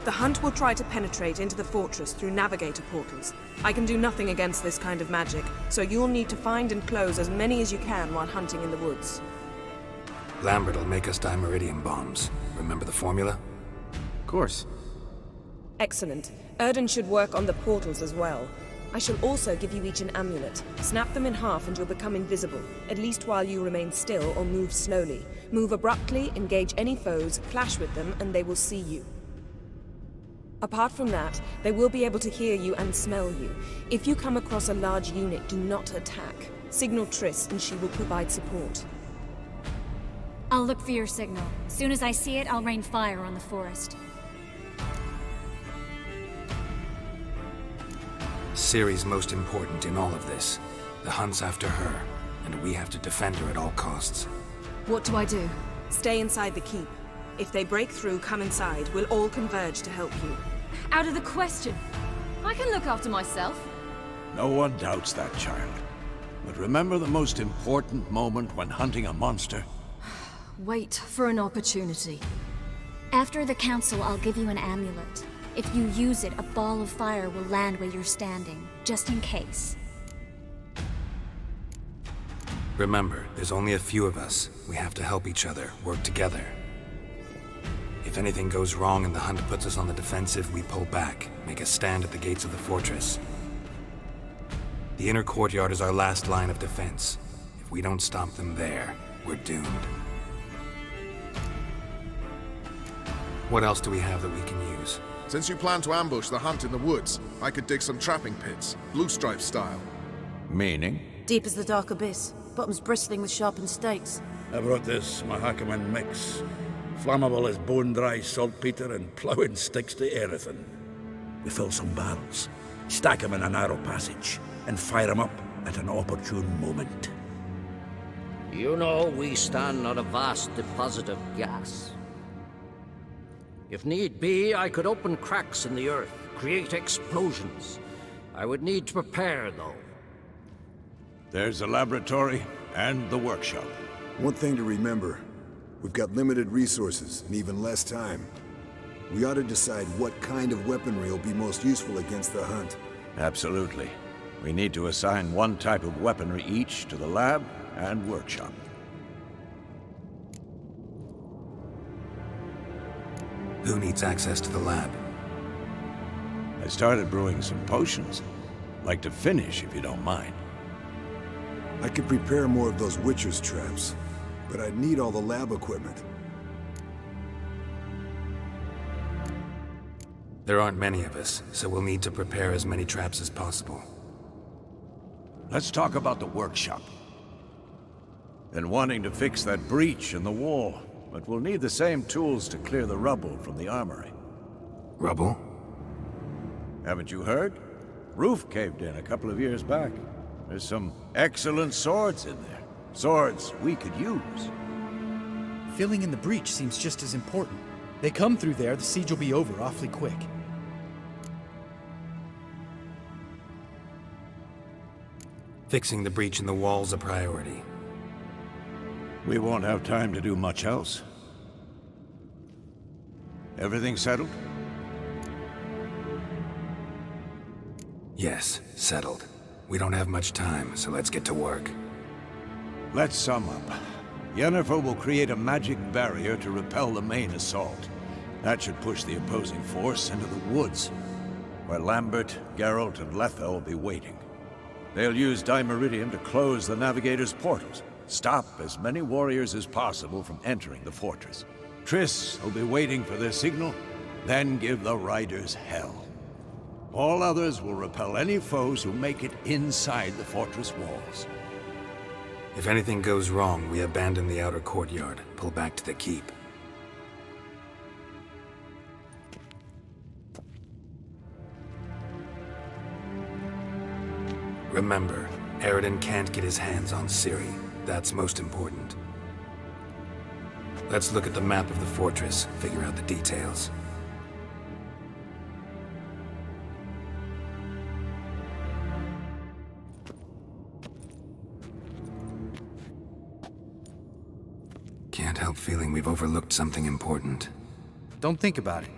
The Hunt will try to penetrate into the fortress through navigator portals. I can do nothing against this kind of magic, so you'll need to find and close as many as you can while hunting in the woods. Lambert will make us dimeridium bombs. Remember the formula? Of course. Excellent. Erden should work on the portals as well. I shall also give you each an amulet. Snap them in half and you'll become invisible, at least while you remain still or move slowly. Move abruptly, engage any foes, clash with them, and they will see you. Apart from that, they will be able to hear you and smell you. If you come across a large unit, do not attack. Signal Triss and she will provide support. I'll look for your signal. As soon as I see it, I'll rain fire on the forest. Ciri's most important in all of this. The Hunt's after her, and we have to defend her at all costs. What do I do? Stay inside the keep. If they break through, come inside. We'll all converge to help you. Out of the question. I can look after myself. No one doubts that, child. But remember the most important moment when hunting a monster? Wait for an opportunity. After the council, I'll give you an amulet. If you use it, a ball of fire will land where you're standing, just in case. Remember, there's only a few of us. We have to help each other, work together. If anything goes wrong and the hunt puts us on the defensive, we pull back, make a stand at the gates of the fortress. The inner courtyard is our last line of defense. If we don't stop them there, we're doomed. What else do we have that we can use? Since you plan to ambush the hunt in the woods, I could dig some trapping pits, blue stripe style. Meaning? Deep as the dark abyss, bottoms bristling with sharpened stakes. I brought this Mahakaman mix. Flammable as bone-dry saltpeter and ploughing sticks to anything. We fill some barrels, stack them in a narrow passage, and fire them up at an opportune moment. You know, we stand on a vast deposit of gas. If need be, I could open cracks in the earth, create explosions. I would need to prepare, though. There's the laboratory and the workshop. One thing to remember, we've got limited resources and even less time. We ought to decide what kind of weaponry will be most useful against the hunt. Absolutely. We need to assign one type of weaponry each to the lab and workshop. Who needs access to the lab? I started brewing some potions. Like to finish, if you don't mind. I could prepare more of those Witcher's traps, but I'd need all the lab equipment. There aren't many of us, so we'll need to prepare as many traps as possible. Let's talk about the workshop. Been wanting to fix that breach in the wall, but we'll need the same tools to clear the rubble from the armory. Rubble? Haven't you heard? Roof caved in a couple of years back. There's some excellent swords in there. Swords we could use. Filling in the breach seems just as important. They come through there, the siege will be over awfully quick. Fixing the breach in the wall's a priority. We won't have time to do much else. Everything settled? Yes, settled. We don't have much time, so let's get to work. Let's sum up. Yennefer will create a magic barrier to repel the main assault. That should push the opposing force into the woods, where Lambert, Geralt, and Letha will be waiting. They'll use Dimeridium to close the Navigator's portals, stop as many warriors as possible from entering the fortress. Triss will be waiting for their signal, then give the riders hell. All others will repel any foes who make it inside the fortress walls. If anything goes wrong, we abandon the outer courtyard, pull back to the keep. Remember, Aridin can't get his hands on Ciri. That's most important. Let's look at the map of the fortress, figure out the details. Can't help feeling we've overlooked something important. Don't think about it.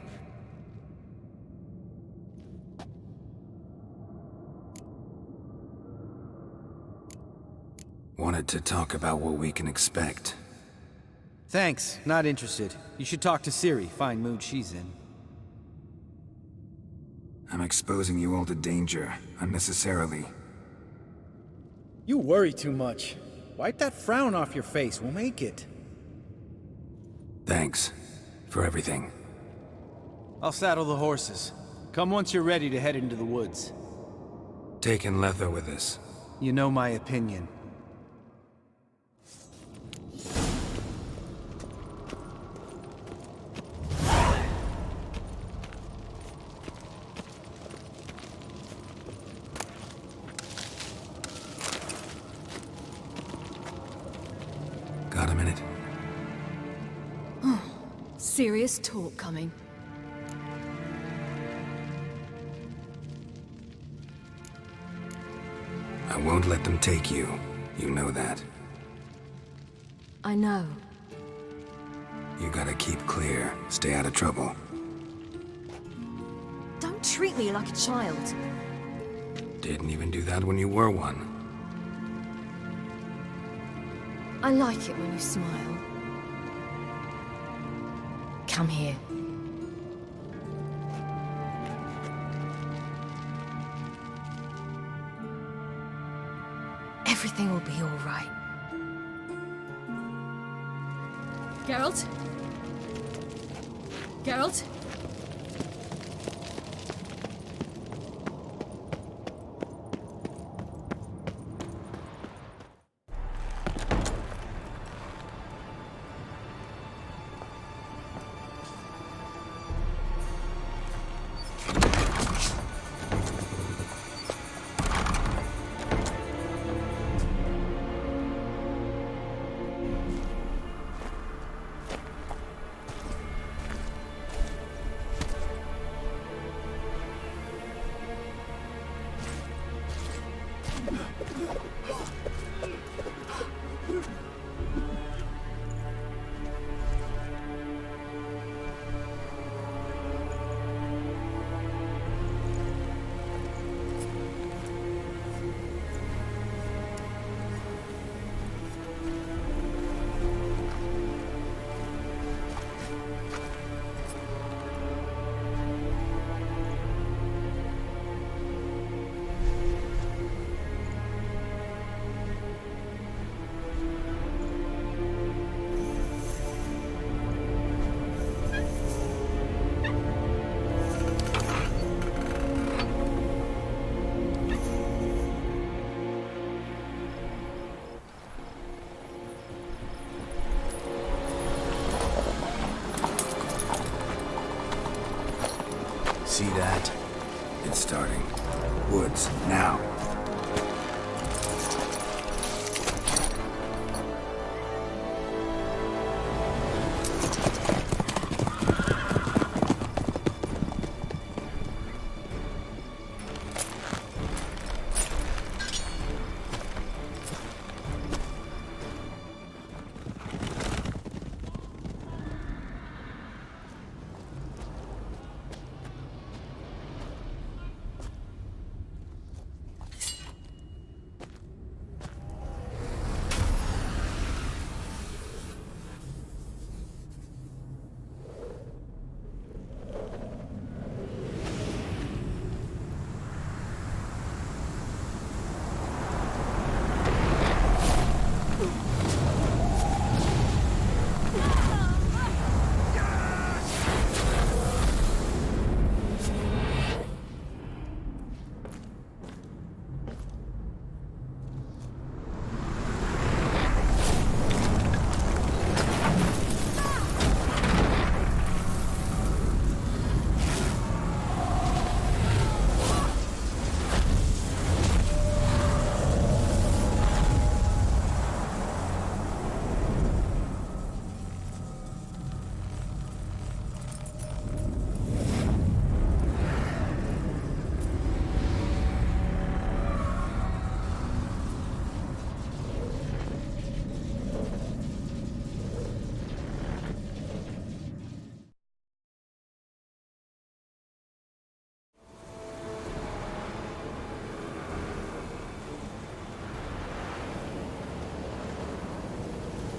Wanted to talk about what we can expect. Thanks, not interested. You should talk to Ciri, fine mood she's in. I'm exposing you all to danger, unnecessarily. You worry too much. Wipe that frown off your face, we'll make it. Thanks for everything. I'll saddle the horses. Come once you're ready to head into the woods. Taking Letha with us. You know my opinion. Got a minute? Serious talk coming. I won't let them take you. You know that. I know. You gotta keep clear. Stay out of trouble. Don't treat me like a child. Didn't even do that when you were one. I like it when you smile. Come here. Everything will be all right. Geralt? Geralt? See that? It's starting. Woods, now.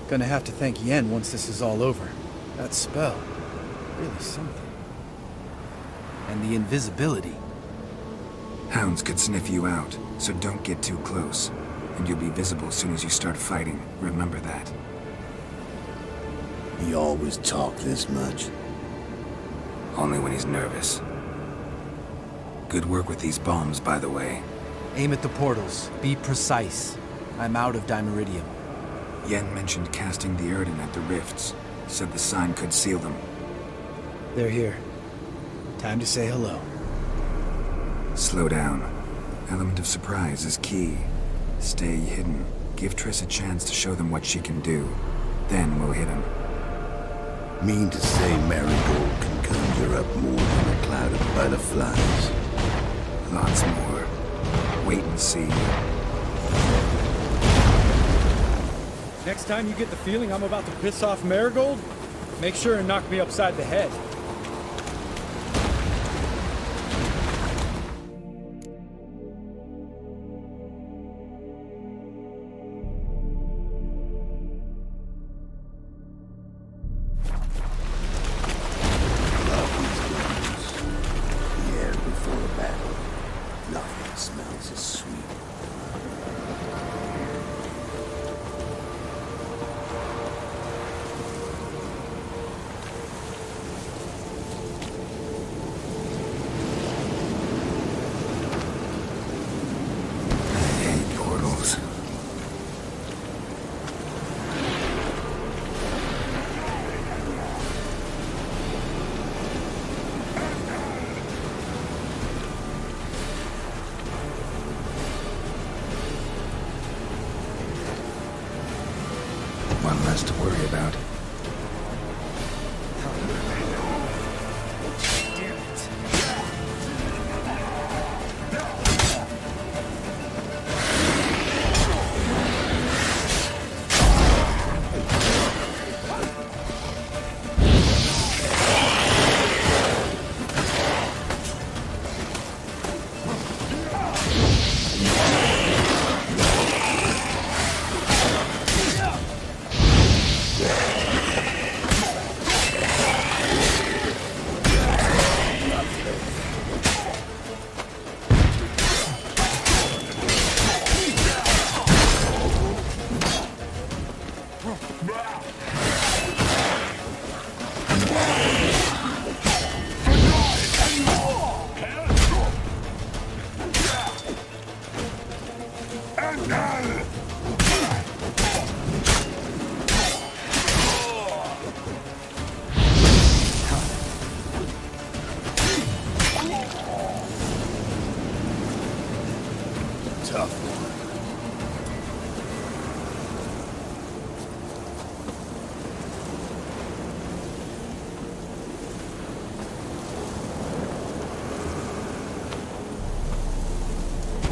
Gonna have to thank Yen once this is all over. That spell, really something. And the invisibility. Hounds could sniff you out, so don't get too close. And you'll be visible as soon as you start fighting. Remember that. He always talk this much. Only when he's nervous. Good work with these bombs, by the way. Aim at the portals. Be precise. I'm out of Dimeridium. Yen mentioned casting the Erden at the rifts. Said the sign could seal them. They're here. Time to say hello. Slow down. Element of surprise is key. Stay hidden. Give Triss a chance to show them what she can do. Then we'll hit him. Mean to say Marigold can conjure up more than a cloud of butterflies? Lots more. Wait and see. Next time you get the feeling I'm about to piss off Marigold, make sure and knock me upside the head. less to worry about.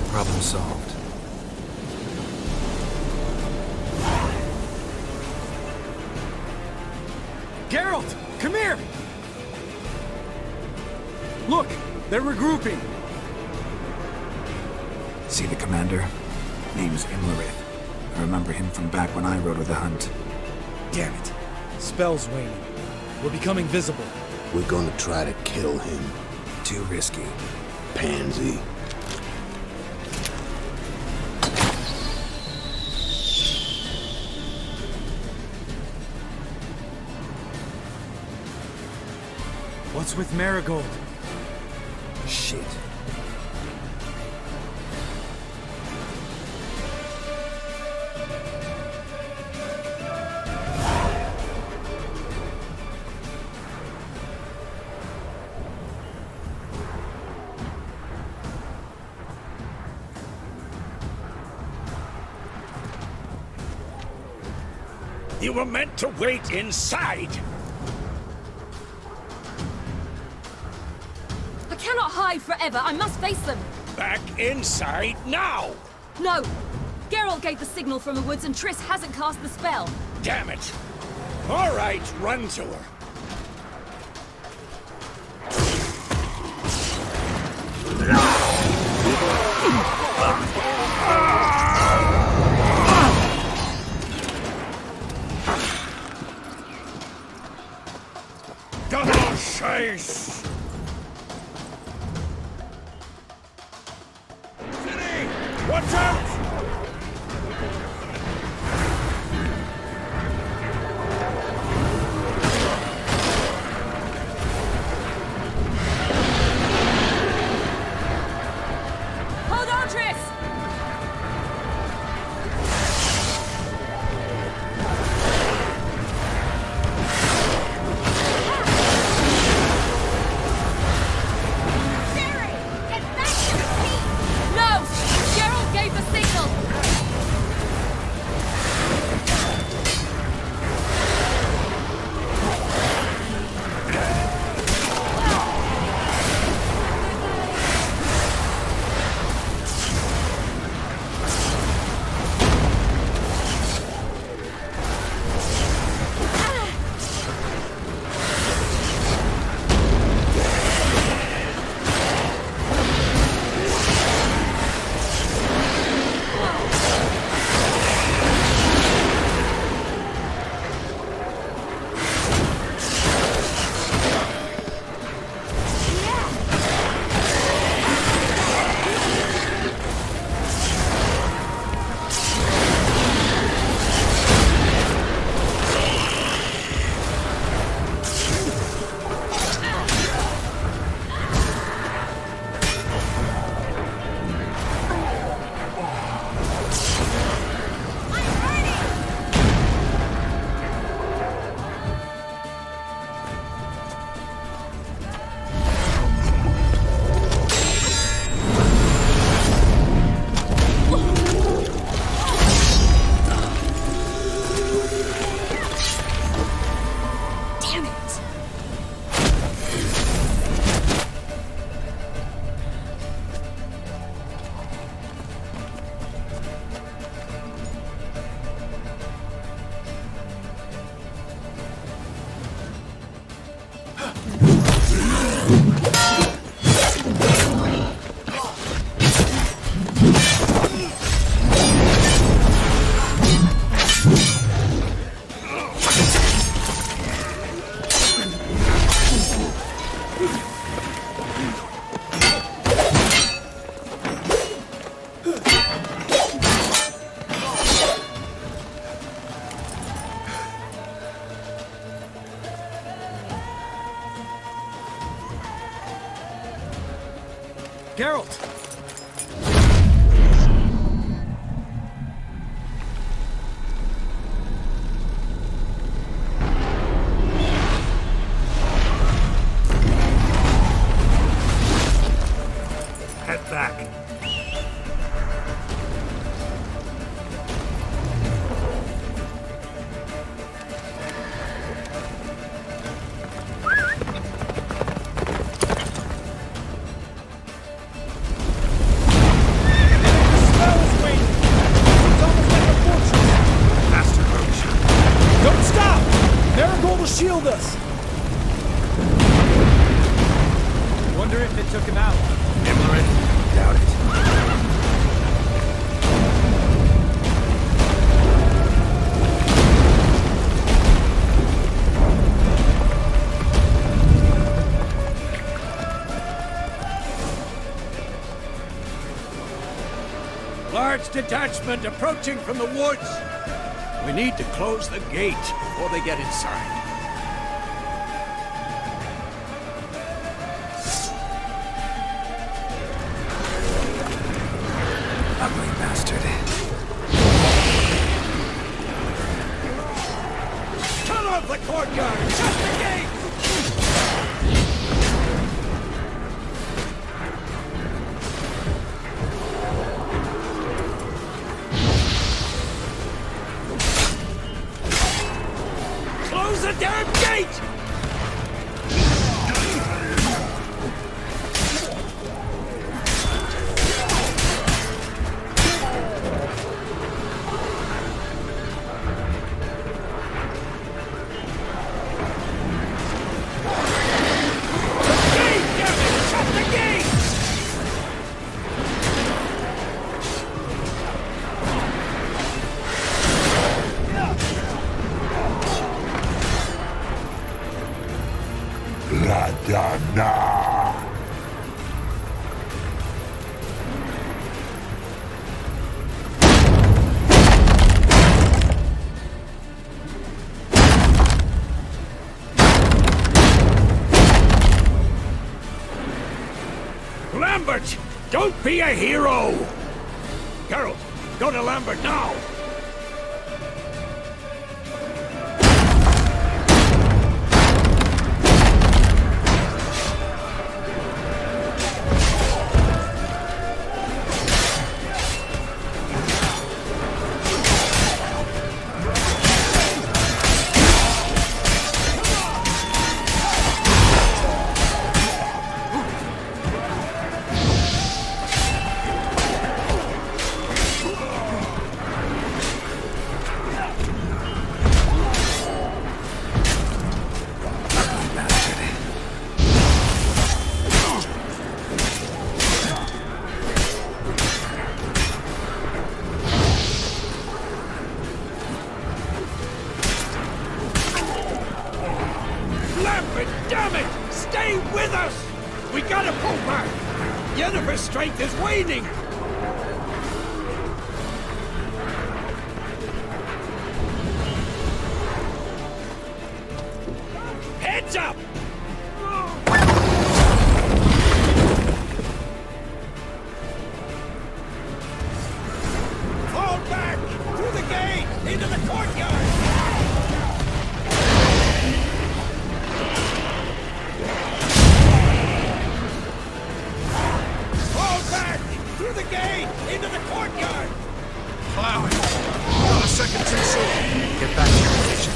Problem solved. Geralt, come here! Look, they're regrouping. See the commander? Name's Imlerith. I remember him from back when I rode with the hunt. Damn it. Spell's waning. We're becoming visible. We're gonna try to kill him. Too risky. Pansy. What's with Marigold? Shit. You were meant to wait inside! I cannot hide forever. I must face them. Back inside now! No! Geralt gave the signal from the woods and Triss hasn't cast the spell. Damn it! All right, run to her. Double chase! Watch out! Hold on, Triss! No! Geralt gave the signal! Geralt! Head back. Don't stop! Marigold will shield us! Wonder if it took him out. Doubt it. Large detachment approaching from the woods. We need to close the gate before they get inside. Ugly bastard. Cut off the courtyard! Shut the gate! Close the damn gate! Lambert! Don't be a hero! Geralt, go to Lambert now! Lambert, damn it! Stay with us! We gotta pull back! Yennefer's strength is waning! Heads up! Fall back! Through the gate! Into the courtyard! Through the gate! Into the courtyard! Plowing. Not a second too soon. Get back to your position.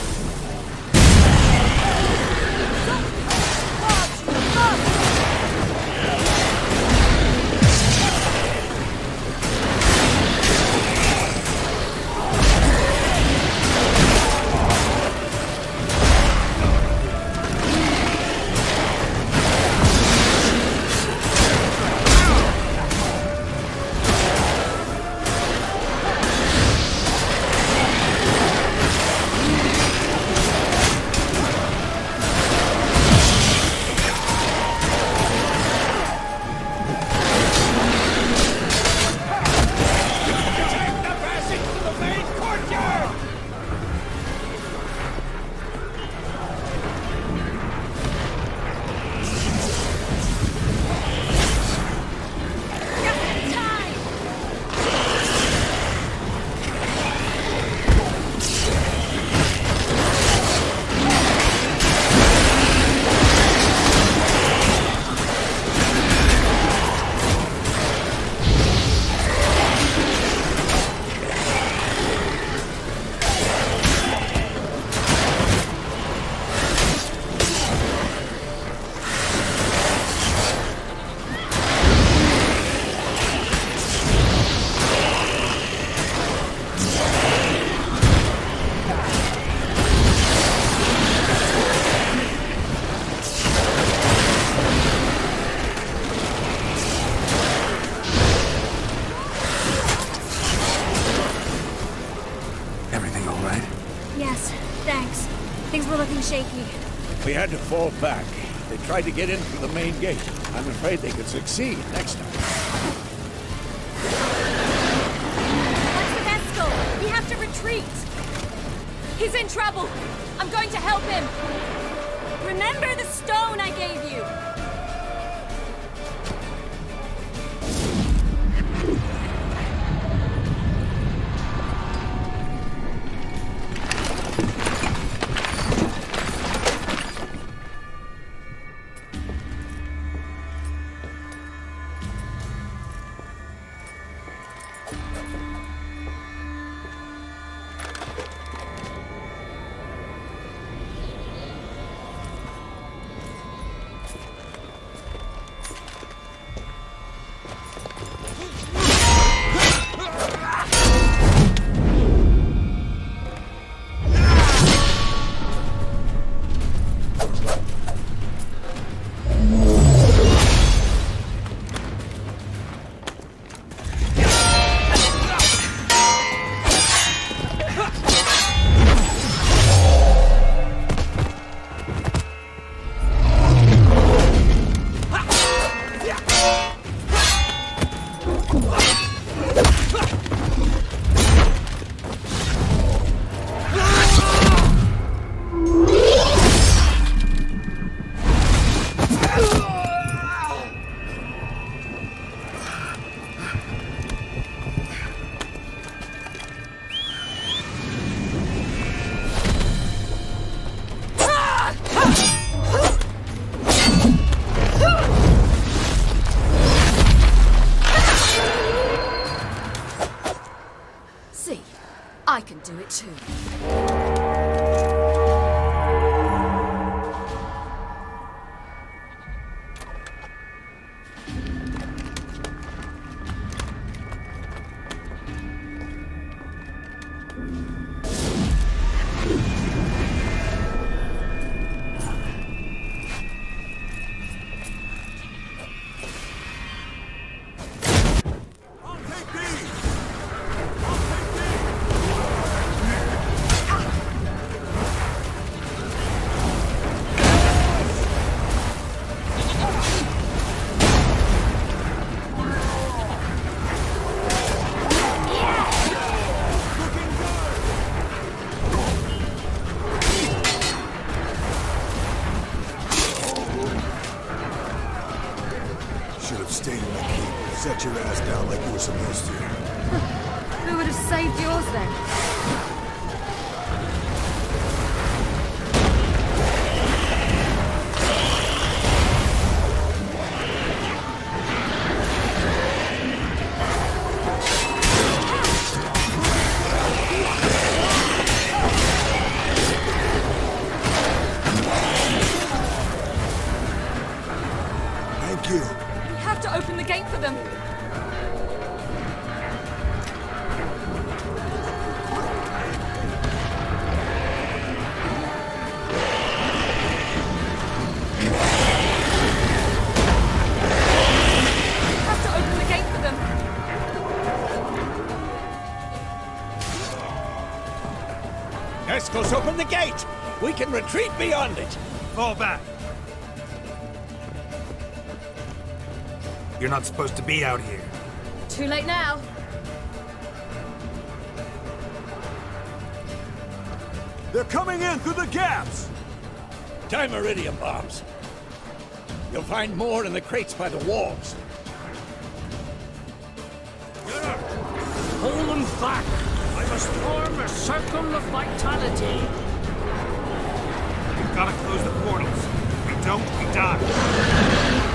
Thanks. Things were looking shaky. We had to fall back. They tried to get in through the main gate. I'm afraid they could succeed next time. What's with Eskel? We have to retreat. He's in trouble. I'm going to help him. Remember the stone I gave you? I can do it too. Set your ass down like you were supposed to. Who would have saved yours then? Thank you. We have to open the gate for them. Eskel's open the gate! We can retreat beyond it! Fall back. You're not supposed to be out here. Too late now. They're coming in through the gaps! Dimeridium bombs. You'll find more in the crates by the walls. Hold them back! I must form a circle of vitality. We've got to close the portals. If we don't, we die.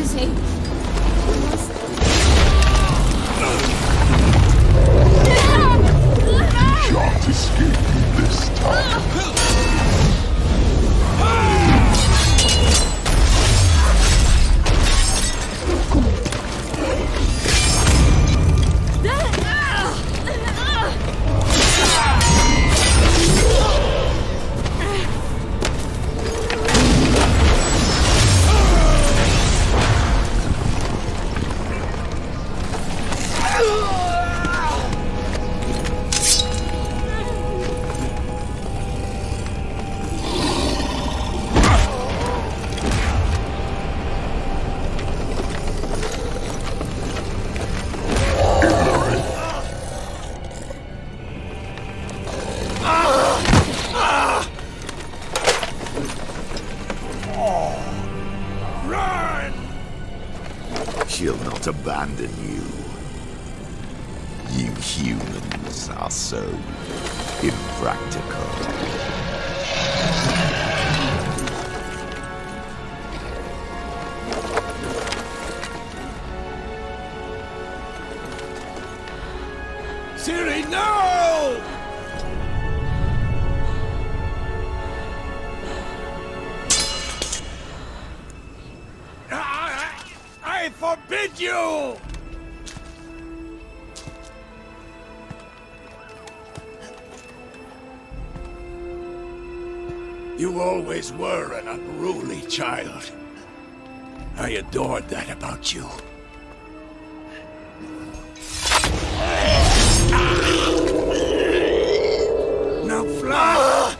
is he? Shan't escape me this time. She'll not abandon you. You humans are so impractical. Ciri, no! I forbid you! You always were an unruly child. I adored that about you. Now fly!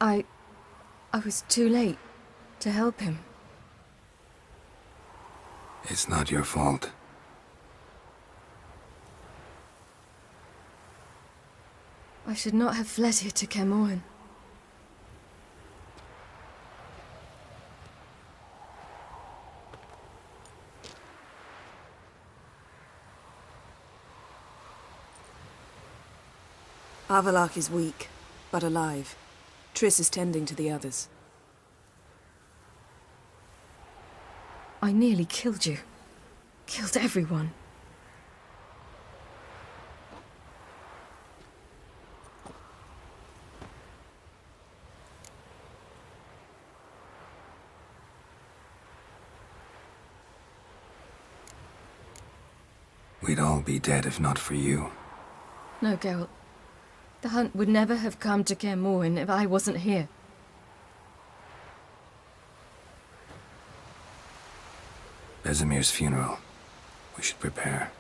I was too late to help him. It's not your fault. I should not have fled here to Caermorhen. Avallac'h is weak, but alive. Triss is tending to the others. I nearly killed you. Killed everyone. We'd all be dead if not for you. No, Geralt. The hunt would never have come to Caermorhen if I wasn't here. Vesemir's funeral. We should prepare.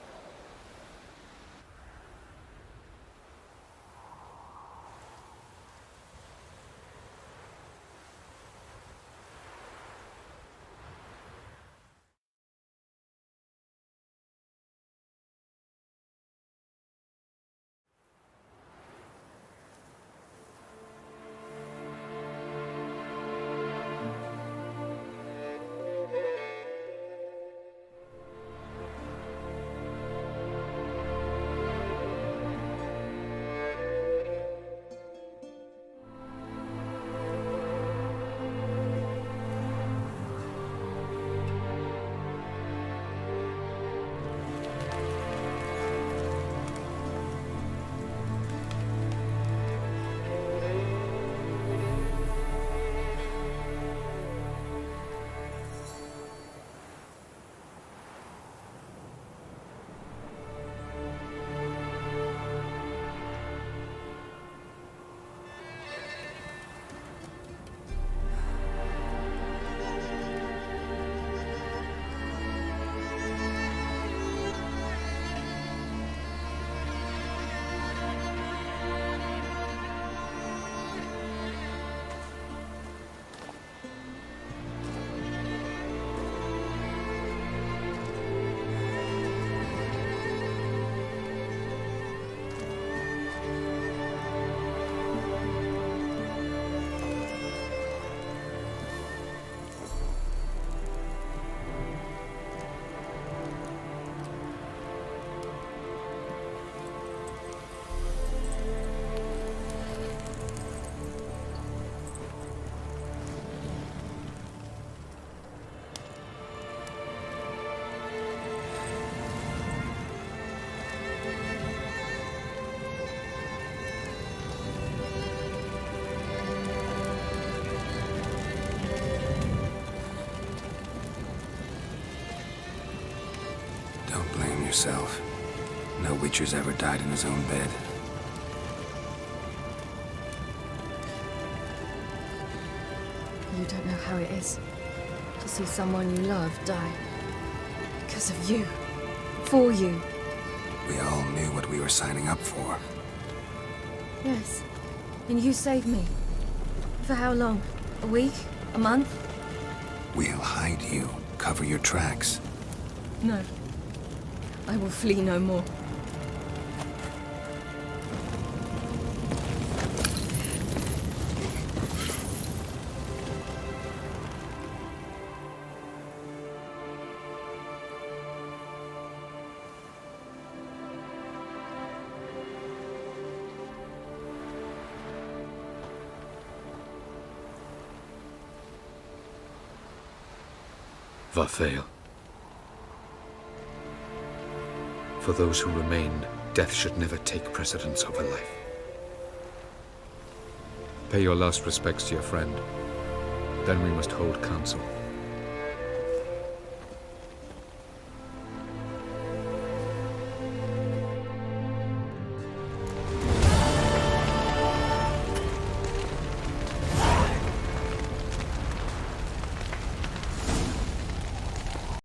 Don't blame yourself. No Witcher's ever died in his own bed. You don't know how it is to see someone you love die. Because of you. For you. We all knew what we were signing up for. Yes. And you saved me. For how long? A week? A month? We'll hide you. Cover your tracks. No. I will flee no more. Varthael. For those who remain, death should never take precedence over life. Pay your last respects to your friend. Then we must hold council.